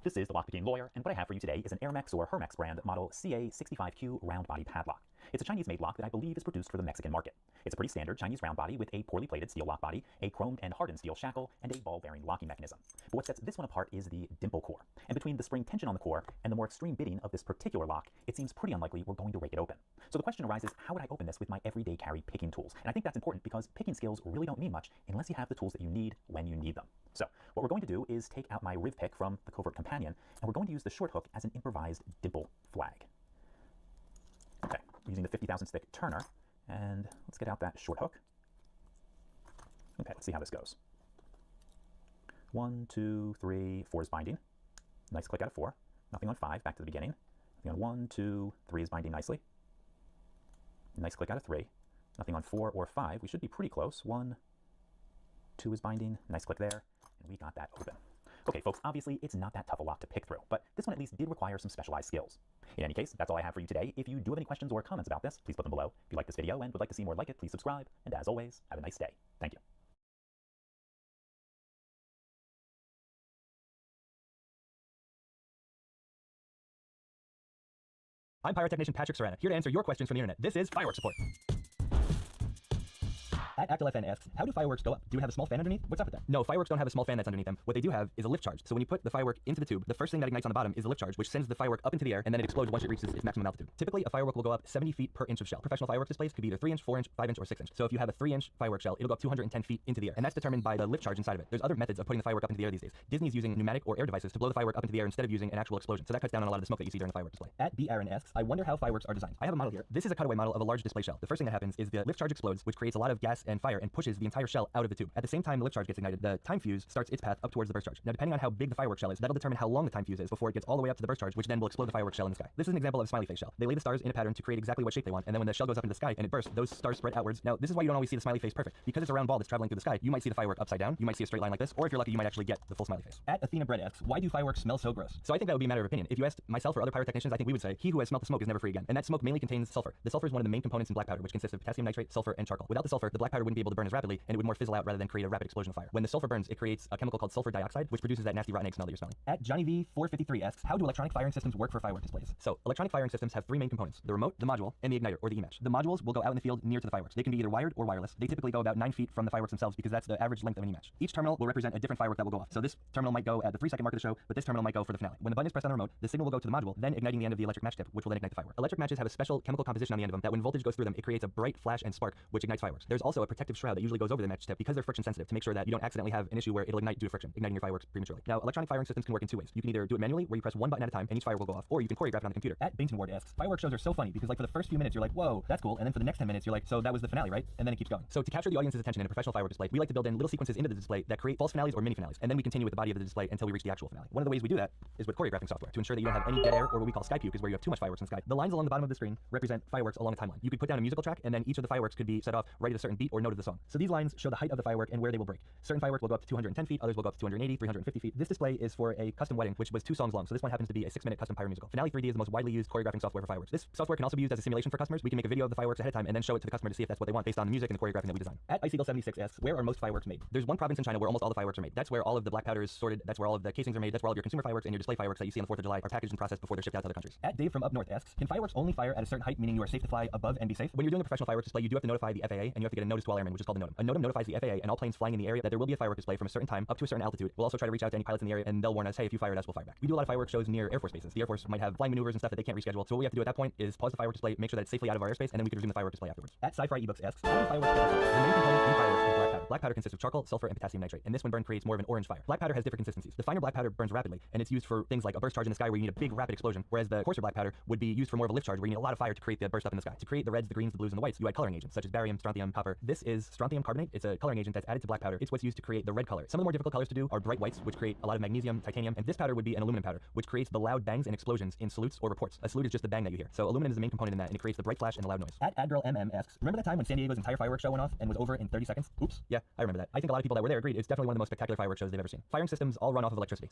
[SPEAKER 14] This is the Lockpicking Lawyer, and what I have for you today is an Airmex or Hermex brand model CA65Q round body padlock. It's a Chinese-made lock that I believe is produced for the Mexican market. It's a pretty standard Chinese round body with a poorly plated steel lock body, a chromed and hardened steel shackle, and a ball-bearing locking mechanism. But what sets this one apart is the dimple core. And between the spring tension on the core and the more extreme bidding of this particular lock, it seems pretty unlikely we're going to rake it open. So the question arises, how would I open this with my everyday carry picking tools? And I think that's important because picking skills really don't mean much unless you have the tools that you need when you need them. So what we're going to do is take out my riv pick from the Covert Companion, and we're going to use the short hook as an improvised dimple flag. Okay, we're using the 50,000 stick Turner, and let's get out that short hook. Okay, let's see how this goes. 1, 2, 3, 4 is binding. Nice click out of 4. Nothing on 5, back to the beginning. Nothing on 1, 2, 3 is binding nicely. Nice click out of 3. Nothing on 4 or 5. We should be pretty close. 1, 2 is binding. Nice click there, and we got that open. Okay, folks, obviously it's not that tough a lock to pick through, but this one at least did require some specialized skills. In any case, that's all I have for you today. If you do have any questions or comments about this, please put them below. If you like this video and would like to see more like it, please subscribe. And as always, have a nice day. Thank you. I'm Pyrotechnician Patrick Serrana, here to answer your questions from the internet. This is Fireworks Support. At ActilFN asks, how do fireworks go up? Do you have a small fan underneath? What's up with that? No, fireworks don't have a small fan that's underneath them. What they do have is a lift charge. So when you put the firework into the tube, the first thing that ignites on the bottom is the lift charge, which sends the firework up into the air, and then it explodes once it reaches its maximum altitude. Typically, a firework will go up 70 feet per inch of shell. Professional fireworks displays could be either 3-inch, 4-inch, 5-inch, or 6-inch. So if you have a 3-inch firework shell, it'll go up 210 feet into the air, and that's determined by the lift charge inside of it. There's other methods of putting the firework up into the air these days. Disney's using pneumatic or air devices to blow the firework up into the air instead of using an actual explosion. So that cuts down on a lot of the smoke that you see during the firework display. At B. Aaron asks, I wonder how fireworks are designed. I have a model here. This is a cutaway model of a large display shell. The first thing that happens is the lift charge explodes, which creates a lot of gas and fire and pushes the entire shell out of the tube. At the same time the lift charge gets ignited, the time fuse starts its path up towards the burst charge. Now, depending on how big the firework shell is, that'll determine how long the time fuse is before it gets all the way up to the burst charge, which then will explode the firework shell in the sky. This is an example of a smiley face shell. They lay the stars in a pattern to create exactly what shape they want, and then when the shell goes up into the sky and it bursts, those stars spread outwards. Now, this is why you don't always see the smiley face perfect. Because it's a round ball that's traveling through the sky, you might see the firework upside down, you might see a straight line like this, or if you're lucky, you might actually get the full smiley face. At Athena Bread asks, why do fireworks smell so gross? So I think that would be a matter of opinion. If you asked myself or other pyrotechnicians, I think we would say, he who has smelt the smoke is never free again. And that smoke mainly contains sulfur. The sulfur is one of the main components in black powder, which consists of potassium nitrate, sulfur, and charcoal. Without the sulfur, the black powder wouldn't be able to burn as rapidly, and it would more fizzle out rather than create a rapid explosion of fire. When the sulfur burns, it creates a chemical called sulfur dioxide, which produces that nasty rotten egg smell that you're smelling. At Johnny V453 asks, how do electronic firing systems work for firework displays? So, electronic firing systems have 3 main components: the remote, the module, and the igniter, or the EMatch. The modules will go out in the field near to the fireworks. They can be either wired or wireless. They typically go about 9 feet from the fireworks themselves because that's the average length of an EMatch. Each terminal will represent a different firework that will go off. So this terminal might go at the 3-second mark of the show, but this terminal might go for the finale. When the button is pressed on the remote, the signal will go to the module, then igniting the end of the electric match tip, which will then ignite the firework. Electric matches have a special chemical composition on the end of them that when voltage goes through them, it creates a bright flash and spark, which ignites fireworks. There's also a protective shroud that usually goes over the match tip because they're friction sensitive to make sure that you don't accidentally have an issue where it'll ignite due to friction, igniting your fireworks prematurely. Now, electronic firing systems can work in 2 ways. You can either do it manually, where you press one button at a time and each fire will go off, or you can choreograph it on the computer. At Bainton Ward asks, fireworks shows are so funny because like for the first few minutes you're like, whoa, that's cool, and then for the next 10 minutes you're like, so that was the finale, right? And then it keeps going. So to capture the audience's attention in a professional firework display, we like to build in little sequences into the display that create false finales or mini finales, and then we continue with the body of the display until we reach the actual finale. One of the ways we do that is with choreographing software to ensure that you don't have any dead air, or what we call sky puke, is where you have too much fireworks in the sky. The lines along the bottom of the screen represent fireworks along a timeline. You could put down a musical track, and then each of the fireworks could be set off right at a certain beat or note of the song. So these lines show the height of the firework and where they will break. Certain fireworks will go up to 210 feet, others will go up to 280, 350 feet. This display is for a custom wedding, which was 2 songs long, so this one happens to be a 6-minute custom pyro musical. Finale 3D is the most widely used choreographing software for fireworks. This software can also be used as a simulation for customers. We can make a video of the fireworks ahead of time and then show it to the customer to see if that's what they want based on the music and the choreographing that we design. At Icicle76 asks, where are most fireworks made? There's one province in China where almost all the fireworks are made. That's where all of the black powder is sorted, that's where all of the casings are made, that's where all of your consumer fireworks and your display fireworks that you see on the 4th of July are packaged and processed before they're shipped out to other countries. At Dave from Up North asks, can fireworks only fire at a certain height, meaning you are safe to fly above and be safe? When you're doing a professional fireworks display, you do have to notify the FAA and you have to get a notice to all airmen, which is called a NOTAM. A NOTAM notifies the FAA and all planes flying in the area that there will be a firework display from a certain time up to a certain altitude. We'll also try to reach out to any pilots in the area and they'll warn us, hey, if you fire at us, we'll fire back. We do a lot of fireworks shows near Air Force bases. The Air Force might have flying maneuvers and stuff that they can't reschedule, so what we have to do at that point is pause the fireworks display, make sure that it's safely out of our airspace, and then we can resume the fireworks display afterwards. At Sci-Fi Ebooks asks, how do fireworks differ? The main component in fireworks is black powder. Black powder consists of charcoal, sulfur, and potassium nitrate, and this when burned creates more of an orange fire. Black powder has different consistencies. The finer black powder burns rapidly, and it's used for things like a burst charge in the sky where you need a big rapid explosion, whereas the coarser black powder would be used for more of a lift charge where you need a lot of fire to create the burst up in the sky. To create the reds, the greens, the blues, and the whites, you add coloring agents such as barium, strontium, copper. This is strontium carbonate. It's a coloring agent that's added to black powder. It's what's used to create the red color. Some of the more difficult colors to do are bright whites, which create a lot of magnesium, titanium, and this powder would be an aluminum powder, which creates the loud bangs and explosions in salutes or reports. A salute is just the bang that you hear. So aluminum is the main component in that, and it creates the bright flash and the loud noise. At Adgirl MM asks, remember that time when San Diego's entire fireworks show went off and was over in 30 seconds? Oops. Yeah, I remember that. I think a lot of people that were there agreed. It's definitely one of the most spectacular fireworks shows they've ever seen. Firing systems all run off of electricity.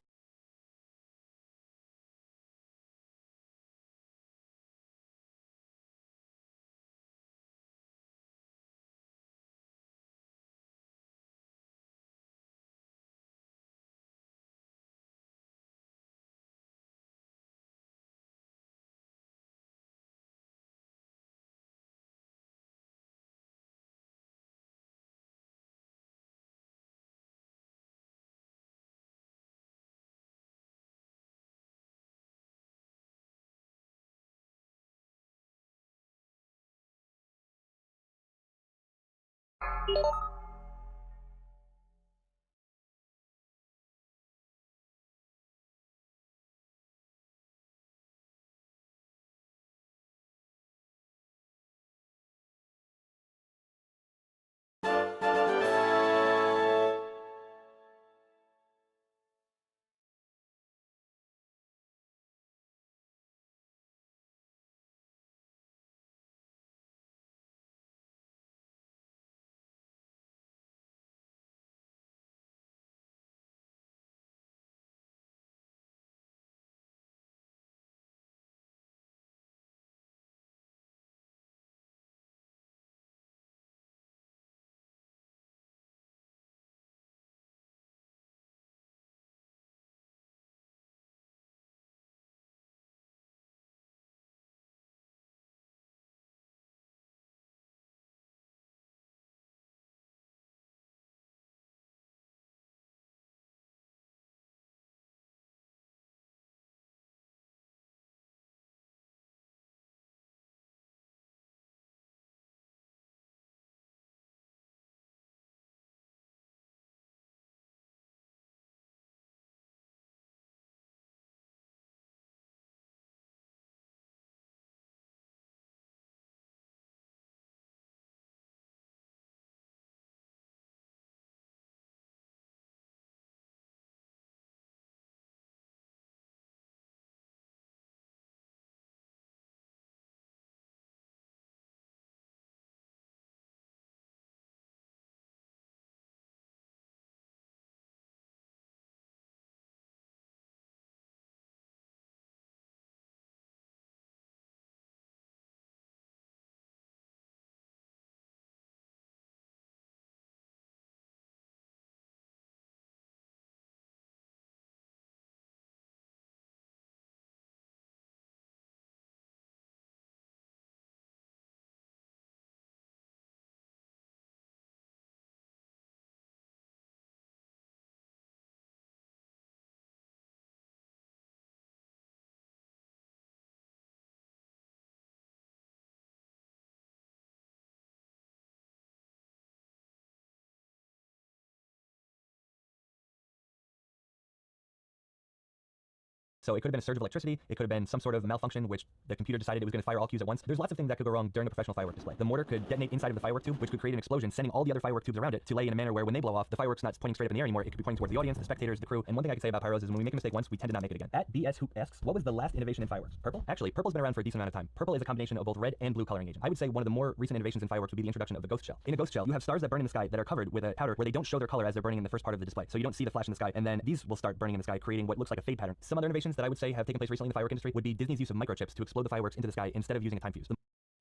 [SPEAKER 20] So it could have been a surge of electricity, it could have been some sort of malfunction which the computer decided it was going to fire all cues at once. There's lots of things that could go wrong during a professional firework display. The mortar could detonate inside of the firework tube, which could create an explosion, sending all the other firework tubes around it to lay in a manner where when they blow off, the firework's not pointing straight up in the air anymore, it could be pointing towards the audience, the spectators, the crew. And one thing I can say about pyros is when we make a mistake once, we tend to not make it again. At BS Hoop asks, what was the last innovation in fireworks? Purple? Actually, purple's been around for a decent amount of time. Purple is a combination of both red and blue coloring agent. I would say one of the more recent innovations in fireworks would be the introduction of the ghost shell. In a ghost shell, you have stars that burn in the sky that are covered with a powder where they don't show their color as they're burning in the first part of the display. So you don't see the flash in the sky, and then these will start burning in the sky, creating what looks like a fade pattern. Some other innovations that I would say have taken place recently in the firework industry would be Disney's use of microchips to explode the fireworks into the sky instead of using a time fuse. The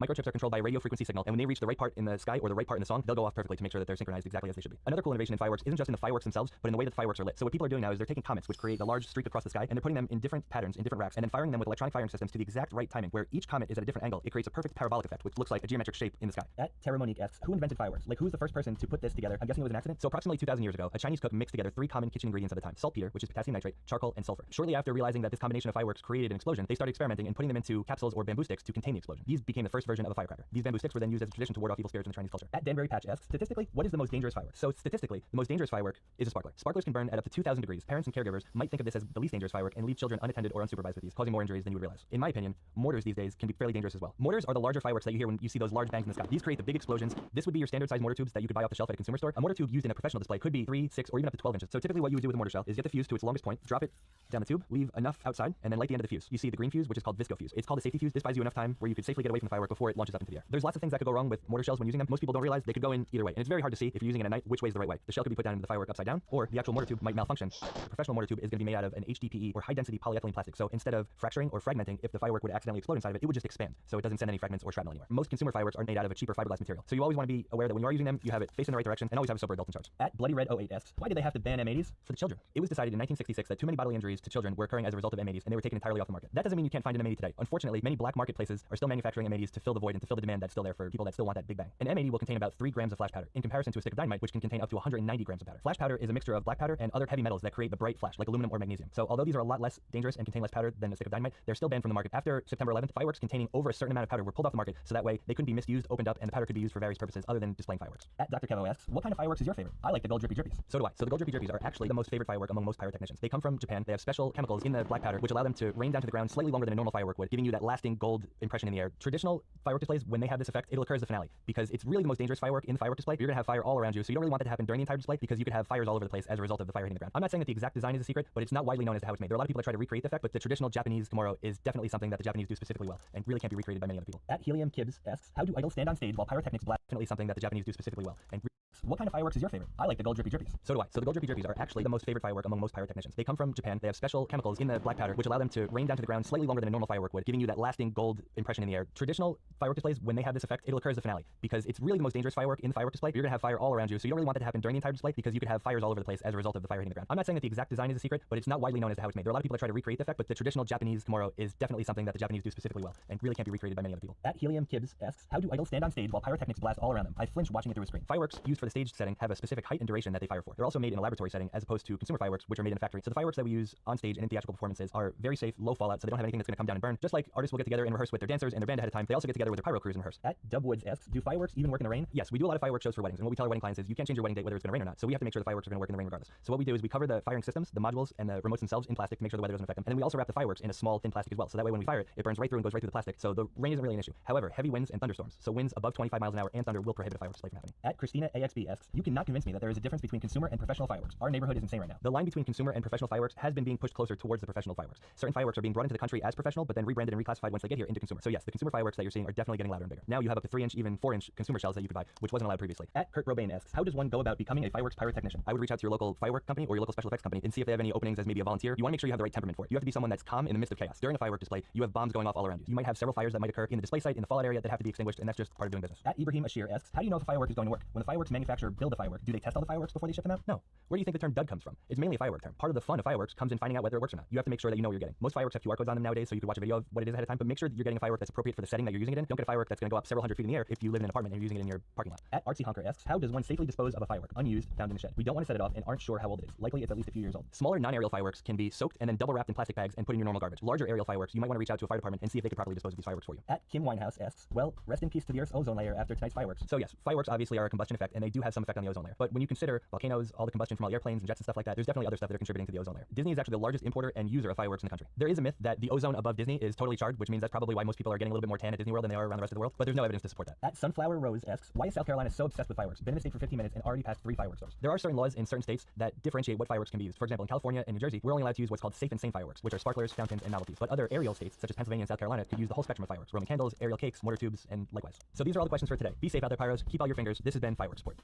[SPEAKER 20] microchips are controlled by a radio frequency signal, and when they reach the right part in the sky or the right part in the song, they'll go off perfectly to make sure that they're synchronized exactly as they should be. Another cool innovation in fireworks isn't just in the fireworks themselves, but in the way that the fireworks are lit. So what people are doing now is they're taking comets, which create a large streak across the sky, and they're putting them in different patterns, in different racks, and then firing them with electronic firing systems to the exact right timing, where each comet is at a different angle. It creates a perfect parabolic effect, which looks like a geometric shape in the sky. At Terra Monique asks, who invented fireworks? Like, who's the first person to put this together? I'm guessing it was an accident. So approximately 2,000 years ago, a Chinese cook mixed together 3 common kitchen ingredients at a time: saltpeter, which is potassium nitrate, charcoal, and sulfur. Shortly after realizing that this combination of fireworks created an explosion, they started experimenting and putting them into capsules or bamboo sticks to contain the explosion. These became the first version of a firecracker. These bamboo sticks were then used as a tradition to ward off evil spirits in the Chinese culture. At Danbury Patch asks, statistically, what is the most dangerous firework? So statistically, the most dangerous firework is a sparkler. Sparklers can burn at up to 2,000 degrees. Parents and caregivers might think of this as the least dangerous firework and leave children unattended or unsupervised with these, causing more injuries than you would realize. In my opinion, mortars these days can be fairly dangerous as well. Mortars are the larger fireworks that you hear when you see those large bangs in the sky. These create the big explosions. This would be your standard size mortar tubes that you could buy off the shelf at a consumer store. A mortar tube used in a professional display could be 3, 6, or even up to 12 inches. So typically what you would do with a mortar shell is get the fuse to its longest point, drop it down the tube, leave enough outside, and then light the end of the fuse. You see the green fuse, which is called visco fuse. It's called a safety fuse. This buys you enough time where you could safely get away from the firework before it launches up into the air. There's lots of things that could go wrong with mortar shells when using them. Most people don't realize they could go in either way, and it's very hard to see if you're using it at night which way is the right way. The shell could be put down into the firework upside down, or the actual mortar tube might malfunction. The professional mortar tube is going to be made out of an HDPE or high density polyethylene plastic. So instead of fracturing or fragmenting, if the firework would accidentally explode inside of it, it would just expand, so it doesn't send any fragments or shrapnel anywhere. Most consumer fireworks are made out of a cheaper fiberglass material, so you always want to be aware that when you are using them, you have it facing the right direction and always have a sober adult in charge. At Bloody Red 08 asks, why did they have to ban M80s for the children? It was decided in 1966 that too many bodily injuries to children were occurring as a result of M80s, and they were taken entirely off the market. That doesn't mean you can't find an M80 today. Unfortunately, many black marketplaces are still manufacturing M80s to fill the void and to fill the demand that's still there for people that still want that big bang. An M80 will contain about 3 grams of flash powder, in comparison to a stick of dynamite, which can contain up to 190 grams of powder. Flash powder is a mixture of black powder and other heavy metals that create the bright flash, like aluminum or magnesium. So although these are a lot less dangerous and contain less powder than a stick of dynamite, they're still banned from the market. After September 11th, fireworks containing over a certain amount of powder were pulled off the market, so that way they couldn't be misused, opened up, and the powder could be used for various purposes other than displaying fireworks. At Dr. Kevo asks, what kind of fireworks is your favorite? I like the gold drippy drippies. So do I. So the gold drippy drippies are actually the most favorite firework among most pyrotechnicians. They come from Japan. They have special chemicals in the black powder which allow them to rain down to the ground slightly longer than a normal firework would, giving you that lasting gold impression in the air. Traditional firework displays, when they have this effect, it'll occur as the finale, because it's really the most dangerous firework in the firework display. You're gonna have fire all around you, so you don't really want that to happen during the entire display, because you could have fires all over the place as a result of the fire hitting the ground. I'm not saying that the exact design is a secret, but it's not widely known as to how it's made. There are a lot of people that try to recreate the effect, but the traditional Japanese Komoro is definitely something that the Japanese do specifically well, and really can't be recreated by many other people. At Helium Kibbs asks, how do idols stand on stage while pyrotechnics blast? Definitely something that the Japanese do specifically well, and what kind of fireworks is your favorite? I like the gold drippy drippies. So do I. So the gold drippy drippies are actually the most favorite firework among most pyrotechnicians. They come from Japan. They have special chemicals in the black powder which allow them to rain down to the ground slightly longer than a normal firework would, giving you that lasting gold impression in the air. Traditional firework displays, when they have this effect, it'll occur as the finale, because it's really the most dangerous firework in the firework display. You're gonna have fire all around you, so you don't really want that to happen during the entire display, because you could have fires all over the place as a result of the fire hitting the ground. I'm not saying that the exact design is a secret, but it's not widely known as to how it's made. There are a lot of people that try to recreate the effect, but the traditional Japanese Komoro is definitely something that the Japanese do specifically well, and really can't be recreated by many other people. At Helium Kibbs asks, how do idols stand on stage while pyrotechnics blast all around them? I flinch watching it through a screen. Fireworks used for the stage setting have a specific height and duration that they fire for. They're also made in a laboratory setting as opposed to consumer fireworks, which are made in a factory. So the fireworks that we use on stage and in theatrical performances are very safe, low fallout, so they don't have anything that's going to come down and burn. Just like artists will get together and rehearse with their dancers and their band ahead of time, they also get together with their pyro crews and rehearse. At Dubwoods asks, do fireworks even work in the rain? Yes, we do a lot of fireworks shows for weddings, and what we tell our wedding clients is you can't change your wedding date whether it's going to rain or not. So we have to make sure the fireworks are going to work in the rain regardless. So what we do is we cover the firing systems, the modules, and the remotes themselves in plastic to make sure the weather doesn't affect them. And then we also wrap the fireworks in a small thin plastic as well, so that way when we fire it, it burns right through and goes right through the plastic. So the rain isn't really an issue. However, heavy winds and thunderstorms, so winds above 25 miles an hour and thunder, will prohibit a fireworks display from happening. At Christina AXB asks, you cannot convince me that there is a difference between consumer and professional fireworks. Our neighborhood is insane right now. The line between consumer and professional fireworks has been being pushed closer towards the professional fireworks. Certain fireworks are being brought into the country as professional, but then rebranded and reclassified once they get here into consumer. So yes, the consumer fireworks that you're seeing are definitely getting louder and bigger. Now you have up to 3-inch, even 4-inch consumer shells that you could buy, which wasn't allowed previously. At Kurt Robain asks, how does one go about becoming a fireworks pyrotechnician? I would reach out to your local firework company or your local special effects company and see if they have any openings as maybe a volunteer. You want to make sure you have the right temperament for it. You have to be someone that's calm in the midst of chaos. During a firework display, you have bombs going off all around you. You might have several fires that might occur in the display site, in the fallout area, that have to be extinguished, and that's just part of doing business. At Ibrahim Ashir asks, how do you know if a firework is going to work? When the fireworks manufacturer build a firework, do they test all the fireworks before they ship them out? No. Where do you think the term dud comes from? It's mainly a firework term. Part of the fun of fireworks comes in finding out whether it works or not. You have to make sure that you know what you're getting. Most fireworks have QR codes on them nowadays, so you can watch a video of what it is ahead of time, but make sure that you're getting a firework that's appropriate for the setting that you're using it in. Don't get a firework that's going to go up several hundred feet in the air if you live in an apartment and you're using it in your parking lot. At Artsy Honker asks, how does one safely dispose of a firework unused found in the shed? We don't want to set it off and aren't sure how old it is. Likely it's at least a few years old. Smaller non-aerial fireworks can be soaked and then double wrapped in plastic bags and put in your normal garbage. Larger aerial fireworks, you might want to reach out to a fire department and see if they can properly dispose of these fireworks for you. At Kim Winehouse asks, well, rest in peace to the Earth's ozone layer after tonight's fireworks. So yes, fireworks obviously are a combustion effect, and they do have some effect on the ozone layer. But when you consider volcanoes, all the combustion from all the airplanes and jets and stuff like that, there's definitely other stuff that are contributing to the ozone layer. Disney is actually the largest importer and user of fireworks in the country. There is a myth that the ozone above Disney is totally charged, which means that's probably why most people are getting a little bit more tan at Disney World than they are around the rest of the world, but there's no evidence to support that. At Sunflower Rose asks, why is South Carolina so obsessed with fireworks? Been in the state for 15 minutes and already passed 3 fireworks stores. There are certain laws in certain states that differentiate what fireworks can be used. For example, in California and New Jersey, we're only allowed to use what's called safe and sane fireworks, which are sparklers, fountains, and novelties. But other aerial states, such as Pennsylvania and South Carolina, could use the whole spectrum of fireworks: Roman candles, aerial cakes, mortar tubes, and likewise. So these are all the questions for today. Be safe out there, pyros. Keep all your fingers. This has been Fireworks Support.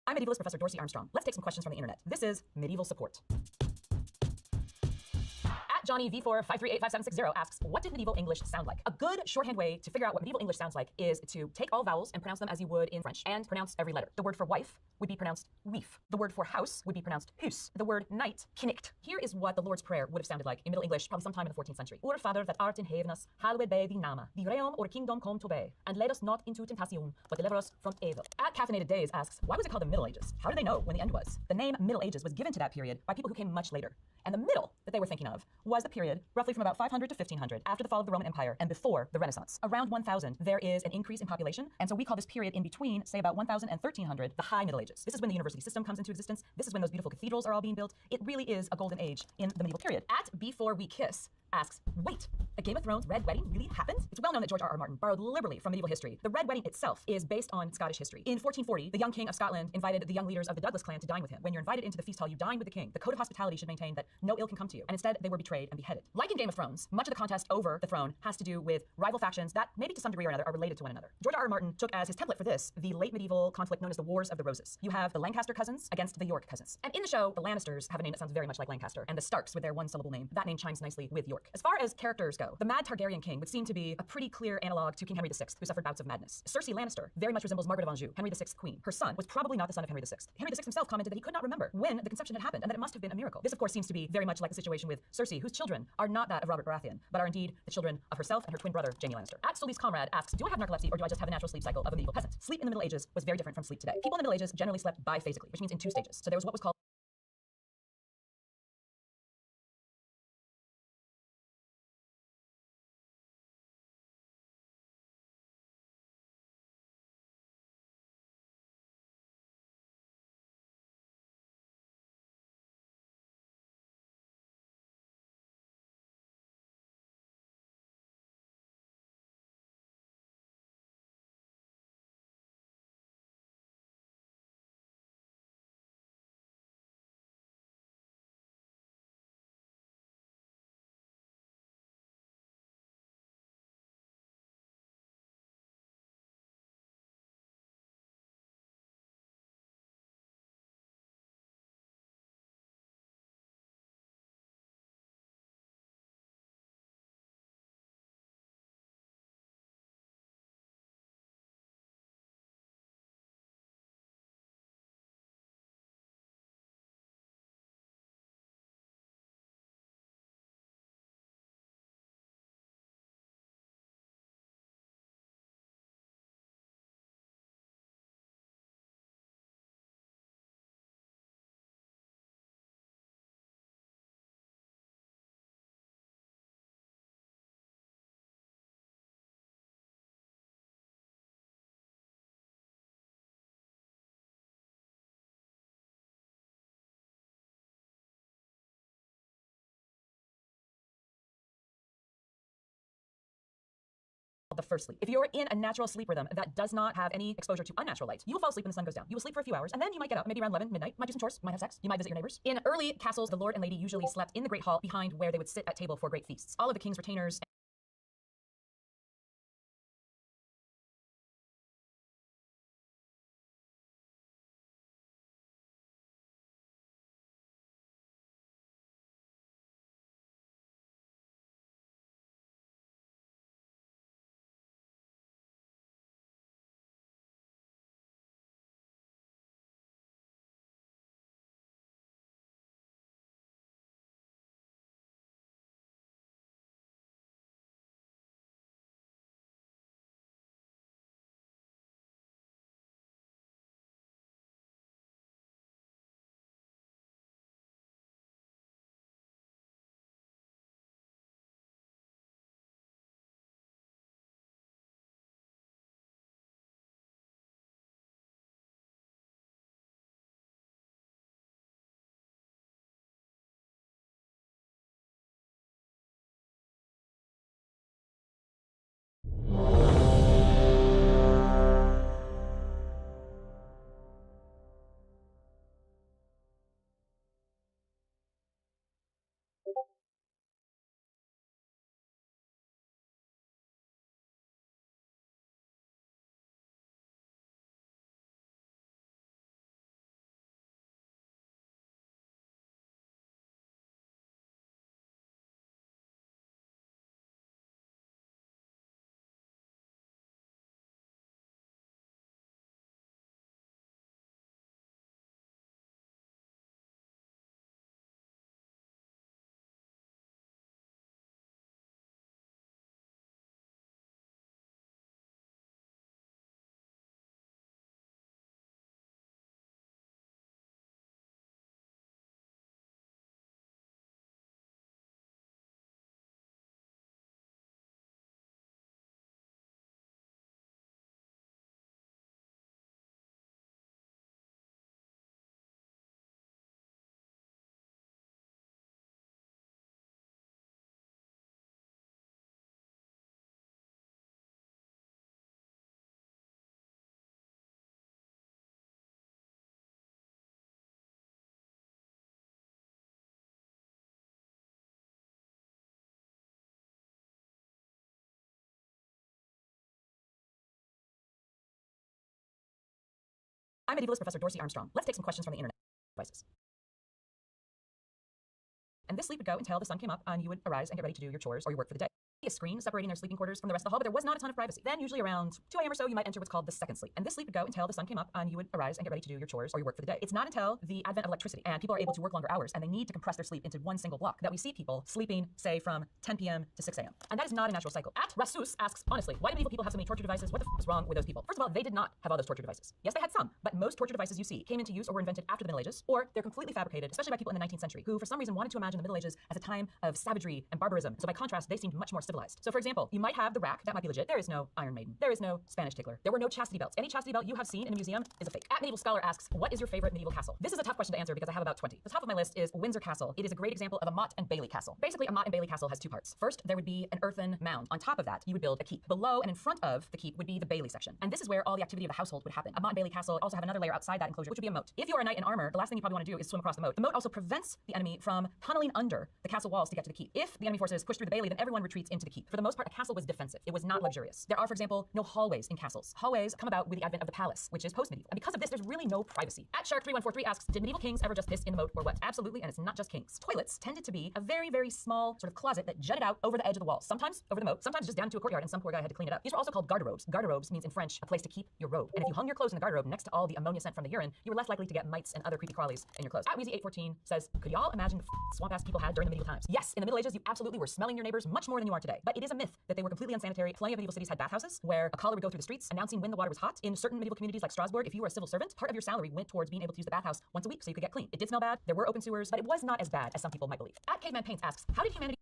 [SPEAKER 2] I'm medievalist Professor Dorsey Armstrong. Let's take some questions from the internet. This is Medieval Support. Johnny V4538560 asks, what did medieval English sound like? A good shorthand way to figure out what medieval English sounds like is to take all vowels and pronounce them as you would in French, and pronounce every letter. The word for wife would be pronounced wief. The word for house would be pronounced hus. The word knight, knicht. Here is what the Lord's Prayer would have sounded like in Middle English, probably sometime in the 14th century. Our Father that art in heavenus, hallowed be thy name. Thy realm or kingdom come to be, and lead us not into temptation, but deliver us from evil. At Caffeinated Days asks, why was it called the Middle Ages? How do they know when the end was? The name Middle Ages was given to that period by people who came much later. And the middle that they were thinking of was the period roughly from about 500 to 1500, after the fall of the Roman Empire and before the Renaissance. Around 1000, there is an increase in population, and so we call this period in between, say about 1000 and 1300, the High Middle Ages. This is when the university system comes into existence. This is when those beautiful cathedrals are all being built. It really is a golden age in the medieval period. At Before We Kiss asks, wait, a Game of Thrones Red Wedding really happened? It's well known that George R.R. Martin borrowed liberally from medieval history. The Red Wedding itself is based on Scottish history. In 1440, the young king of Scotland invited the young leaders of the Douglas clan to dine with him. When you're invited into the feast hall, you dine with the king. The code of hospitality should maintain that no ill can come to you. And instead, they were betrayed and beheaded. Like in Game of Thrones, much of the contest over the throne has to do with rival factions that maybe to some degree or another are related to one another. George R.R. Martin took as his template for this the late medieval conflict known as the Wars of the Roses. You have the Lancaster cousins against the York cousins. And in the show, the Lannisters have a name that sounds very much like Lancaster, and the Starks with their one-syllable name, that name chimes nicely with York. work. As far as characters go, the mad Targaryen king would seem to be a pretty clear analog to King Henry VI, who suffered bouts of madness. Cersei Lannister very much resembles Margaret of Anjou, Henry VI's queen. Her son was probably not the son of Henry VI. Henry VI himself commented that he could not remember when the conception had happened and that it must have been a miracle. This, of course, seems to be very much like the situation with Cersei, whose children are not that of Robert Baratheon, but are indeed the children of herself and her twin brother, Jaime Lannister. At Stolie's Comrade asks, do I have narcolepsy or do I just have a natural sleep cycle of a medieval peasant? Sleep in the Middle Ages was very different from sleep today. People in the Middle Ages generally slept biphasically, which means in 2 stages. So there was what was called the first sleep. If you're in a natural sleep rhythm that does not have any exposure to unnatural light, you will fall asleep when the sun goes down. You will sleep for a few hours, and then you might get up, maybe around 11, midnight, might do some chores, might have sex, you might visit your neighbors. In early castles, the lord and lady usually slept in the great hall behind where they would sit at table for great feasts. All of the king's retainers I'm medievalist Professor Dorsey Armstrong. Let's take some questions from the internet devices. And this sleep would go until the sun came up and you would arise and get ready to do your chores or your work for the day. A screen separating their sleeping quarters from the rest of the hall, but there was not a ton of privacy. Then usually around 2 a.m. or so, you might enter what's called the second sleep. And this sleep would go until the sun came up and you would arise and get ready to do your chores or your work for the day. It's not until the advent of electricity and people are able to work longer hours and they need to compress their sleep into one single block that we see people sleeping, say, from 10 p.m. to 6 a.m. And that is not a natural cycle. At Rasus asks, honestly, why do medieval people have so many torture devices? What the f is wrong with those people? First of all, they did not have all those torture devices. Yes, they had some, but most torture devices you see came into use or were invented after the Middle Ages, or they're completely fabricated, especially by people in the 19th century, who for some reason wanted to imagine the Middle Ages as a time of savagery and barbarism. So by contrast, they seemed much more civilized. So for example, you might have the rack, that might be legit. There is no Iron Maiden. There is no Spanish tickler. There were no chastity belts. Any chastity belt you have seen in a museum is a fake. At Medieval Scholar asks, what is your favorite medieval castle? This is a tough question to answer because I have about 20. The top of my list is Windsor Castle. It is a great example of a motte and bailey castle. Basically, a motte and bailey castle has two parts. First, there would be an earthen mound. On top of that, you would build a keep. Below and in front of the keep would be the bailey section. And this is where all the activity of the household would happen. A motte and bailey castle also have another layer outside that enclosure, which would be a moat. If you are a knight in armor, the last thing you probably want to do is swim across the moat. The moat also prevents the enemy from tunneling under the castle walls to get to the keep. If the enemy forces push through the bailey, then everyone retreats into the keep. For the most part, a castle was defensive. It was not luxurious. There are, for example, no hallways in castles. Hallways come about with the advent of the palace, which is post-medieval. And because of this, there's really no privacy. At Shark3143 asks, did medieval kings ever just piss in the moat or what? Absolutely, and it's not just kings. Toilets tended to be a very, very small sort of closet that jutted out over the edge of the wall. Sometimes over the moat, sometimes just down to a courtyard, and some poor guy had to clean it up. These were also called garderobes. Garderobes means in French, a place to keep your robe. And if you hung your clothes in the garderobe next to all the ammonia sent from the urine, you were less likely to get mites and other creepy crawlies in your clothes. At Weezy814 says, could y'all imagine the swamp-ass people had during the medieval times? Yes, in the Middle Ages, you absolutely were smelling your neighbors much more than you are today. But it is a myth that they were completely unsanitary. Plenty of medieval cities had bathhouses where a caller would go through the streets announcing when the water was hot. In certain medieval communities like Strasbourg, if you were a civil servant, part of your salary went towards being able to use the bathhouse once a week so you could get clean. It did smell bad, there were open sewers, but it was not as bad as some people might believe. At Caveman Paints asks, how did humanity